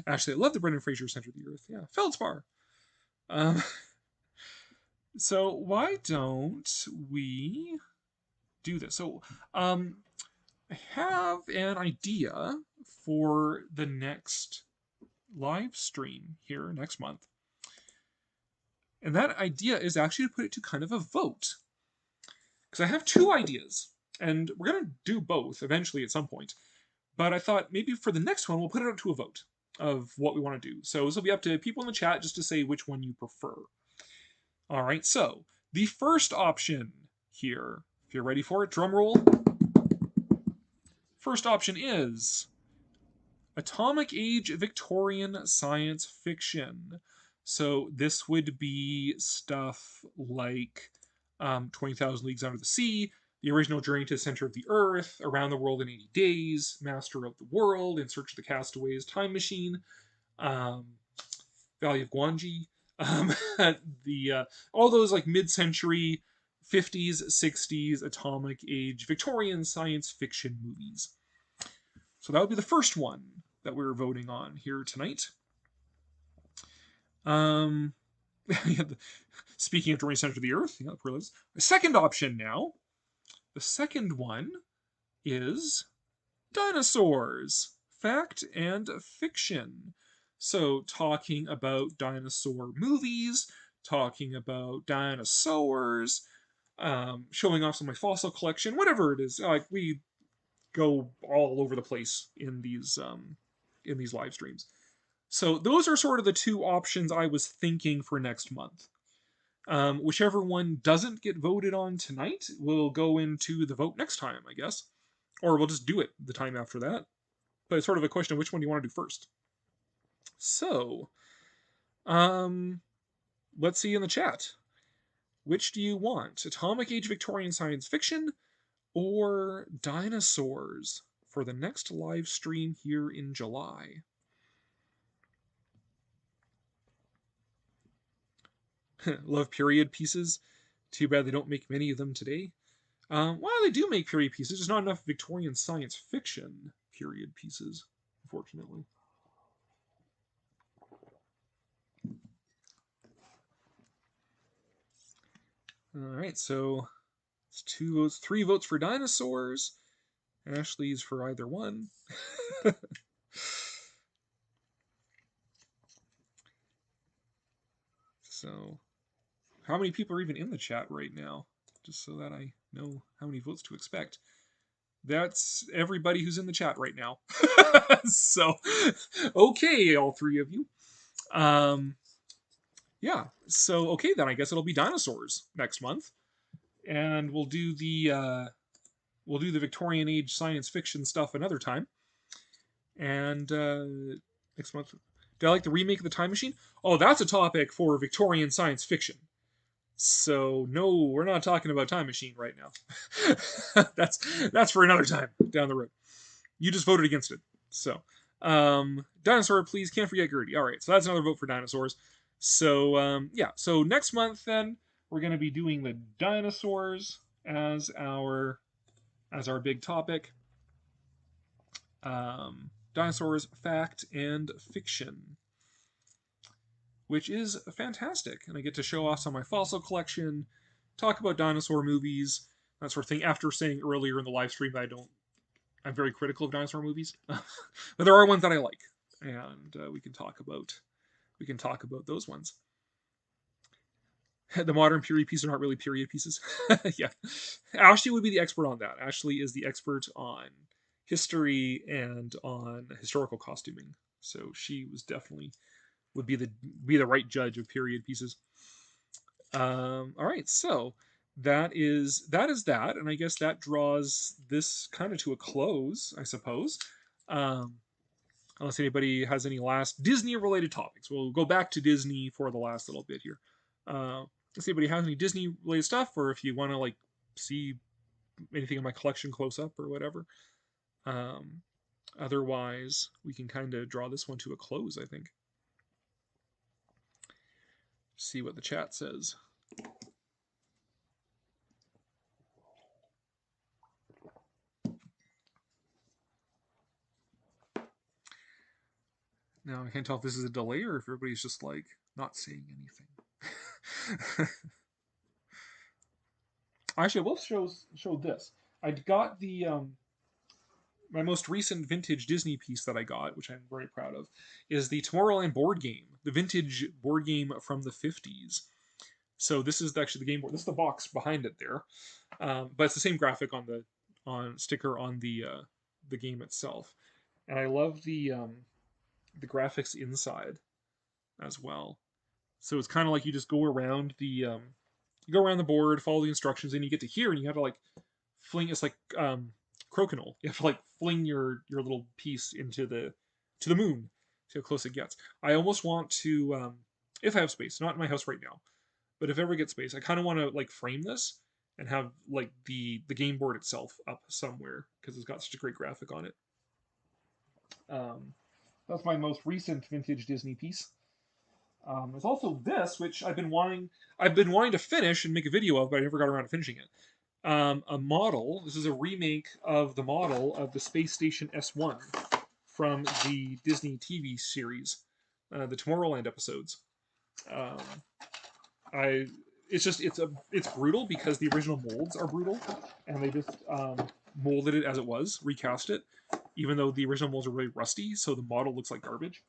Actually, I love the Brendan Fraser Center of the Earth. Yeah, Feldspar. So why don't we do this? So, I have an idea for the next live stream here next month. And that idea is actually to put it to kind of a vote. Because I have two ideas. And we're going to do both eventually at some point. But I thought maybe for the next one, we'll put it up to a vote of what we want to do. So this will be up to people in the chat just to say which one you prefer. All right, so the first option here, if you're ready for it, drum roll. First option is Atomic Age Victorian Science Fiction. So this would be stuff like 20,000 Leagues Under the Sea, The Original Journey to the Center of the Earth, Around the World in 80 Days, Master of the World, In Search of the Castaways, Time Machine, Valley of Gwangi, all those like mid-century 50s, 60s, atomic age, Victorian science fiction movies. So that would be the first one that we're voting on here tonight. Speaking of Journey Center of the Earth, yeah, the second option now. The second one is dinosaurs, fact and fiction. So talking about dinosaur movies, talking about dinosaurs, showing off some of my fossil collection, whatever it is. Like we go all over the place in these in these live streams. So those are sort of the two options I was thinking for next month. Whichever one doesn't get voted on tonight will go into the vote next time, I guess. Or we'll just do it the time after that. But it's sort of a question of which one do you want to do first. So, let's see in the chat. Which do you want? Atomic Age Victorian science fiction or dinosaurs for the next live stream here in July? Love period pieces. Too bad they don't make many of them today. Well, they do make period pieces. There's not enough Victorian science fiction period pieces, unfortunately. All right, so it's 2 votes, 3 votes for dinosaurs. Ashley's for either one. So, how many people are even in the chat right now? Just so that I know how many votes to expect. That's everybody who's in the chat right now. So, okay, all 3 of you. Yeah, so okay, then I guess it'll be dinosaurs next month, and we'll do the Victorian Age science fiction stuff another time. And next month, do I like the remake of the Time Machine? Oh, that's a topic for Victorian science fiction. So no, we're not talking about Time Machine right now. That's for another time down the road. You just voted against it, so dinosaur, please. Can't forget Gertie. All right, so that's another vote for dinosaurs. So yeah, so next month then we're going to be doing the dinosaurs as our big topic. Dinosaurs, fact and fiction, which is fantastic, and I get to show off some of my fossil collection, talk about dinosaur movies, that sort of thing. After saying earlier in the live stream that I'm very critical of dinosaur movies, but there are ones that I like, and we can talk about those ones. The modern period pieces are not really period pieces. Yeah, Ashley would be the expert on that. Ashley is the expert on history and on historical costuming, so she was definitely would be the right judge of period pieces. All right, so that is that, and I guess that draws this kind of to a close, I suppose. Unless anybody has any last Disney-related topics, we'll go back to Disney for the last little bit here. If anybody has any Disney-related stuff, or if you want to like see anything in my collection close up or whatever. Otherwise, we can kind of draw this one to a close, I think. See what the chat says. Now, I can't tell if this is a delay or if everybody's just like not saying anything. Actually, I will show this. I got the my most recent vintage Disney piece that I got, which I'm very proud of, is the Tomorrowland board game, the vintage board game from the 50s. So this is actually the game board. This is the box behind it there, but it's the same graphic on the sticker on the game itself, and I love the graphics inside as well. So it's kind of like you just go around the board, follow the instructions, and you get to here, and you have to like fling. It's like crokinole. You have to like fling your little piece into the moon. See how close it gets. I almost want to, if I have space, not in my house right now, but if I ever get space, I kind of want to like frame this and have like the game board itself up somewhere because it's got such a great graphic on it. That's my most recent vintage Disney piece. There's also this, which I've been wanting to finish and make a video of, but I never got around to finishing it. A model. This is a remake of the model of the Space Station S1 from the Disney TV series, the Tomorrowland episodes. It's brutal because the original molds are brutal, and they just molded it as it was, recast it, even though the original molds are really rusty, so the model looks like garbage.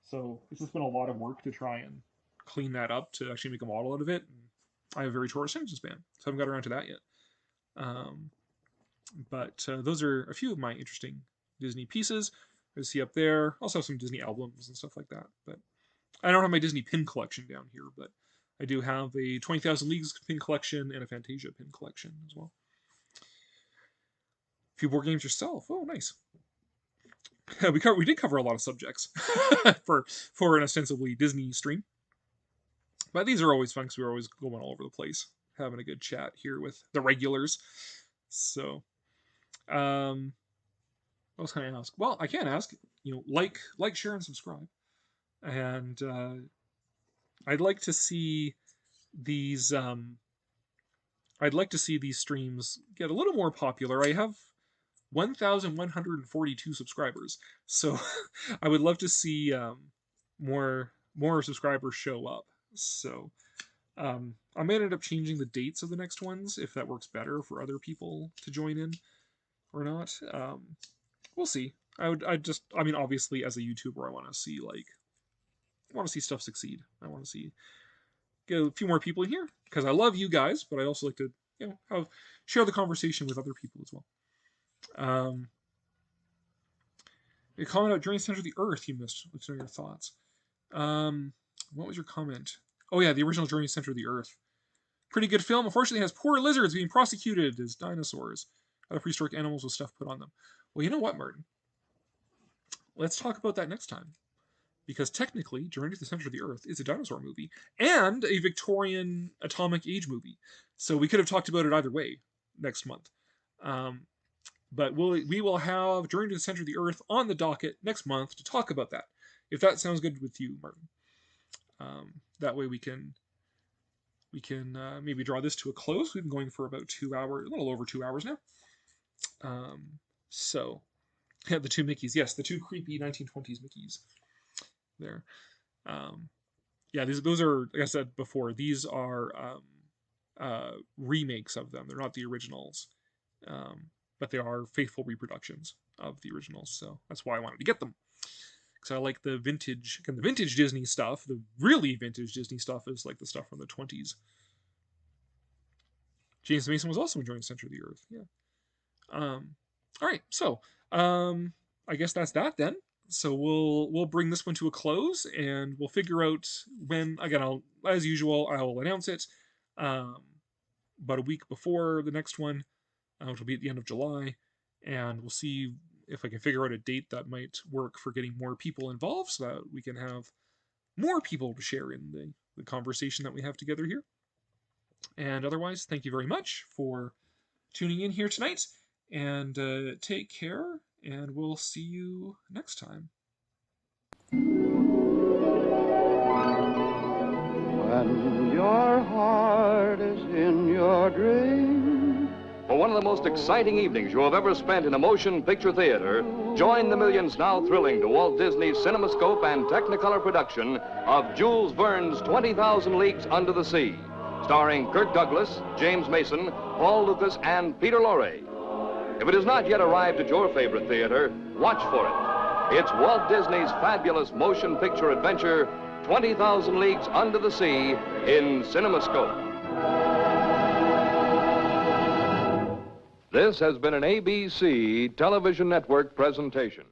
So it's just been a lot of work to try and clean that up to actually make a model out of it. And I have a very short attention span, so I haven't got around to that yet. But those are a few of my interesting Disney pieces. You see up there. Also have some Disney albums and stuff like that. But I don't have my Disney pin collection down here, but I do have a 20,000 Leagues pin collection and a Fantasia pin collection as well. A few board games yourself. Oh, nice. We did cover a lot of subjects for an ostensibly Disney stream. But these are always fun because we're always going all over the place, having a good chat here with the regulars. So, what else can I ask? Well, I can ask, like, share, and subscribe. And I'd like to see these. I'd like to see these streams get a little more popular. I have 1,142 subscribers, so I would love to see more subscribers show up. So I may end up changing the dates of the next ones if that works better for other people to join in or not. We'll see. I mean, obviously, as a YouTuber, I want to see stuff succeed. I want to see get a few more people in here because I love you guys, but I also like to share the conversation with other people as well. You comment out during Center of the Earth you missed. Let's know your thoughts. What was your comment? Oh yeah, the original Journey to the Center of the Earth. Pretty good film. Unfortunately, it has poor lizards being prosecuted as dinosaurs. Other prehistoric animals with stuff put on them. Well, you know what, Martin? Let's talk about that next time. Because technically, Journey to the Center of the Earth is a dinosaur movie and a Victorian atomic age movie. So we could have talked about it either way next month. But we will have Journey to the Center of the Earth on the docket next month to talk about that. If that sounds good with you, Martin. That way we can maybe draw this to a close. We've been going for about 2 hours, a little over 2 hours now. So, yeah, the two Mickeys. Yes, the two creepy 1920s Mickeys. There. Yeah, those are, like I said before, these are remakes of them. They're not the originals. But they are faithful reproductions of the originals, so that's why I wanted to get them. Because I like the vintage Disney stuff. The really vintage Disney stuff is like the stuff from the 20s. James Mason was also enjoying Center of the Earth. Yeah. All right, so I guess that's that then. So we'll bring this one to a close, and we'll figure out when. Again, as usual, I'll announce it about a week before the next one, which will be at the end of July, and we'll see if I can figure out a date that might work for getting more people involved, so that we can have more people to share in the conversation that we have together here. And otherwise, thank you very much for tuning in here tonight, and take care, and we'll see you next time. When your heart is in your dream. For one of the most exciting evenings you have ever spent in a motion picture theater, join the millions now thrilling to Walt Disney's CinemaScope and Technicolor production of Jules Verne's 20,000 Leagues Under the Sea, starring Kirk Douglas, James Mason, Paul Lucas, and Peter Lorre. If it has not yet arrived at your favorite theater, watch for it. It's Walt Disney's fabulous motion picture adventure, 20,000 Leagues Under the Sea in CinemaScope. This has been an ABC Television Network presentation.